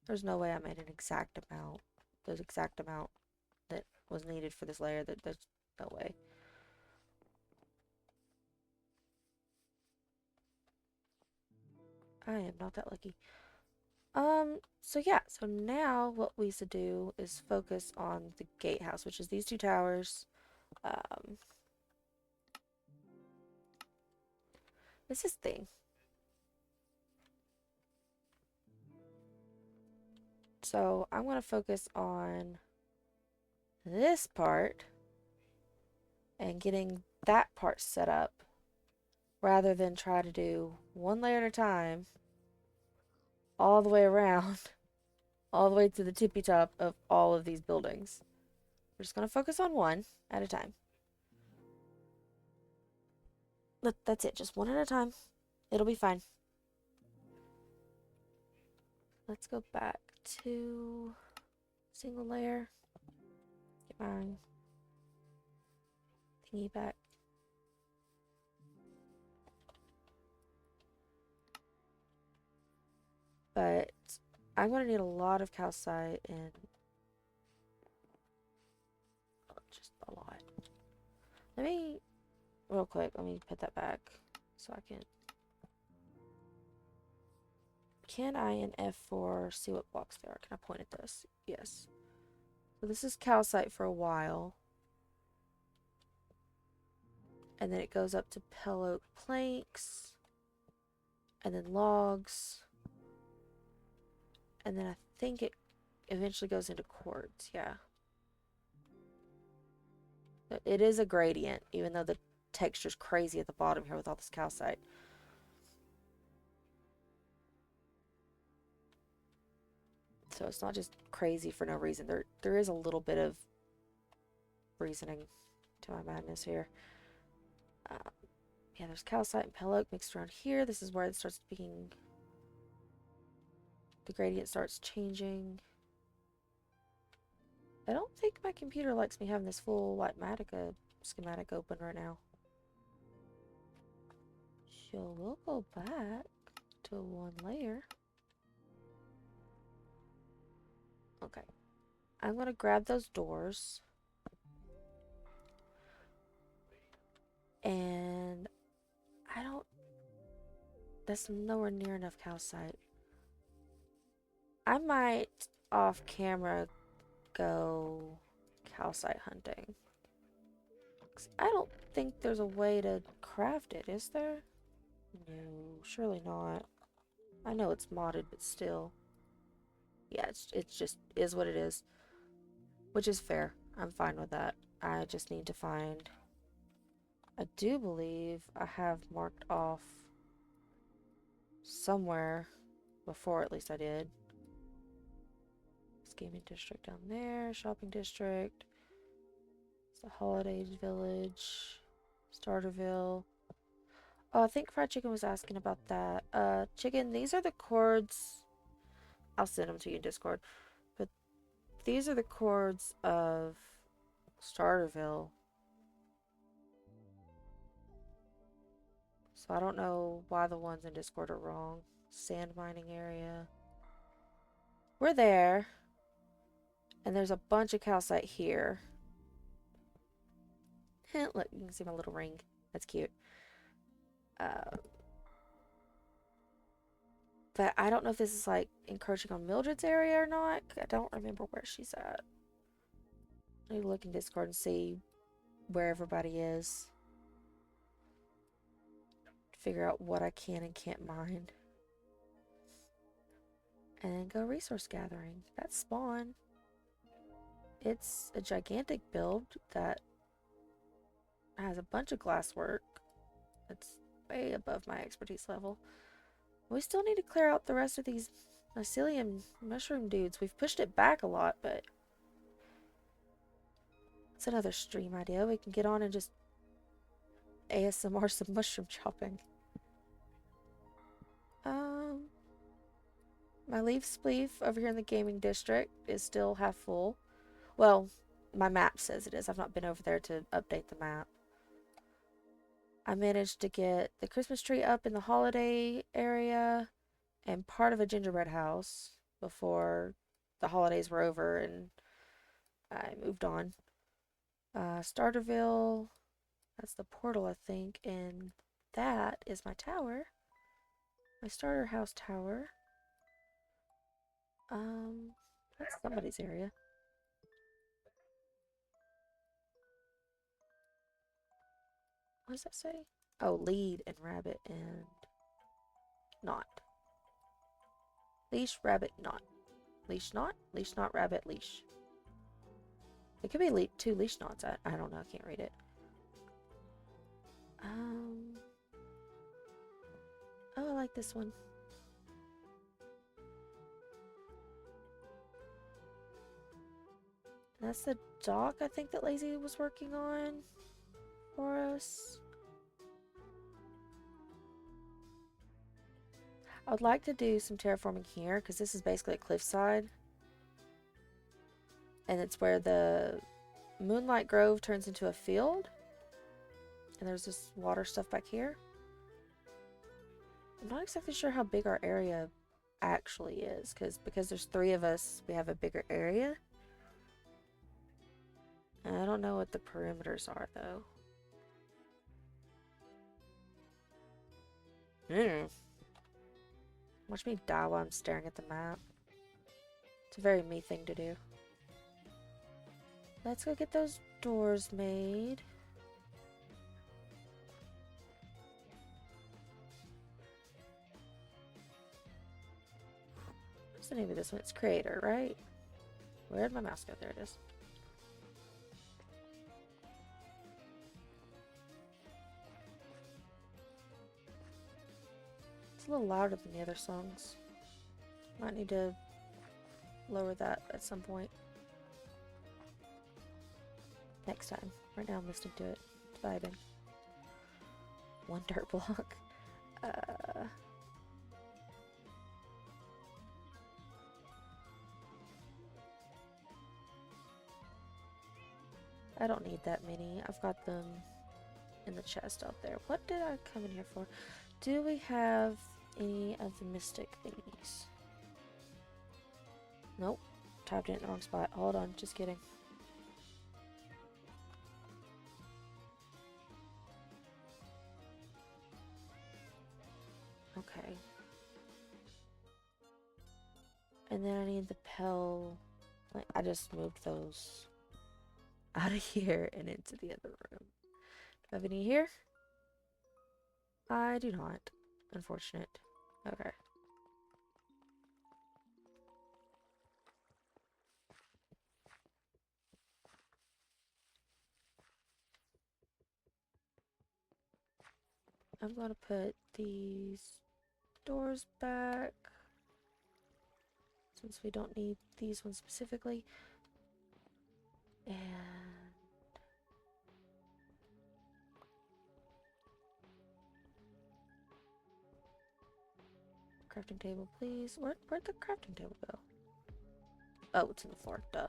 There's no way I made an exact amount. The exact amount that was needed for this layer. There's no way. I am not that lucky. So yeah, so now what we should do is focus on the gatehouse, which is these two towers. This is thing. So I'm going to focus on this part and getting that part set up rather than try to do one layer at a time all the way around, all the way to the tippy top of all of these buildings. We're just going to focus on one at a time. That's it, just one at a time. It'll be fine. Let's go back to single layer. Get my thingy back. But I'm going to need a lot of calcite and just a lot. Let me, real quick, let me put that back so I can I in F4 see what blocks there are? Can I point at this? Yes. So this is calcite for a while. And then it goes up to pale oak planks. And then logs. And then I think it eventually goes into quartz, yeah. It is a gradient, even though the texture's crazy at the bottom here with all this calcite. So it's not just crazy for no reason. There is a little bit of reasoning to my madness here. Yeah, there's calcite and pale oak mixed around here. This is where it starts being... The gradient starts changing. I don't think my computer likes me having this full Whitematica schematic open right now. So we'll go back to one layer. Okay. I'm going to grab those doors. And I don't... That's nowhere near enough calcite. I might, off camera, go calcite hunting. 'Cause I don't think there's a way to craft it, is there? No, surely not. I know it's modded, but still. Yeah, it's just is what it is. Which is fair. I'm fine with that. I just need to find... I do believe I have marked off somewhere before, at least I did. Gaming district down there, shopping district. It's the Holidays Village, Starterville. Oh, I think Fried Chicken was asking about that. Chicken, these are the chords. I'll send them to you in Discord. But these are the chords of Starterville. So I don't know why the ones in Discord are wrong. Sand mining area. We're there. And there's a bunch of calcite here. Look, you can see my little ring. That's cute. But I don't know if this is like encroaching on Mildred's area or not. I don't remember where she's at. I need to look in Discord and see where everybody is. Figure out what I can and can't mine. And then go resource gathering. That's spawn. It's a gigantic build that has a bunch of glasswork. It's way above my expertise level. We still need to clear out the rest of these mycelium mushroom dudes. We've pushed it back a lot, but it's another stream idea. We can get on and just ASMR some mushroom chopping. My leaf spleef over here in the gaming district is still half full. Well, my map says it is. I've not been over there to update the map. I managed to get the Christmas tree up in the holiday area and part of a gingerbread house before the holidays were over and I moved on. Starterville, that's the portal, I think, and that is my tower. My starter house tower. That's somebody's area. What does that say? Oh, lead and rabbit and knot. Leash, rabbit, knot. Leash, knot, rabbit, leash. It could be two leash knots. I don't know. I can't read it. Oh, I like this one. That's the dock I think that Lazy was working on for us. I would like to do some terraforming here because this is basically a cliffside. And it's where the Moonlight Grove turns into a field. And there's this water stuff back here. I'm not exactly sure how big our area actually is because there's 3 of us, we have a bigger area. And I don't know what the perimeters are though. Watch me die while I'm staring at the map. It's a very me thing to do. Let's go get those doors made. What's the name of this one? It's Creator, right? Where'd my mouse go? There it is. It's a little louder than the other songs. Might need to lower that at some point. Next time. Right now I'm listening to it. It's vibing. 1 dirt block. I don't need that many. I've got them in the chest out there. What did I come in here for? Do we have any of the mystic thingies? Nope. Typed it in the wrong spot. Hold on. Just kidding. Okay. And then I need the Pell. Like, I just moved those out of here and into the other room. Do I have any here? I do not. Unfortunate. Okay. I'm gonna put these doors back since we don't need these ones specifically. And crafting table, please. Where'd the crafting table go? Oh, it's in the floor. Duh.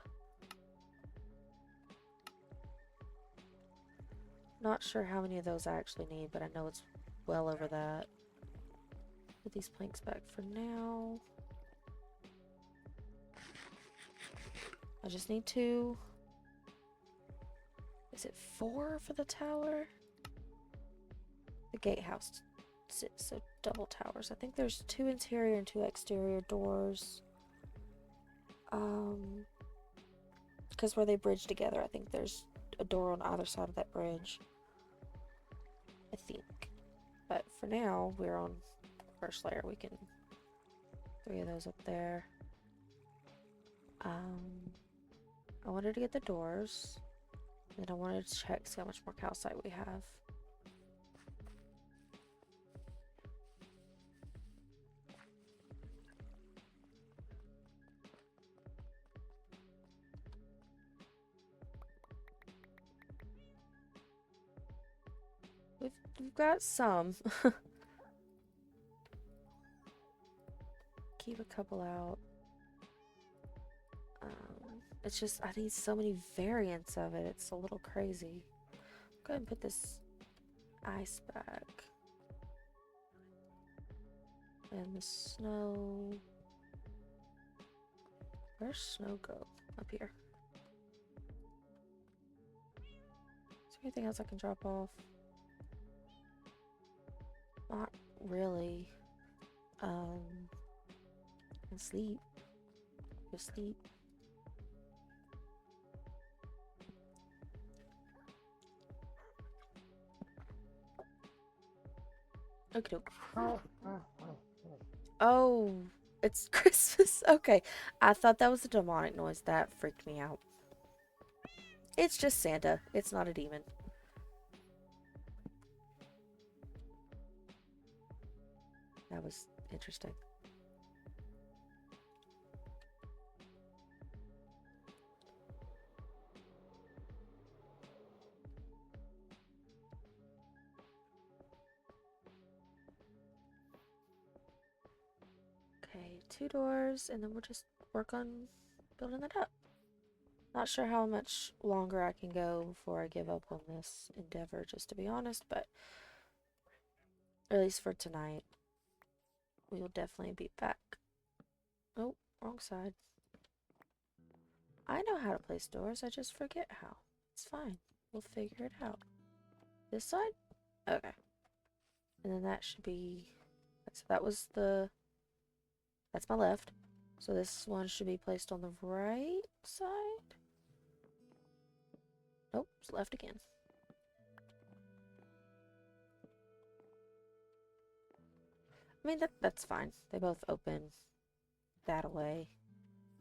Not sure how many of those I actually need, but I know it's well over that. Put these planks back for now. I just need 2. Is it 4 for the tower? The gatehouse sits, so double towers. I think there's 2 interior and 2 exterior doors. Because where they bridge together, I think there's a door on either side of that bridge. I think. But for now, we're on first layer. We can 3 of those up there. I wanted to get the doors. And I wanted to check, see how much more calcite we have. We've got some. Keep a couple out. It's just, I need so many variants of it. It's a little crazy. Go ahead and put this ice back. And the snow. Where's snow go? Up here. Is there anything else I can drop off? Not really. And sleep. Go sleep. Okay. Oh, it's Christmas. Okay. I thought that was a demonic noise. That freaked me out. It's just Santa. It's not a demon. That was interesting. Okay, 2 doors, and then we'll just work on building that up. Not sure how much longer I can go before I give up on this endeavor, just to be honest, but at least for tonight, we will definitely be back. Oh, wrong side. I know how to place doors, I just forget how. It's fine. We'll figure it out. This side? Okay. And then that should be... So that was the... That's my left. So this one should be placed on the right side? Nope, it's left again. I mean, that's fine. They both open that away.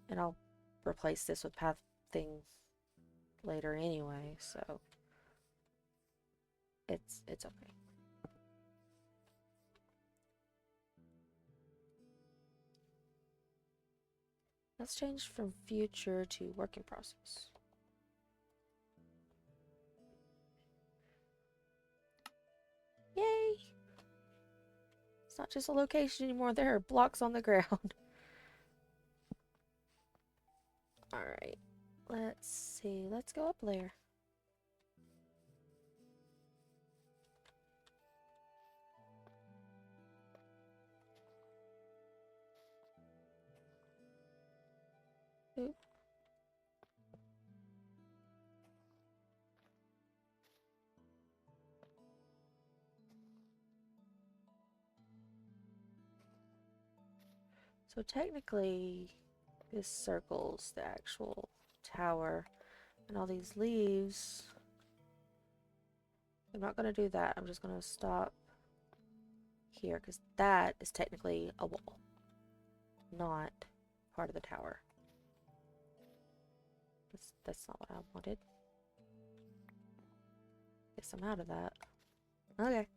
And I'll replace this with path thing later anyway, so it's okay. Let's change from future to work in process. Yay! It's not just a location anymore, there are blocks on the ground. Alright, let's see. Let's go up there. Oop. So technically, this circles the actual tower, and all these leaves. I'm not going to do that. I'm just going to stop here because that is technically a wall, not part of the tower. That's not what I wanted. Guess I'm out of that. Okay.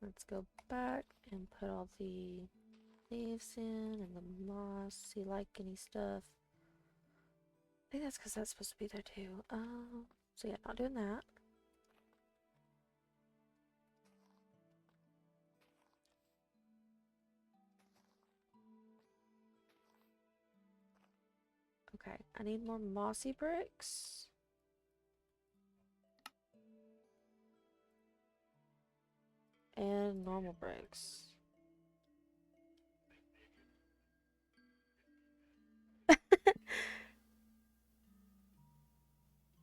Let's go back and put all the leaves in and the mossy licheney stuff. I think that's because that's supposed to be there too. So yeah, not doing that. Okay, I need more mossy bricks. And normal bricks.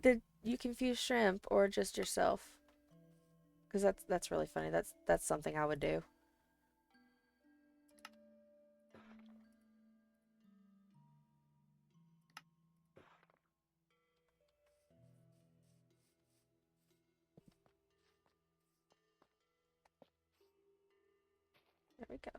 Did you confuse shrimp or just yourself? Because that's really funny. That's something I would do. There we go.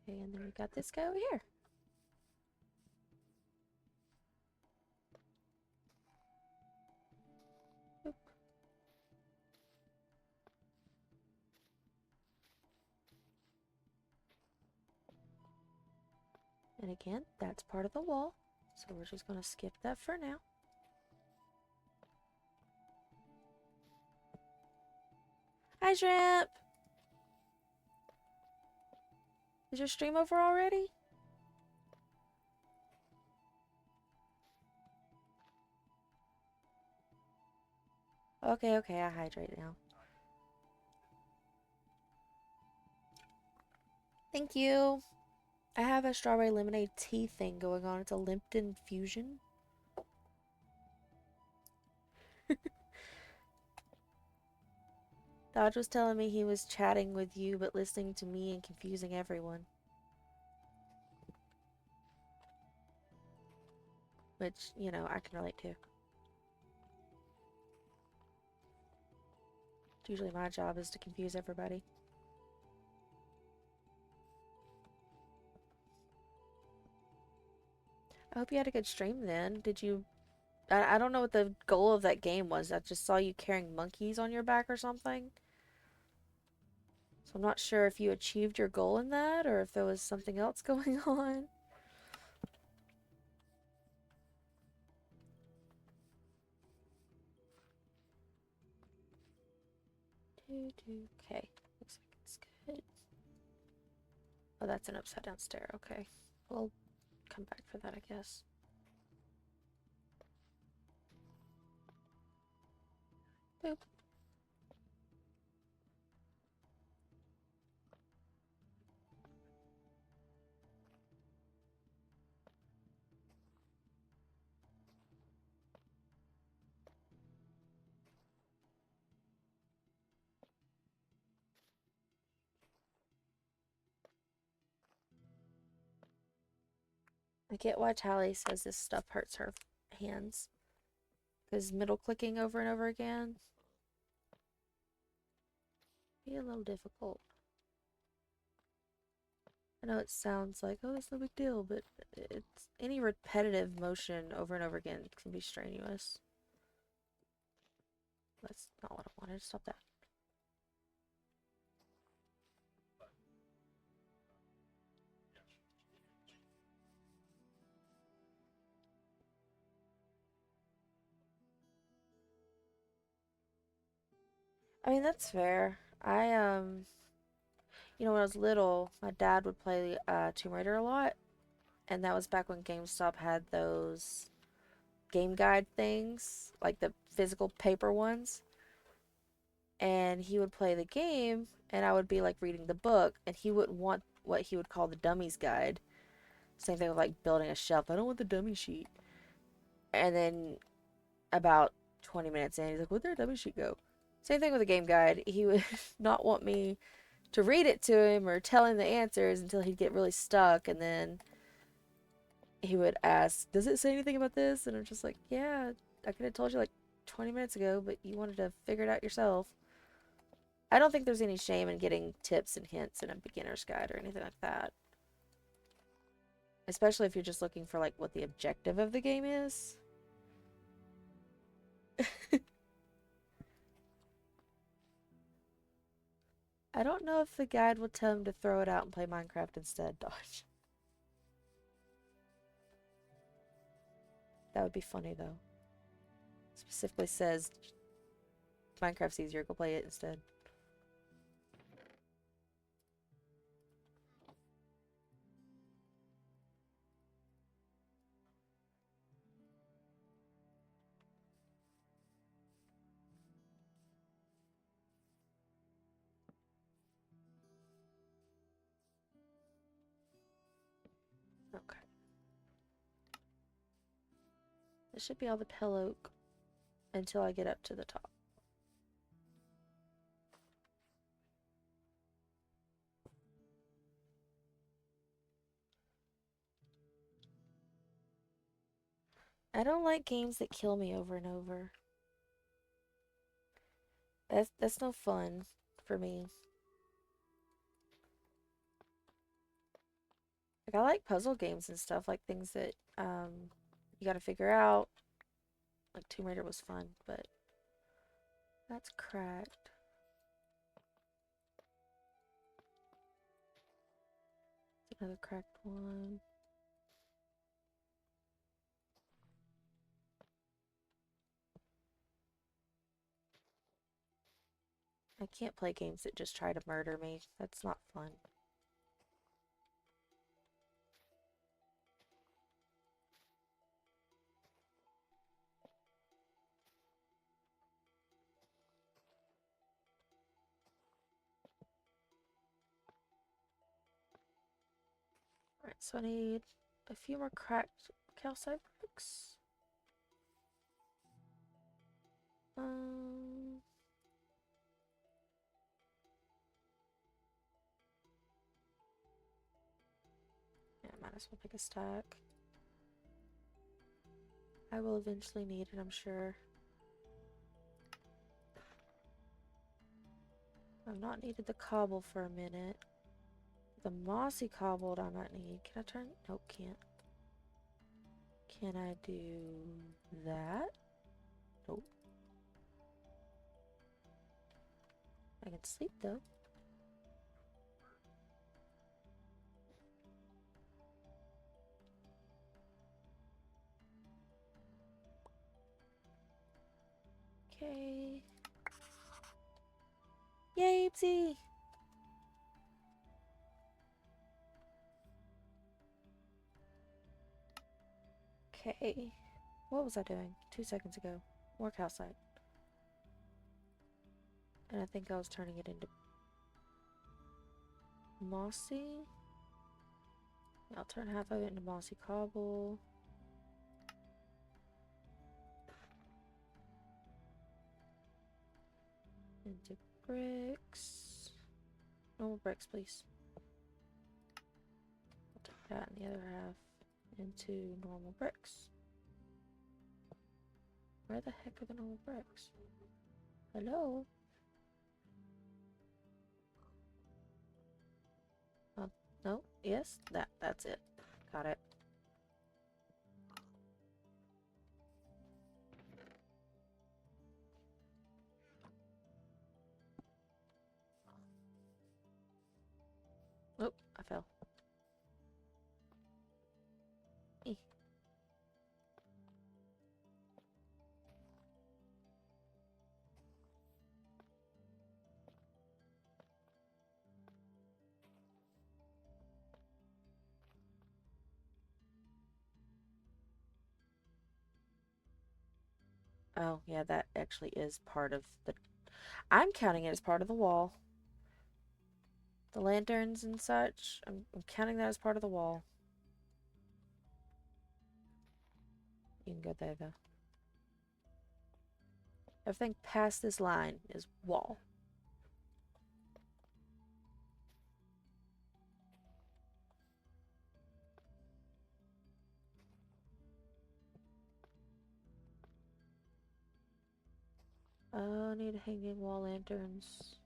Okay, and then we got this guy over here. Oop. And again, that's part of the wall. So we're just going to skip that for now. Hi, Shrimp! Is your stream over already? Okay, okay, I hydrate now. Thank you. I have a strawberry lemonade tea thing going on. It's a Lipton fusion. Dodge was telling me he was chatting with you but listening to me and confusing everyone. Which, you know, I can relate to. Usually my job is to confuse everybody. I hope you had a good stream then. Did you... I don't know what the goal of that game was. I just saw you carrying monkeys on your back or something. So I'm not sure if you achieved your goal in that or if there was something else going on. Okay, looks like it's good. Oh, that's an upside down stair. Okay, we'll come back for that, I guess. Boop. I get why Tally says this stuff hurts her hands. Because middle clicking over and over again be a little difficult. I know it sounds like, oh, that's no big deal, but it's any repetitive motion over and over again can be strenuous. That's not what I wanted. Stop that. I mean, that's fair. You know, when I was little, my dad would play Tomb Raider a lot, and that was back when GameStop had those game guide things, like the physical paper ones. And he would play the game, and I would be like reading the book, and he wouldn't want what he would call the dummies guide. Same thing with like building a shelf. I don't want the dummy sheet. And then about 20 minutes in, he's like, where'd their W sheet go? Same thing with the game guide. He would not want me to read it to him or tell him the answers until he'd get really stuck, and then he would ask, does it say anything about this? And I'm just like, yeah, I could have told you like 20 minutes ago, but you wanted to figure it out yourself. I don't think there's any shame in getting tips and hints in a beginner's guide or anything like that. Especially if you're just looking for like what the objective of the game is. I don't know if the guide will tell him to throw it out and play Minecraft instead, Dodge. That would be funny though. Specifically says Minecraft's easier, go play it instead. Okay. This should be all the pillow until I get up to the top. I don't like games that kill me over and over. That's no fun for me. Like I like puzzle games and stuff, like things that you gotta figure out. Like Tomb Raider was fun, but that's cracked. Another cracked one. I can't play games that just try to murder me. That's not fun. Alright, so I need a few more cracked calcite bricks. Yeah, might as well pick a stack. I will eventually need it, I'm sure. I've not needed the cobble for a minute. The mossy cobbled I might need. Can I turn? Nope, can't. Can I do that? Nope. I can sleep though. Okay. Yay, Ipsy! Okay. What was I doing 2 seconds ago? More calcite. And I think I was turning it into mossy. I'll turn half of it into mossy cobble. Into bricks. Normal bricks, please. I'll turn that and the other half into normal bricks. Where the heck are the normal bricks? Hello? No? Yes? That's it. Got it. Oh, I fell. Eh. Oh, yeah, that actually is part of the... I'm counting it as part of the wall. The lanterns and such, I'm counting that as part of the wall. You can go there, though. Everything past this line is wall. I need hanging wall lanterns.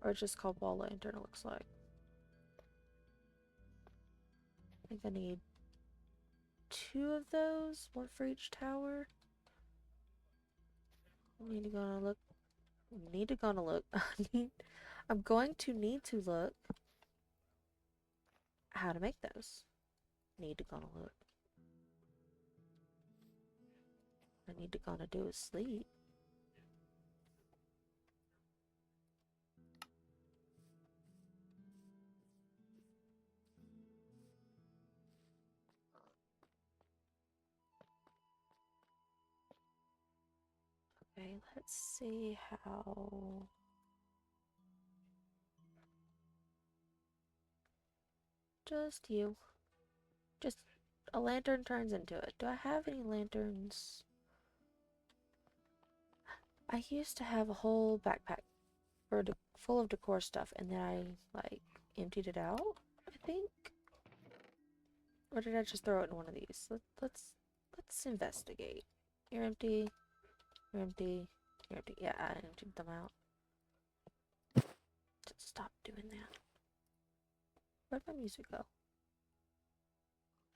Or it's just called wall lantern, it looks like. I think I need 2 of those, 1 for each tower. Need to go and look. Need to go and look. I'm going to need to look how to make those. Need to go and look. I need to go and do is sleep. Okay, let's see how. Just you. Just a lantern turns into it. Do I have any lanterns? I used to have a whole backpack full of decor stuff, and then I like emptied it out, I think. Or did I just throw it in one of these? Let's investigate. You're empty. You're empty. You're empty. Yeah, I emptied them out. Just stop doing that. Where'd my music go?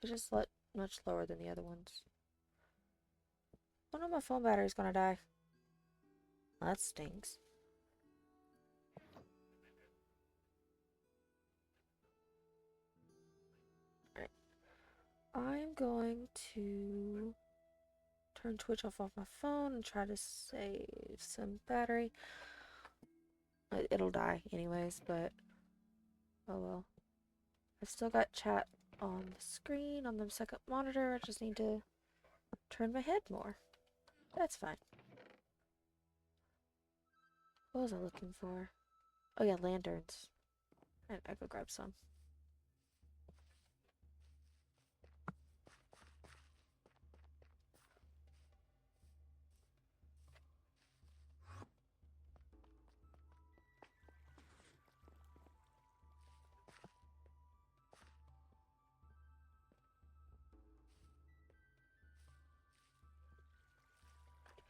It's just much lower than the other ones. Oh no, my phone battery's gonna die. Well, that stinks. Alright. I'm going to turn Twitch off my phone and try to save some battery. It'll die anyways, but oh well. I've still got chat on the screen on the second monitor. I just need to turn my head more. That's fine. What was I looking for? Oh yeah, lanterns. I go grab some.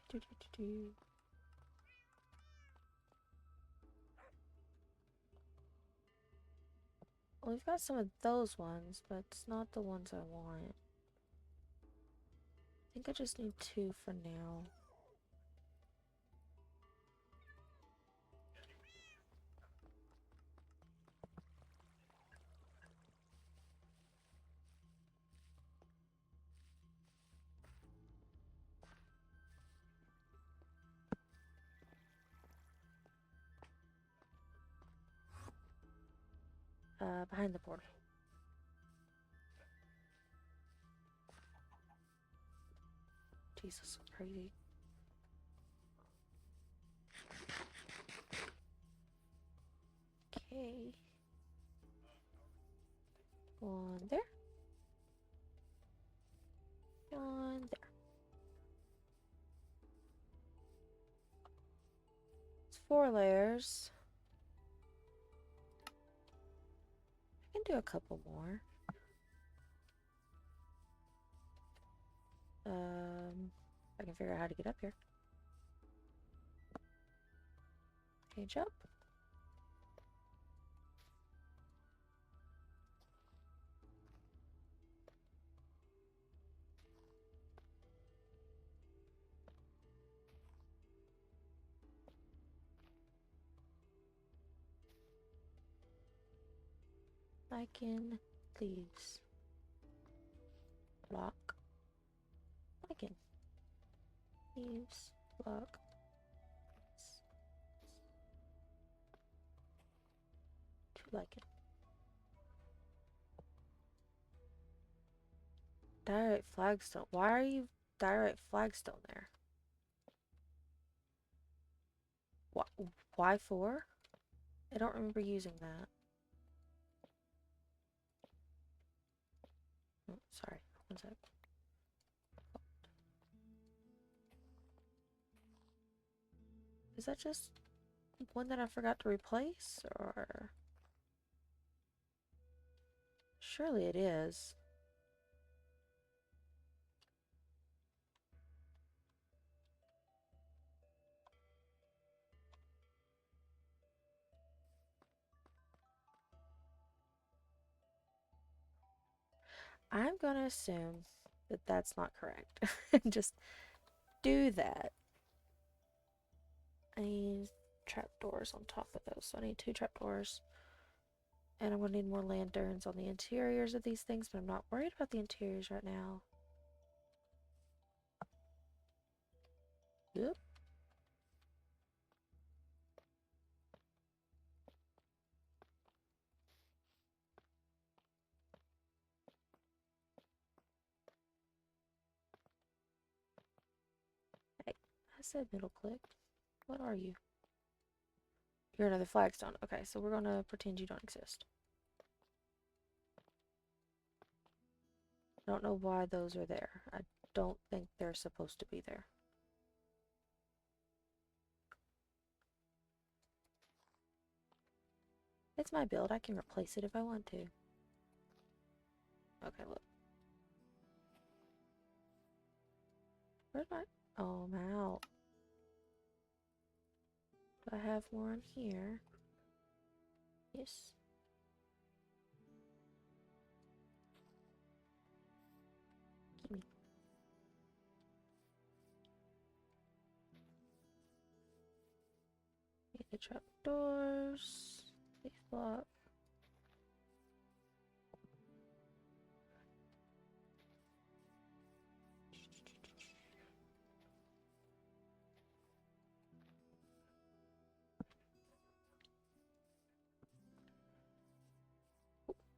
Do, do, do, do. Well, we've got some of those ones, but it's not the ones I want. I think I just need 2 for now. Behind the portal. Jesus, crazy. Okay. 1 there. 1 there. It's 4 layers. I can do a couple more. I can figure out how to get up here. Okay, jump. I can leaves. Block. I can leaves. Block. To like it. Diorite flagstone. Why are you diorite flagstone there? Why for? I don't remember using that. Oh, sorry. One sec. Is that just one that I forgot to replace, or... Surely it is. I'm gonna assume that that's not correct. Just do that. I need trapdoors on top of those, so I need 2 trapdoors. And I'm gonna need more lanterns on the interiors of these things, but I'm not worried about the interiors right now. Yep. Hey, I said middle click. What are you? You're another flagstone. Okay, so we're gonna pretend you don't exist. I don't know why those are there. I don't think they're supposed to be there. It's my build. I can replace it if I want to. Okay, look. Where's my... Oh, I'm out. Do I have more in here? Yes. Gimme. Need the trapdoors. Leaf block.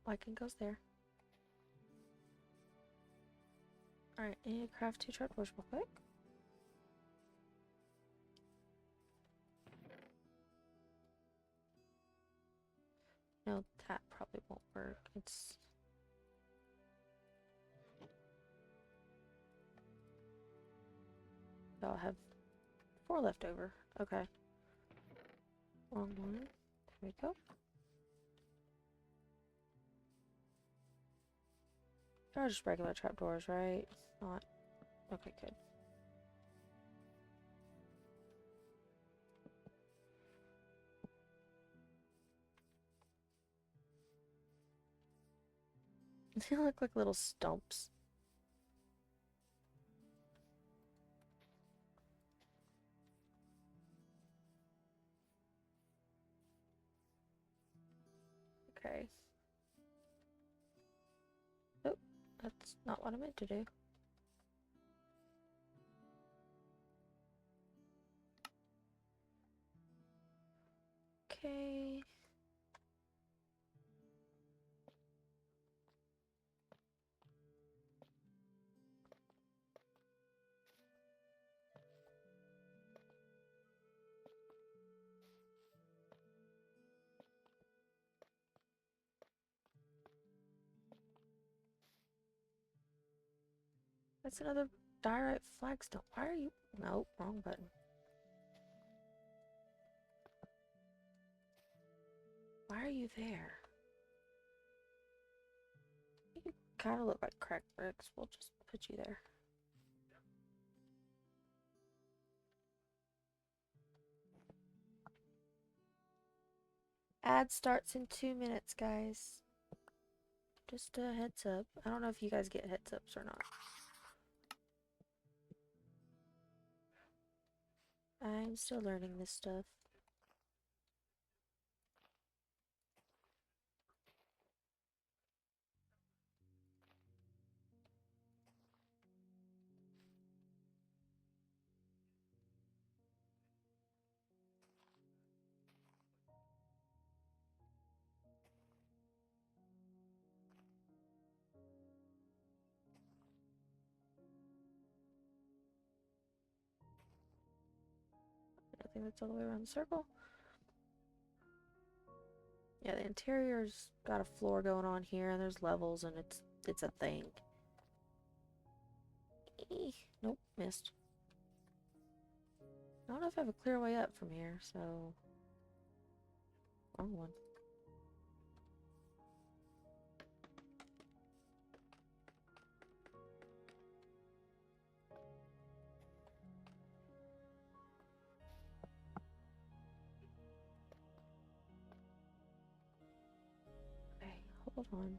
Lichen goes there. Alright, I need to craft 2 trapdoors real quick. No, that probably won't work. It's... I'll have 4 left over. Okay. Wrong one. There we go. They're just regular trapdoors, right? Not... Okay, good. They look like little stumps. Okay. Oh, that's not what I meant to do. Okay. That's another diorite flagstone. Why are you... Nope, wrong button. Why are you there? You kind of look like cracked bricks. We'll just put you there. Ad starts in 2 minutes, guys. Just a heads up. I don't know if you guys get heads ups or not. I'm still learning this stuff. I think that's all the way around the circle. Yeah, the interior's got a floor going on here, and there's levels, and it's a thing. Nope, missed. I don't know if I have a clear way up from here, so... Wrong one. Okay, hold on.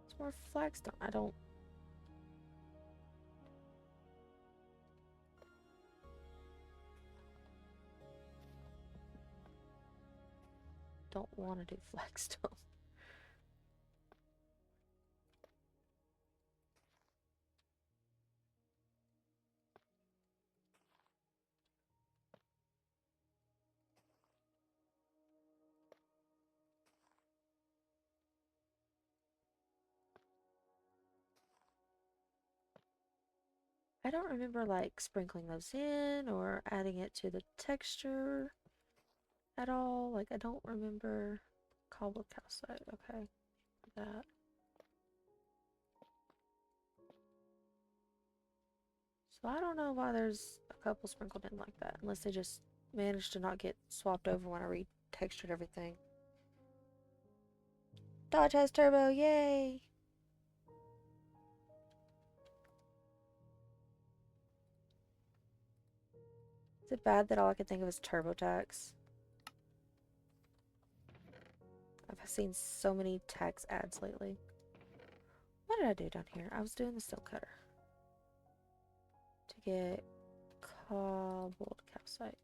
It's more flagstone. I don't want to do flagstone. I don't remember like sprinkling those in or adding it to the texture at all. Like I don't remember cobbled calcite. Okay, that. So I don't know why there's a couple sprinkled in like that, unless they just managed to not get swapped over when I retextured everything. Dodge has turbo, yay! Is it bad that all I can think of is TurboTax? I've seen so many tax ads lately. What did I do down here? I was doing the stone cutter to get cobbled calcite.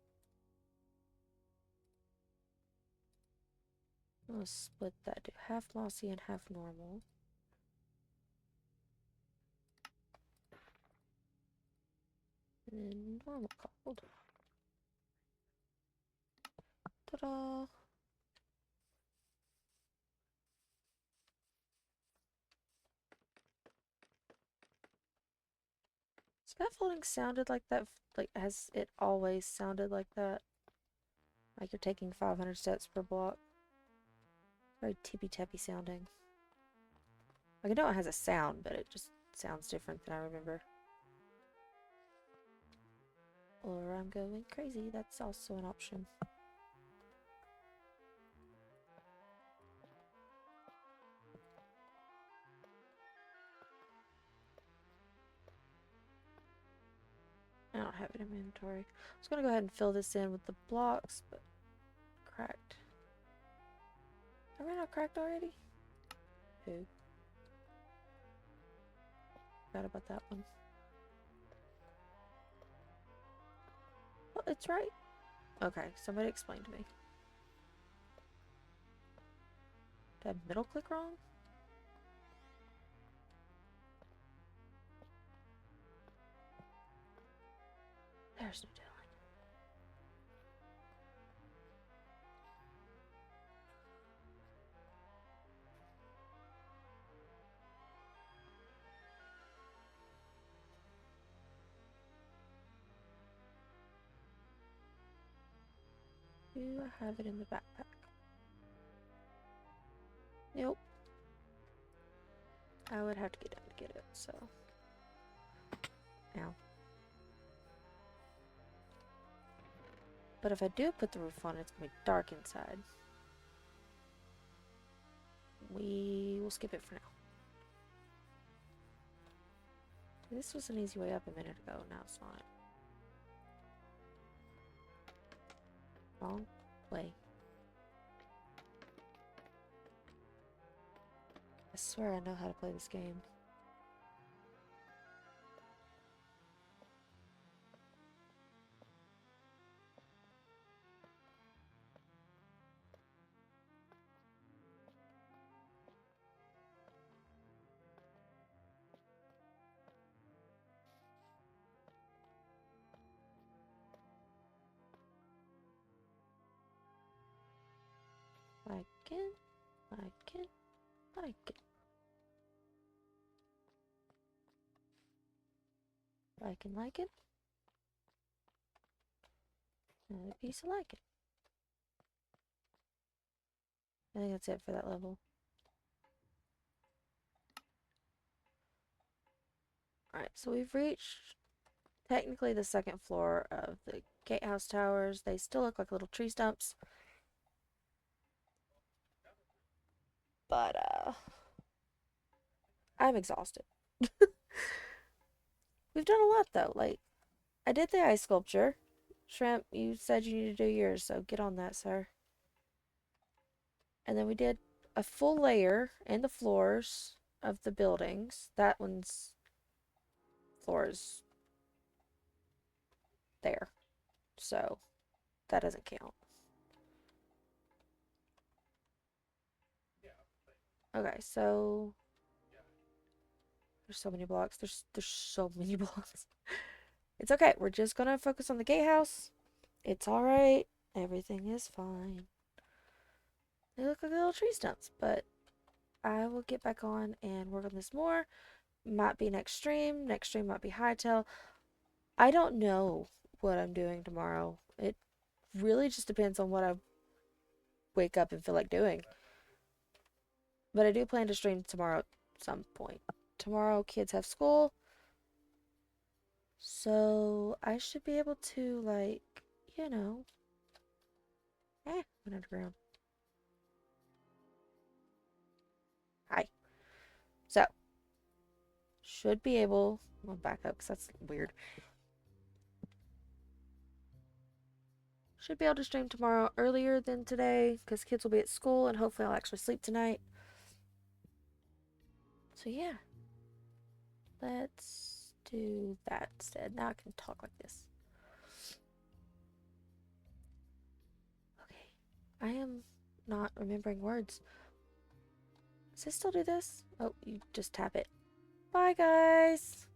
I'm gonna split that, do half mossy and half normal. And then normal cobbled. Ta-da! Scaffolding sounded like that, like, has it always sounded like that? Like you're taking 500 steps per block? Very tippy-tappy sounding. Like, I know it has a sound, but it just sounds different than I remember. Or I'm going crazy, that's also an option. I don't have it in my inventory. I was gonna go ahead and fill this in with the blocks, but cracked. I ran out cracked already? Who? Forgot about that one. Well, it's right. Okay, somebody explain to me. Did I middle click wrong? There's no Dylan. Do I have it in the backpack? Nope. I would have to get down to get it, so. Ow. But if I do put the roof on, it's gonna be dark inside. We will skip it for now. This was an easy way up a minute ago, now it's not. Wrong way. I swear I know how to play this game. Like it, like it, like it. Like it. Another piece of like it. I think that's it for that level. Alright, so we've reached technically the second floor of the gatehouse towers. They still look like little tree stumps. But, I'm exhausted. We've done a lot, though. Like, I did the ice sculpture. Shrimp, you said you need to do yours, so get on that, sir. And then we did a full layer in the floors of the buildings. That one's floor is there, so that doesn't count. Okay, so there's so many blocks. There's so many blocks. It's okay. We're just gonna focus on the gatehouse. It's all right. Everything is fine. They look like little tree stumps, but I will get back on and work on this more. Might be next stream. Next stream might be hightail. I don't know what I'm doing tomorrow. It really just depends on what I wake up and feel like doing. But I do plan to stream tomorrow at some point. Tomorrow, kids have school. So I should be able to, like, you know. Went underground. Hi. So, should be able. I'll back up because that's weird. Should be able to stream tomorrow earlier than today because kids will be at school and hopefully I'll actually sleep tonight. So, yeah. Let's do that instead. Now I can talk like this. Okay. I am not remembering words. Does it still do this? Oh, you just tap it. Bye, guys.